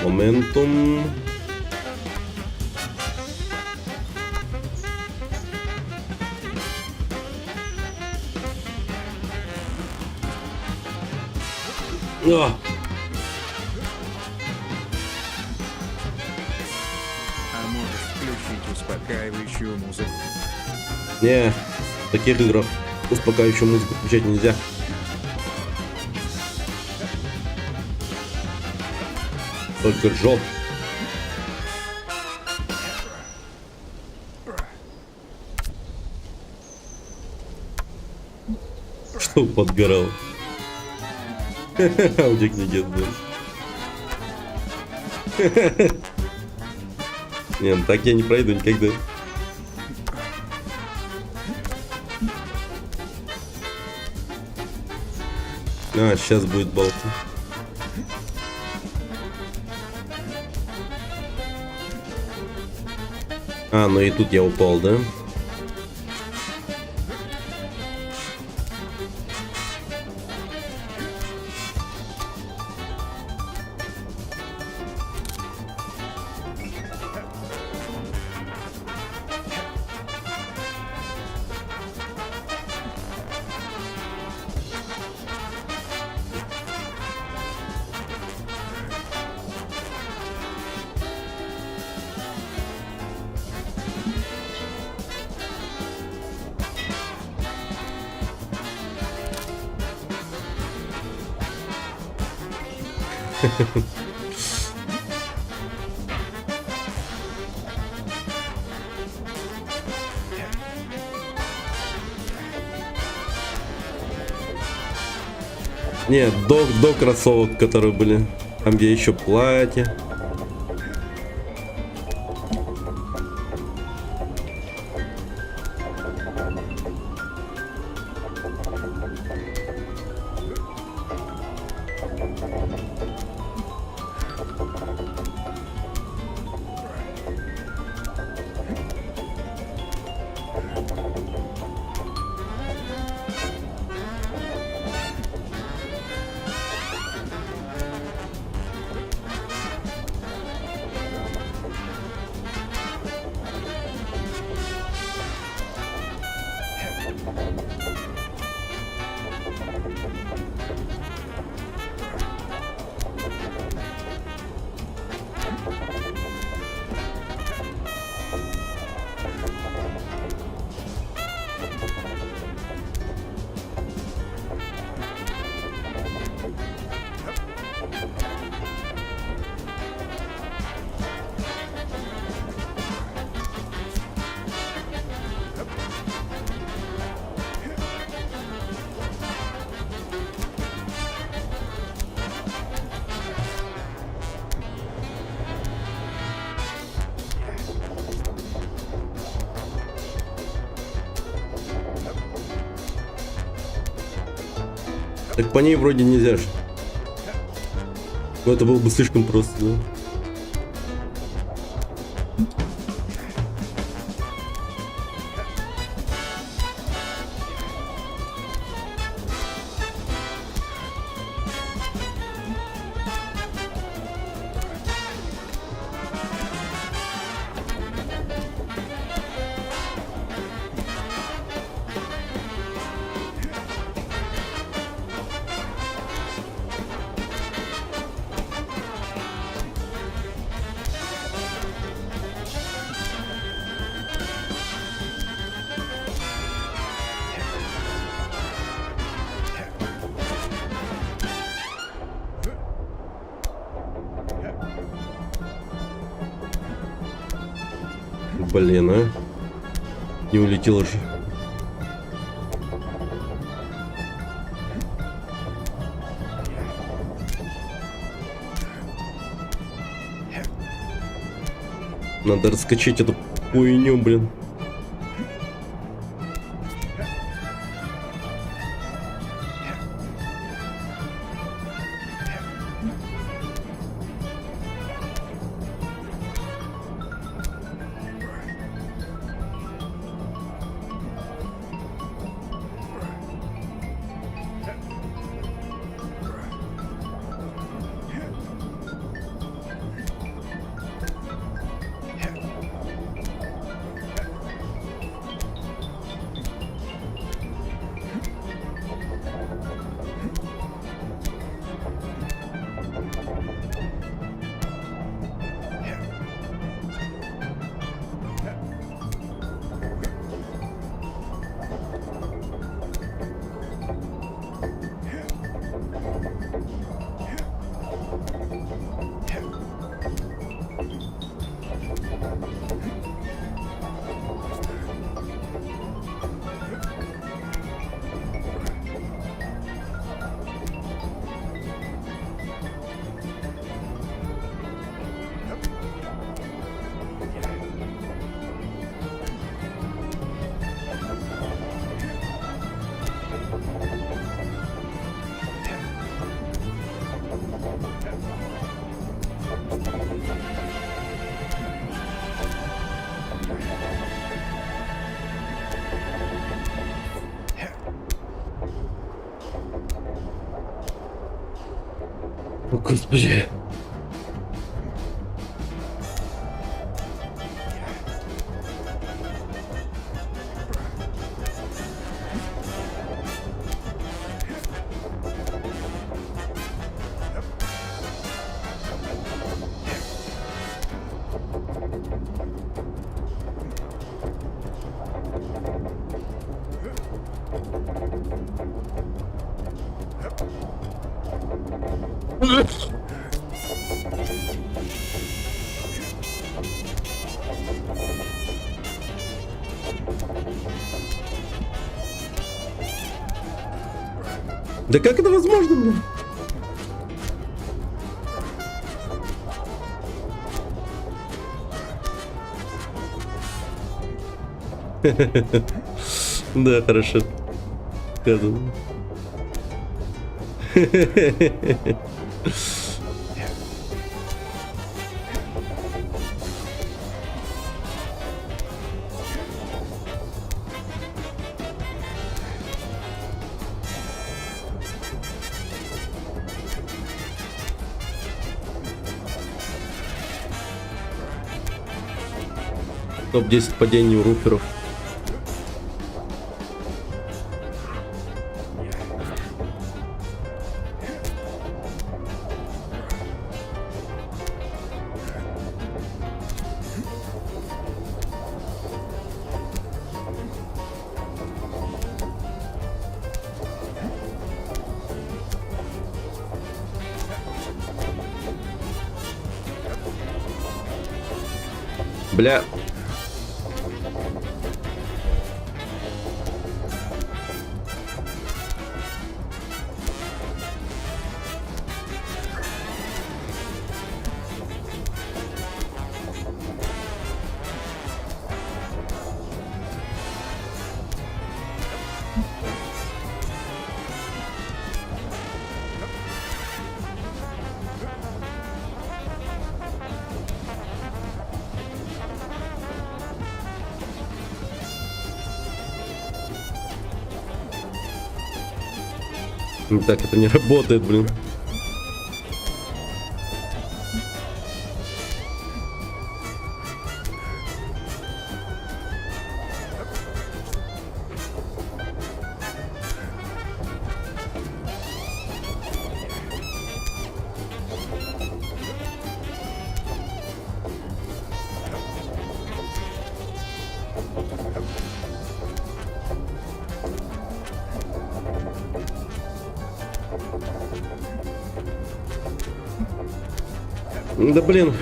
Моментум. А! А можешь включить успокаивающую музыку? Не, в таких играх успокаивающую музыку включать нельзя. Только жоп. Что подгорал? Аудик не дед был. Не, ну так я не пройду никогда. А, сейчас будет балка. А, ну и тут я упал, да? Нет, до кроссовок, которые были. Там где еще платье. Так по ней вроде нельзя же. Но это было бы слишком просто, да? Блин, а? Не улетела же. Надо раскачать эту хуйню, блин. О, господи. Да как это возможно, блин? Да, хорошо. Сказано. Топ-10 падений у руферов. Бля. Так это не работает, блин. Да блин.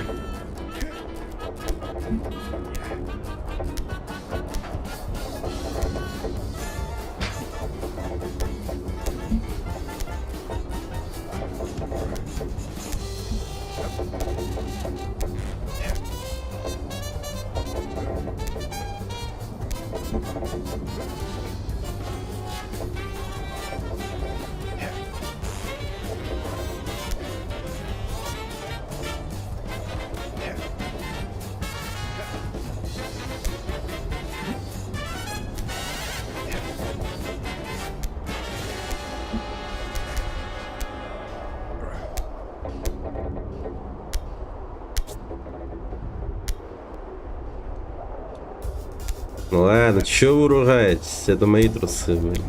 Ну ладно, чё вы ругаетесь? Это мои трусы, блин.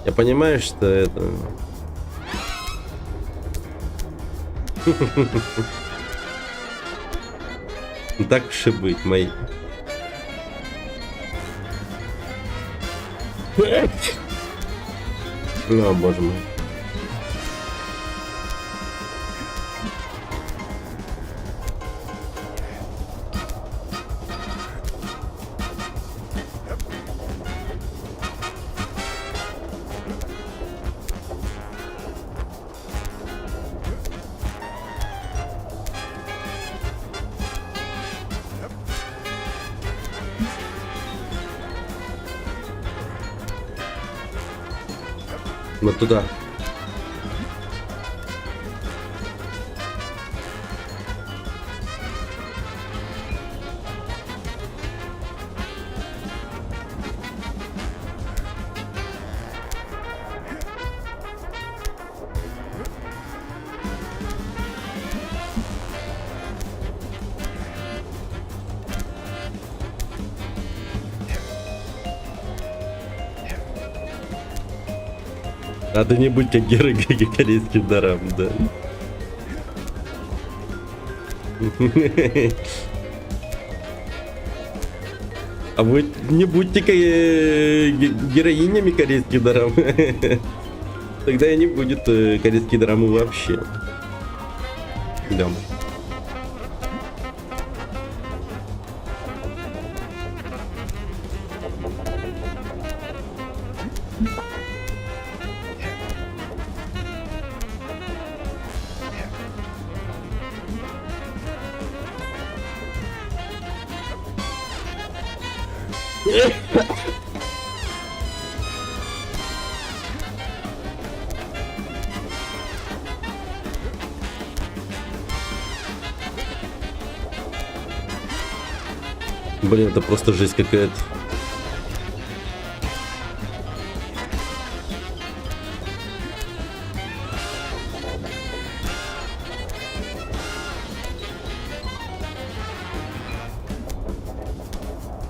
Я понимаю, что это... Ну так уж и быть, мои. Ну, боже мой. Вот туда. Надо не быть как герой корейским дарам, да. А вы не будьте героинями корейских дарам. Тогда и не будет корейские драмы вообще. Да. Блин, это просто жесть какая-то.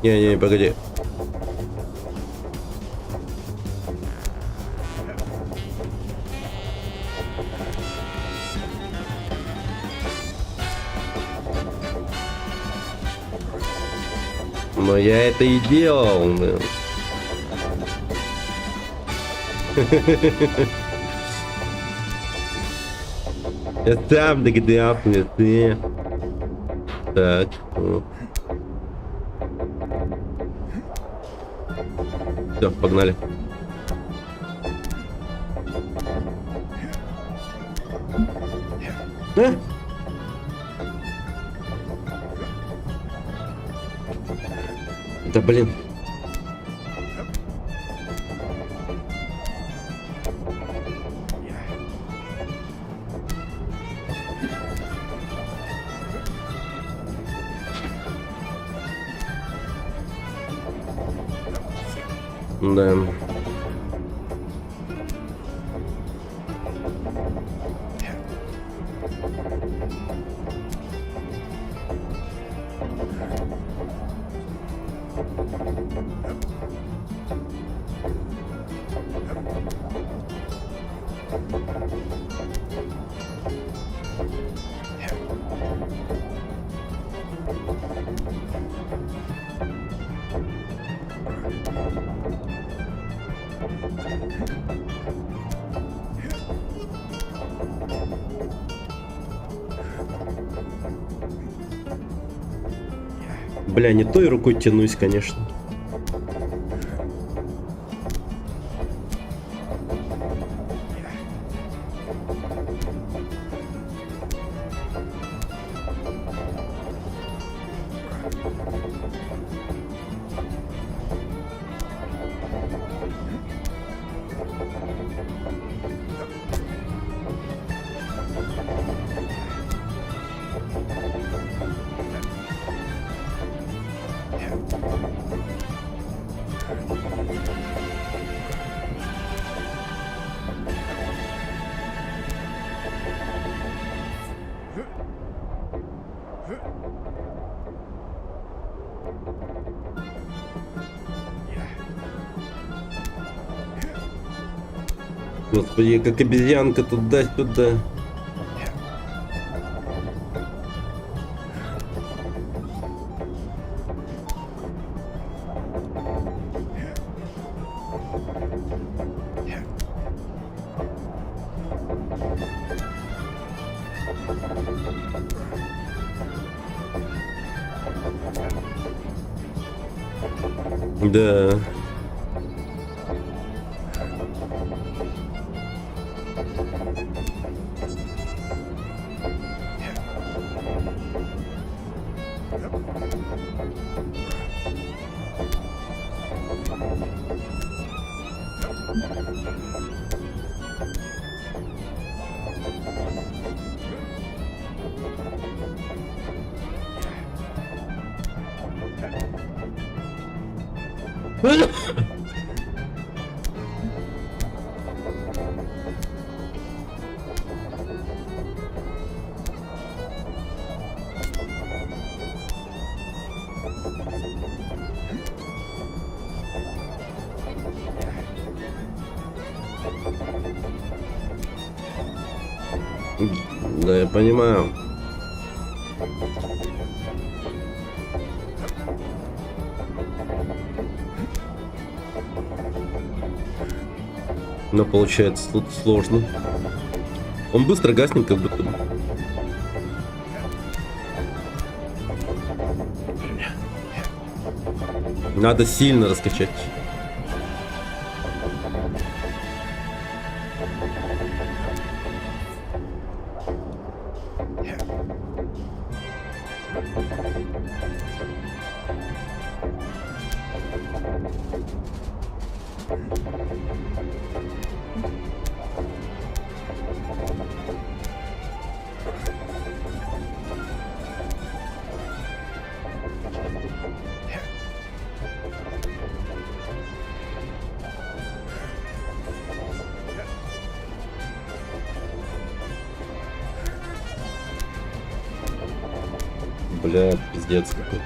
Не, погоди. Но я это и делал. Да. Я сам догадался, ты. Так. Все, погнали. А? Да блин. Да. Бля, не той рукой тянусь, конечно. Господи, как обезьянка туда-сюда. Да. Да, я понимаю. Но получается тут сложно. Он быстро гаснет, как будто бы. Надо сильно раскачать. Бля, пиздец какой-то.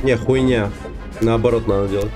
Не, хуйня. Наоборот надо делать.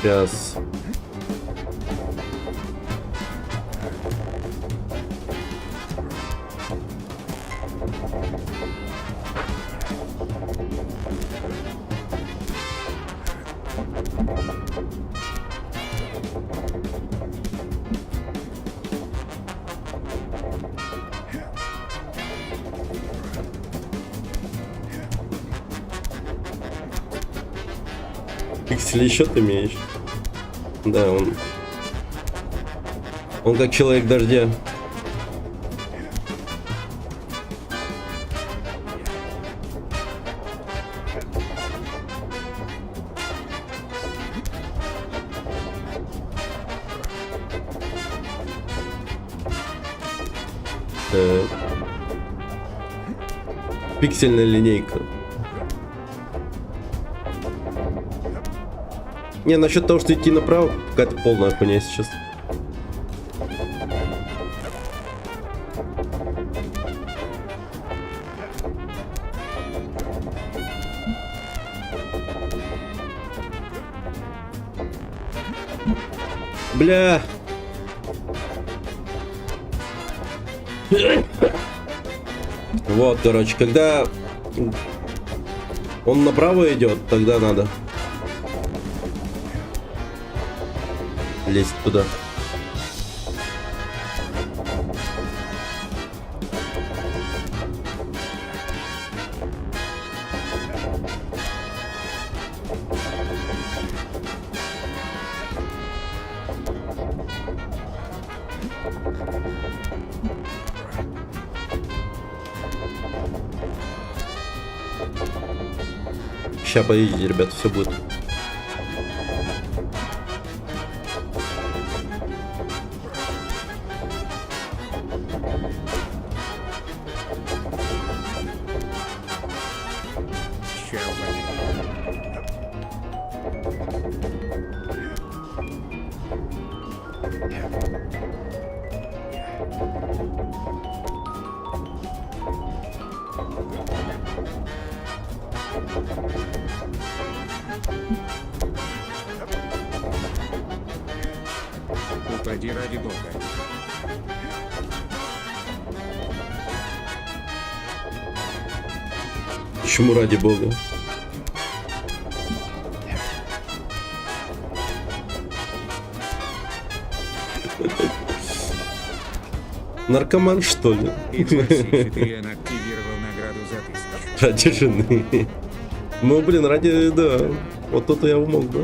Сейчас. Пиксели еще ты имеешь? Да, он как человек дождя. Пиксельная линейка. Не, насчет того, что идти направо, какая-то полная хуйня сейчас. Бля. Вот, короче, когда он направо идет, тогда надо лезть туда. Сейчас поедете, ребята, все будет. Ща упадет. Упади ради бога. Почему ради бога? Наркоман, что ли? XC4 он активировал награду за 1000. Ради жены. Ну, блин, ради, да. Вот то-то я мог, да?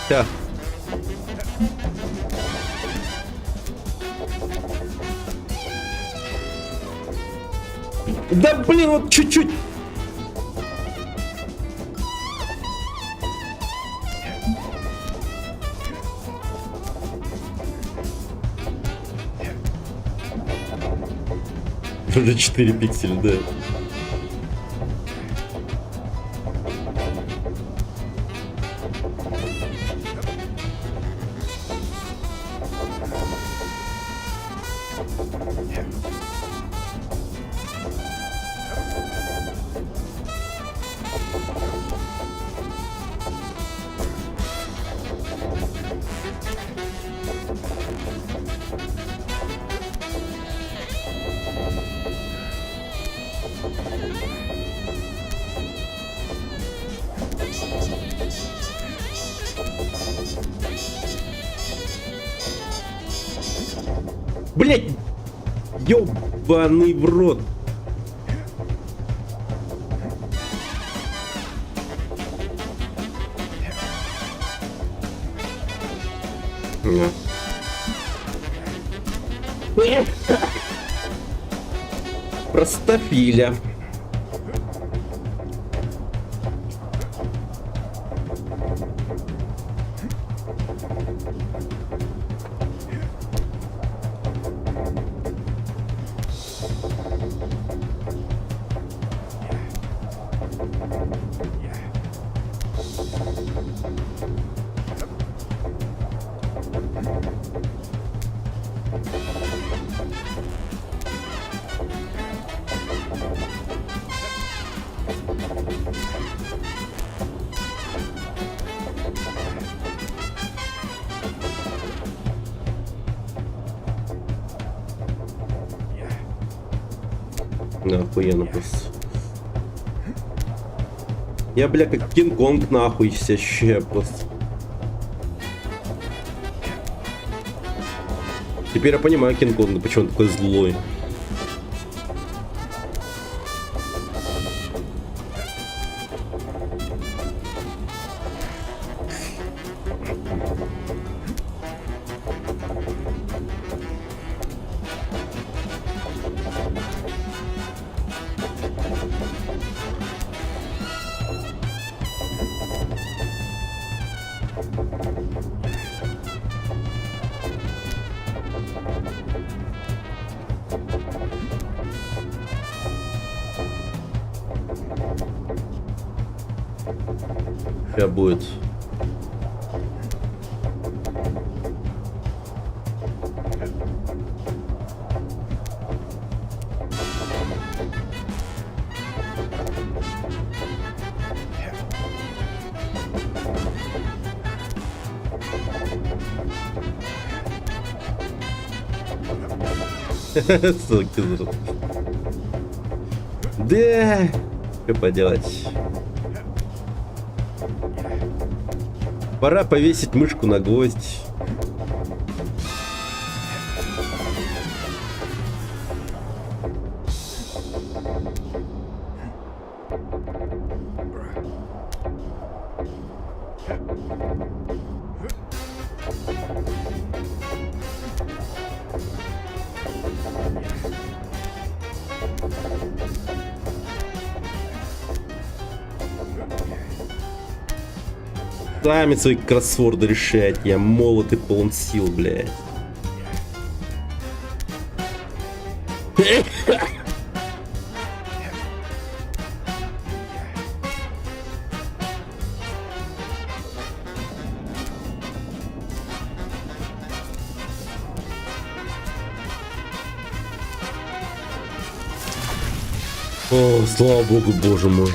Ща. Да блин, вот чуть-чуть. Уже 4 пикселя, да. Блять! Ёбаный в рот! Простофиля. Да, охуенно просто. Я, бля, как Кинг-Конг нахуй себя ощущаю просто. Теперь я понимаю Кинг-Конга, почему он такой злой. Сейчас будет. Суки, да, что поделать. Пора повесить мышку на гвоздь. Сами свои кроссворды решать, я молод и полон сил, блядь. О, слава богу, боже мой.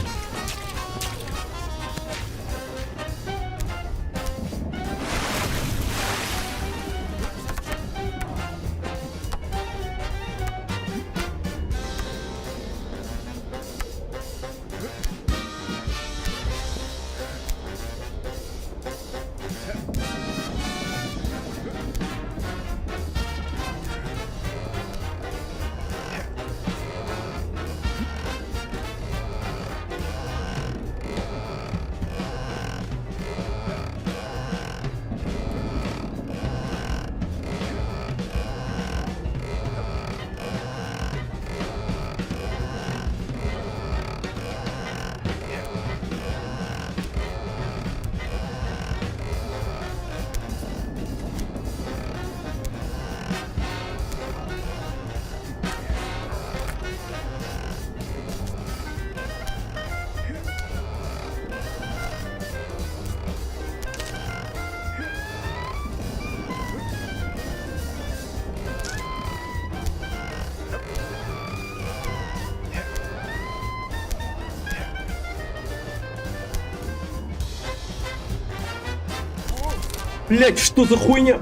Блять, что за хуйня?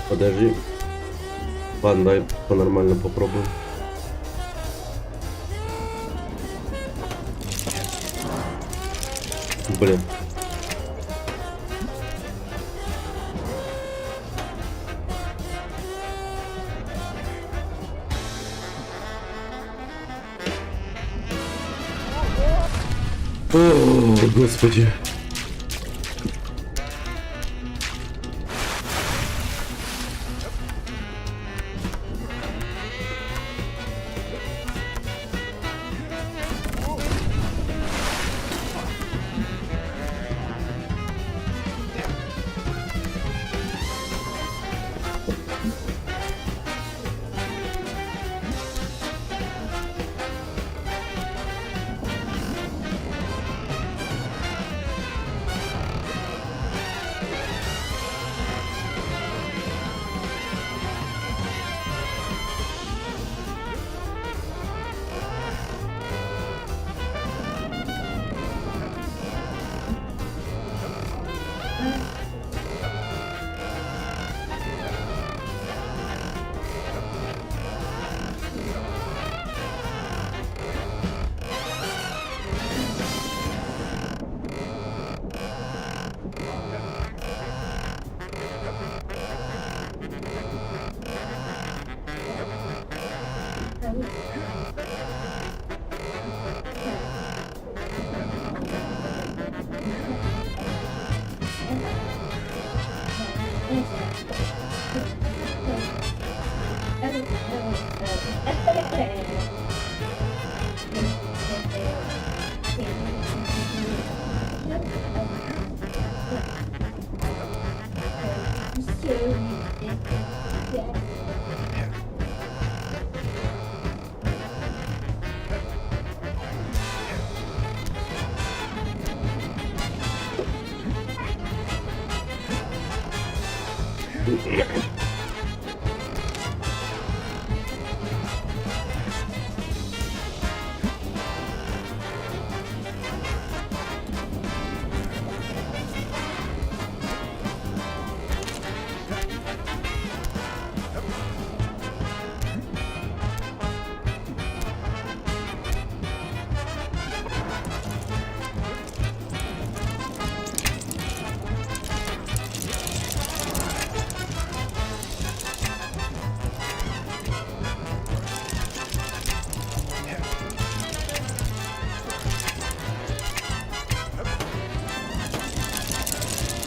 Подожди. Ладно, давай по-нормально попробуем. Блин. О, господи.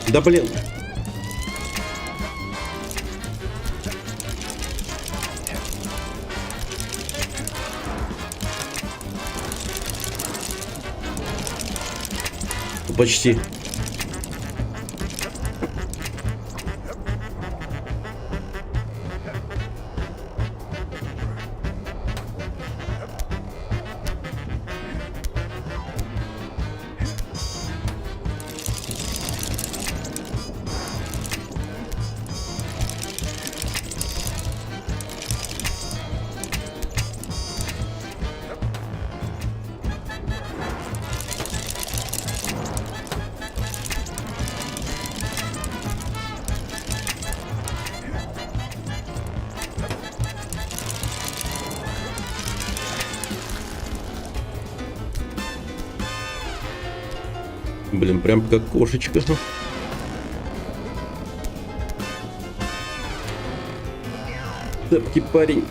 Да блин. Почти. Блин, прям как кошечка. Цепкий парень.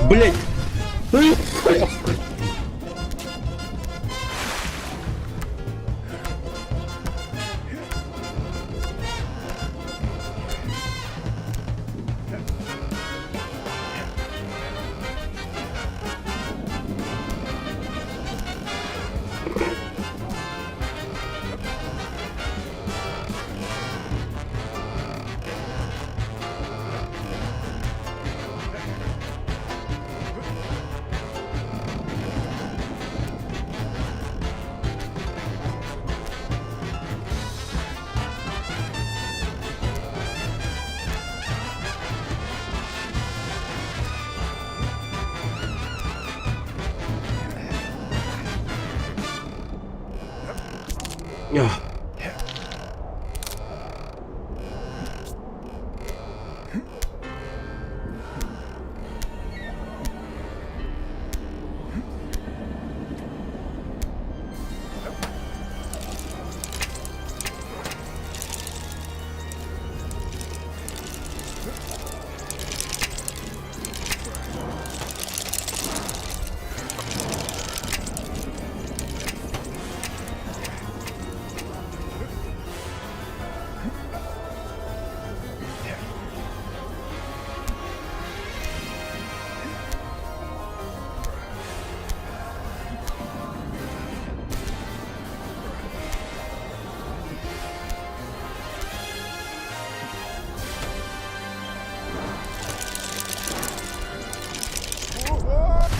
Блять! Ах.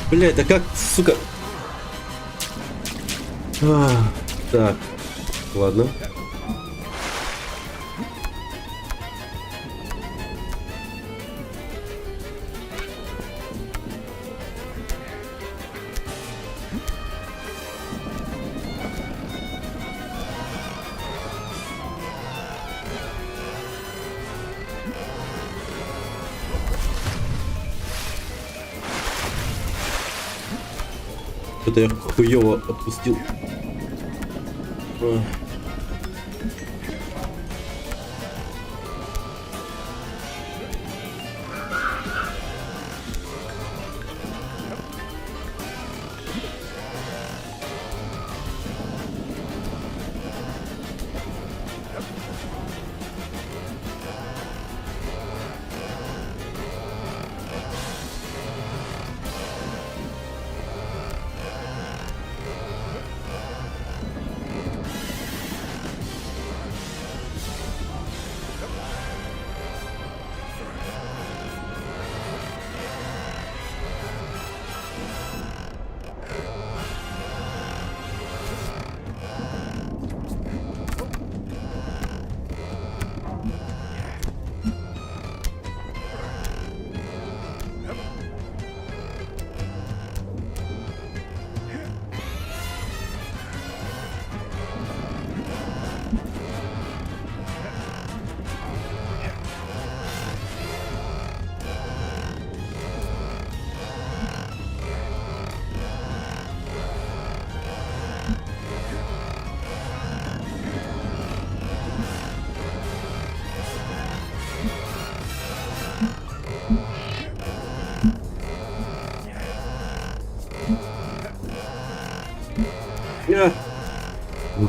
Блять, да как, сука. Так, ладно. Это я хуёво отпустил.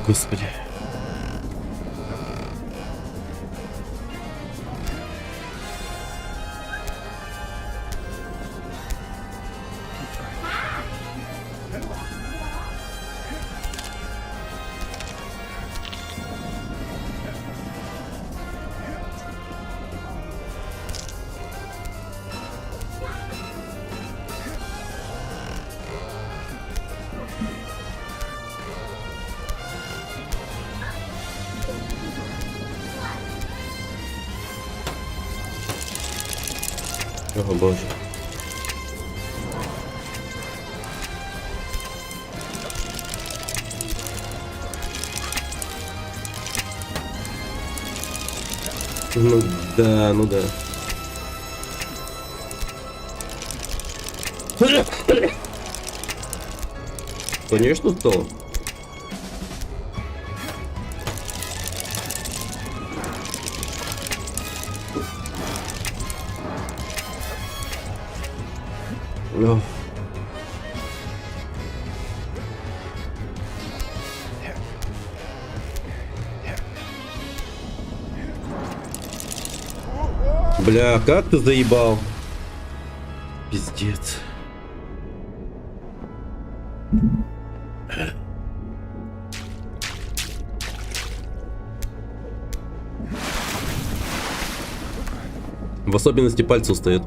Господи. О боже. Ну да, ну да. Конечно, стало. Ох. Бля, как ты заебал? Пиздец. В особенности пальцы устают.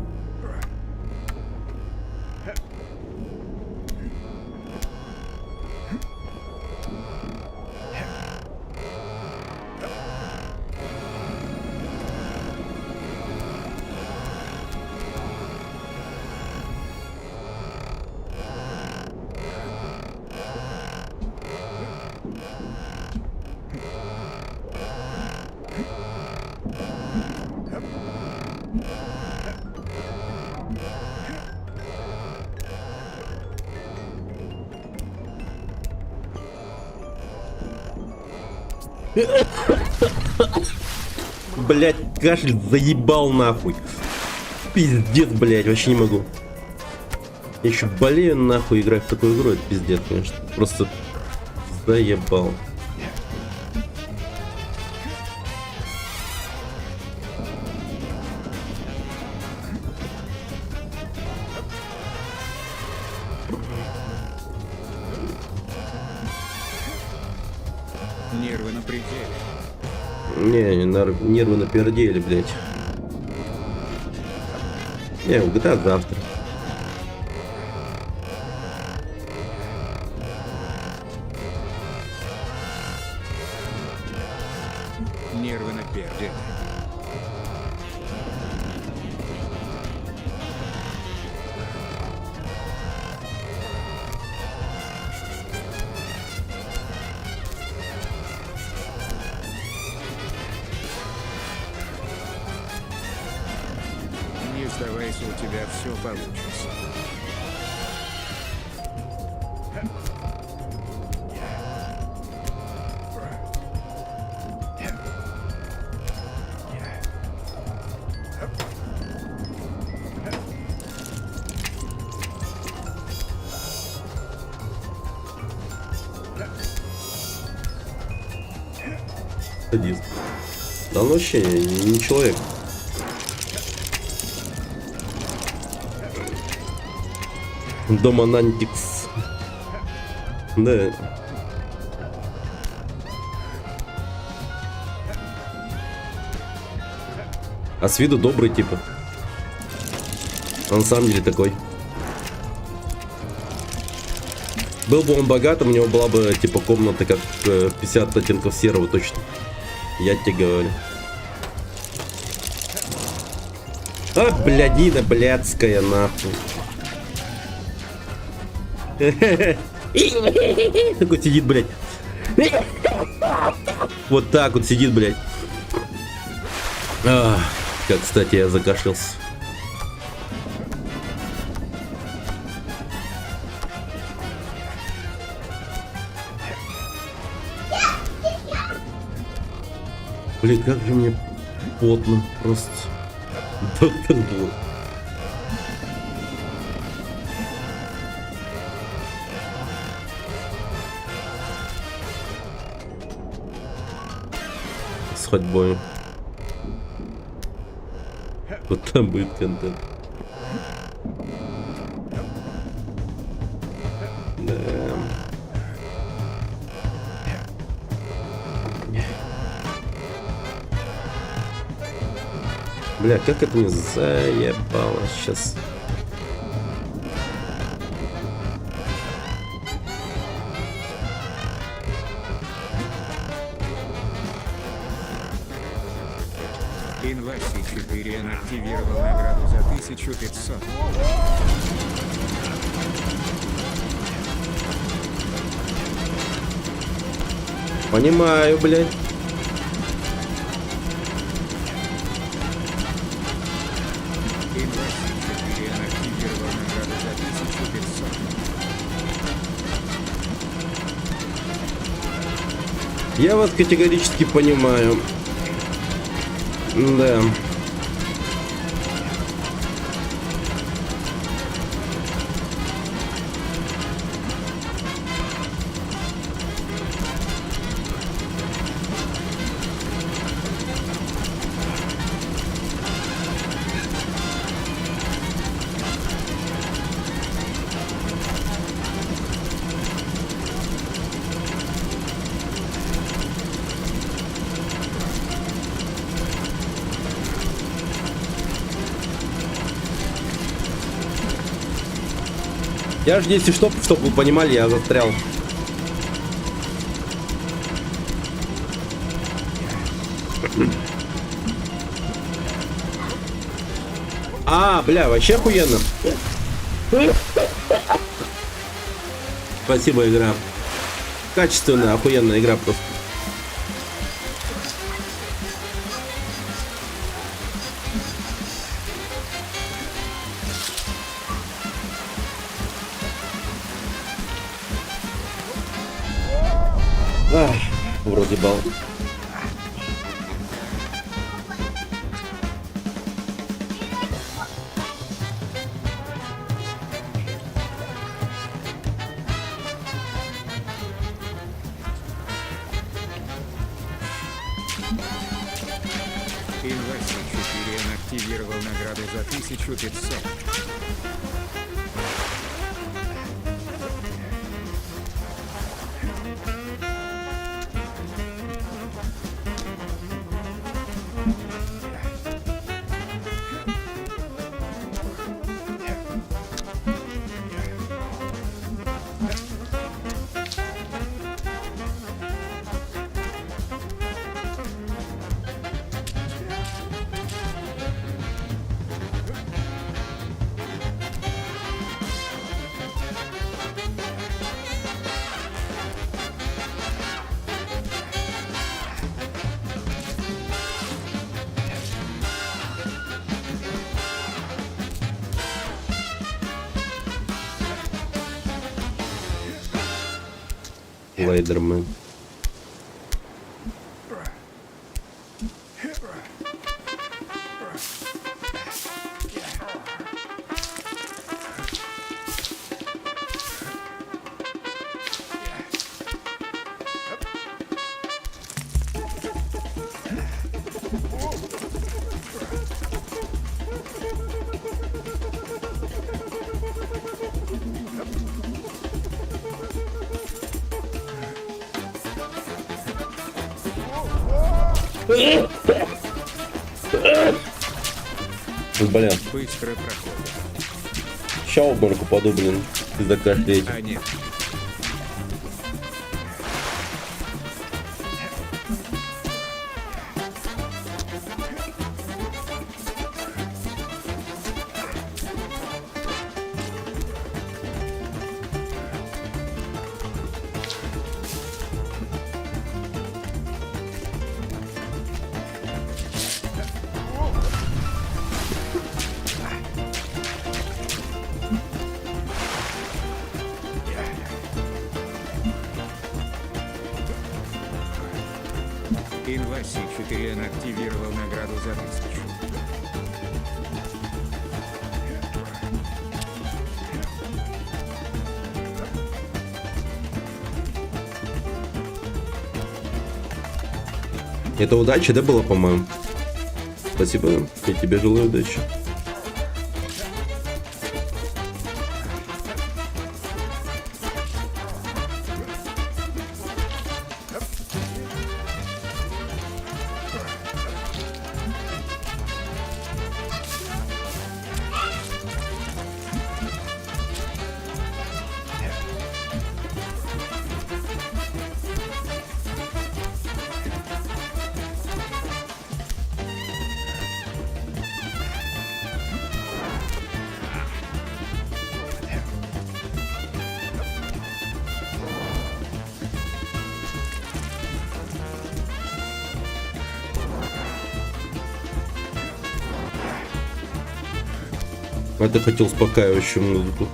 Блять, кашель заебал нахуй. Пиздец, блять, вообще не могу. Я еще болею нахуй играть в такую игру, это пиздец, конечно. Просто заебал. Нервы на пределе. Не, нервы напердели, блять. Не, в GTA завтра. Нервы на пределе. Не сдавайся, у тебя все получится. Садист. Да он вообще не человек. Домонантикс. Да. А с виду добрый типа. А на самом деле такой. Был бы он богатым, у него была бы типа комната как 50 оттенков серого точно. Я тебе говорю. А, блядина блядская, нахуй. Такой сидит, блядь. Вот так вот сидит, блядь. Как, кстати, я закашлялся. Блин, как же мне потно просто. Доктор Блок. ходьбой. Вот там будет контент. Да. Бля, как это мне заебало сейчас. Инваси 4 активировал награду за 1500. Понимаю, блядь. Инваси 4 активировал награду за 1500. Я вас категорически понимаю. Да. Я же, если что, чтобы вы понимали, я застрял. А, бля, вообще охуенно. Спасибо, игра. Качественная, охуенная игра просто. Ах, вроде бал. Инваси 4 активировал награду за 1500. Лайдермен. Блин, Быстро проходит. ща в обморок упаду, блин, из-за кашля. А нет. Инваси 4 активировал награду за 1000. Это удача, да, была, по-моему? Спасибо, я тебе желаю удачи. А ты хотел успокаивающую музыку.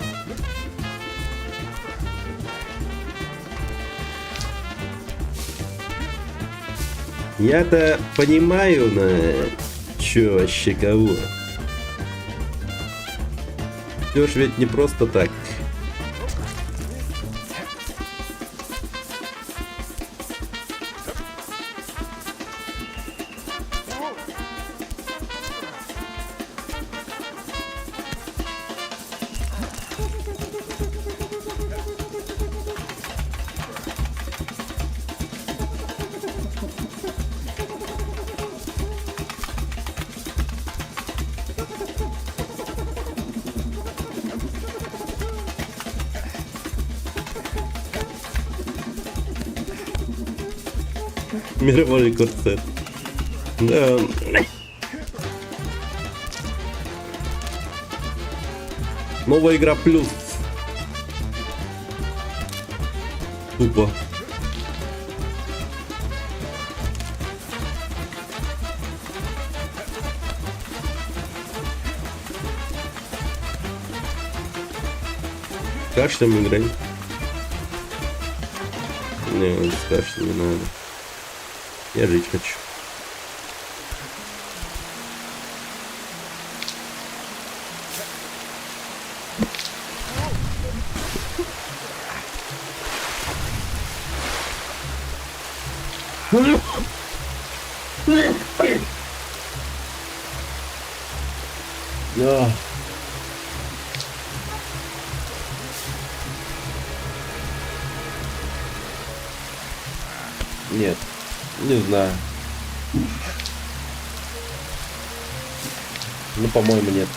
Я-то понимаю, чё вообще кого. Всё ж ведь не просто так. Мировой рекорд сет. Да. Новая игра плюс. Тупо. Кашлем играй. Не, с кашлем не надо. Я жить хочу. Нет, не знаю. Ну, по-моему, нет.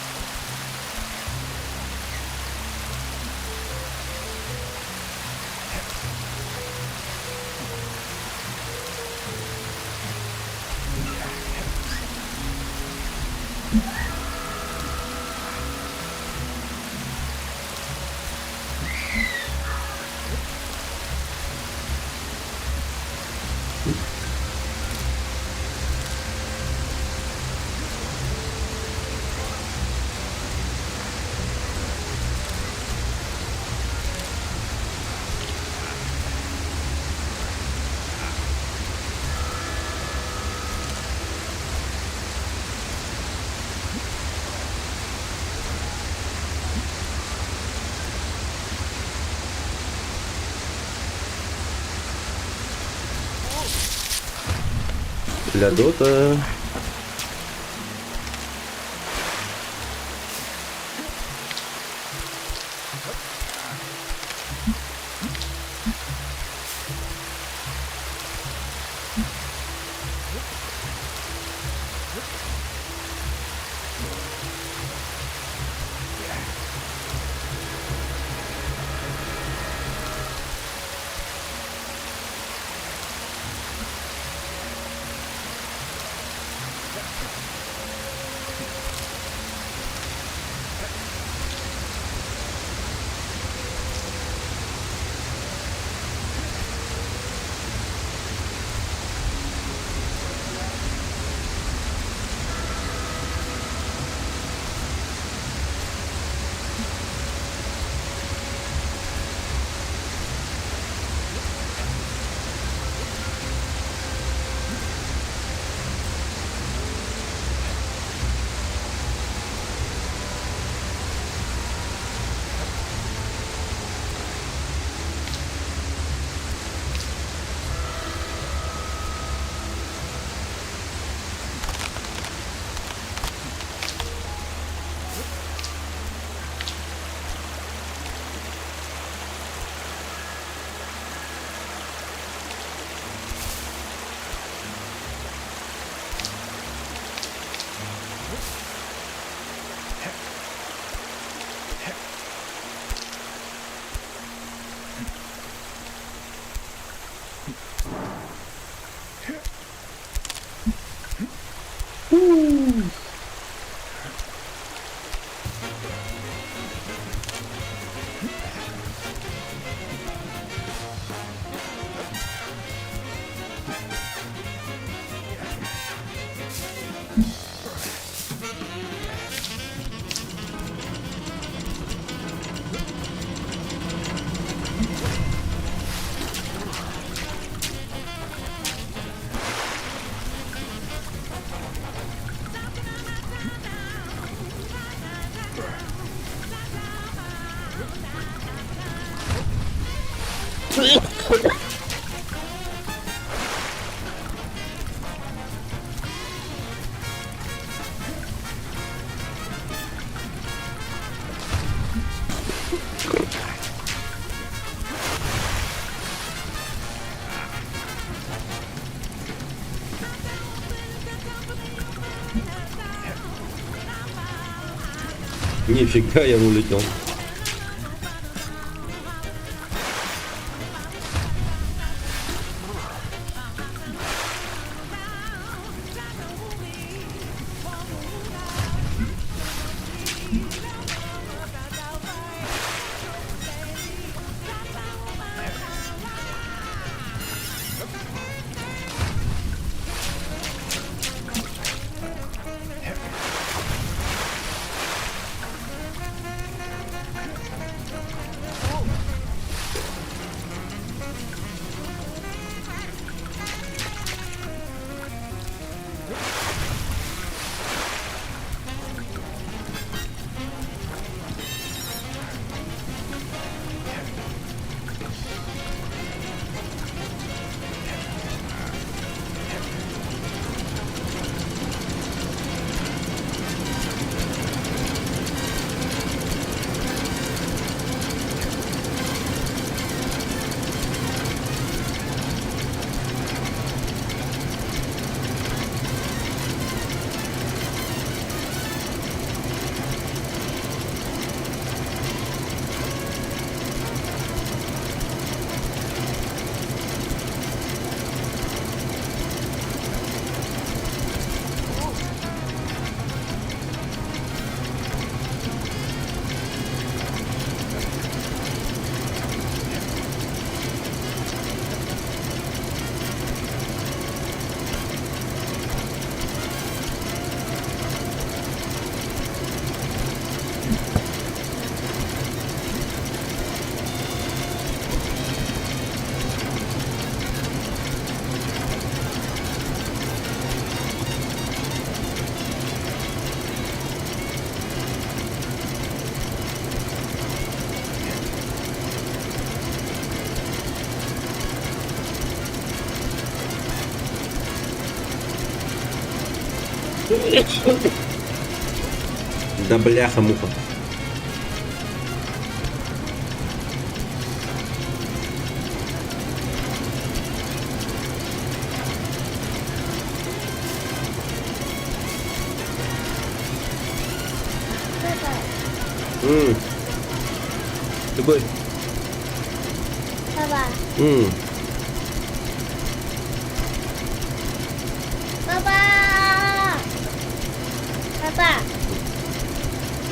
Для дота. Нифига, я улетел. Да бляха-муха. Такой. Папа. Папа. Папа.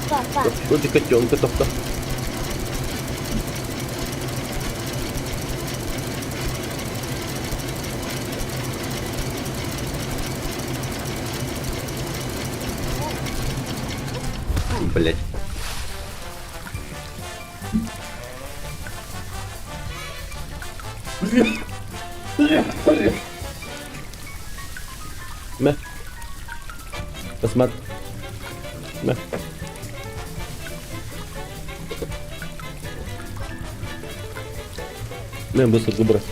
Папа. Вроде котенка-то. Блять. Мя. Посмотри. Мя. Мя, быстро выбрось.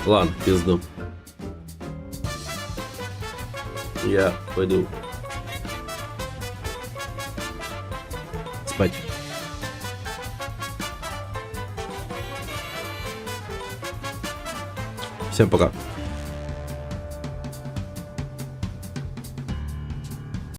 Ладно, пизду. Я пойду спать. Всем пока.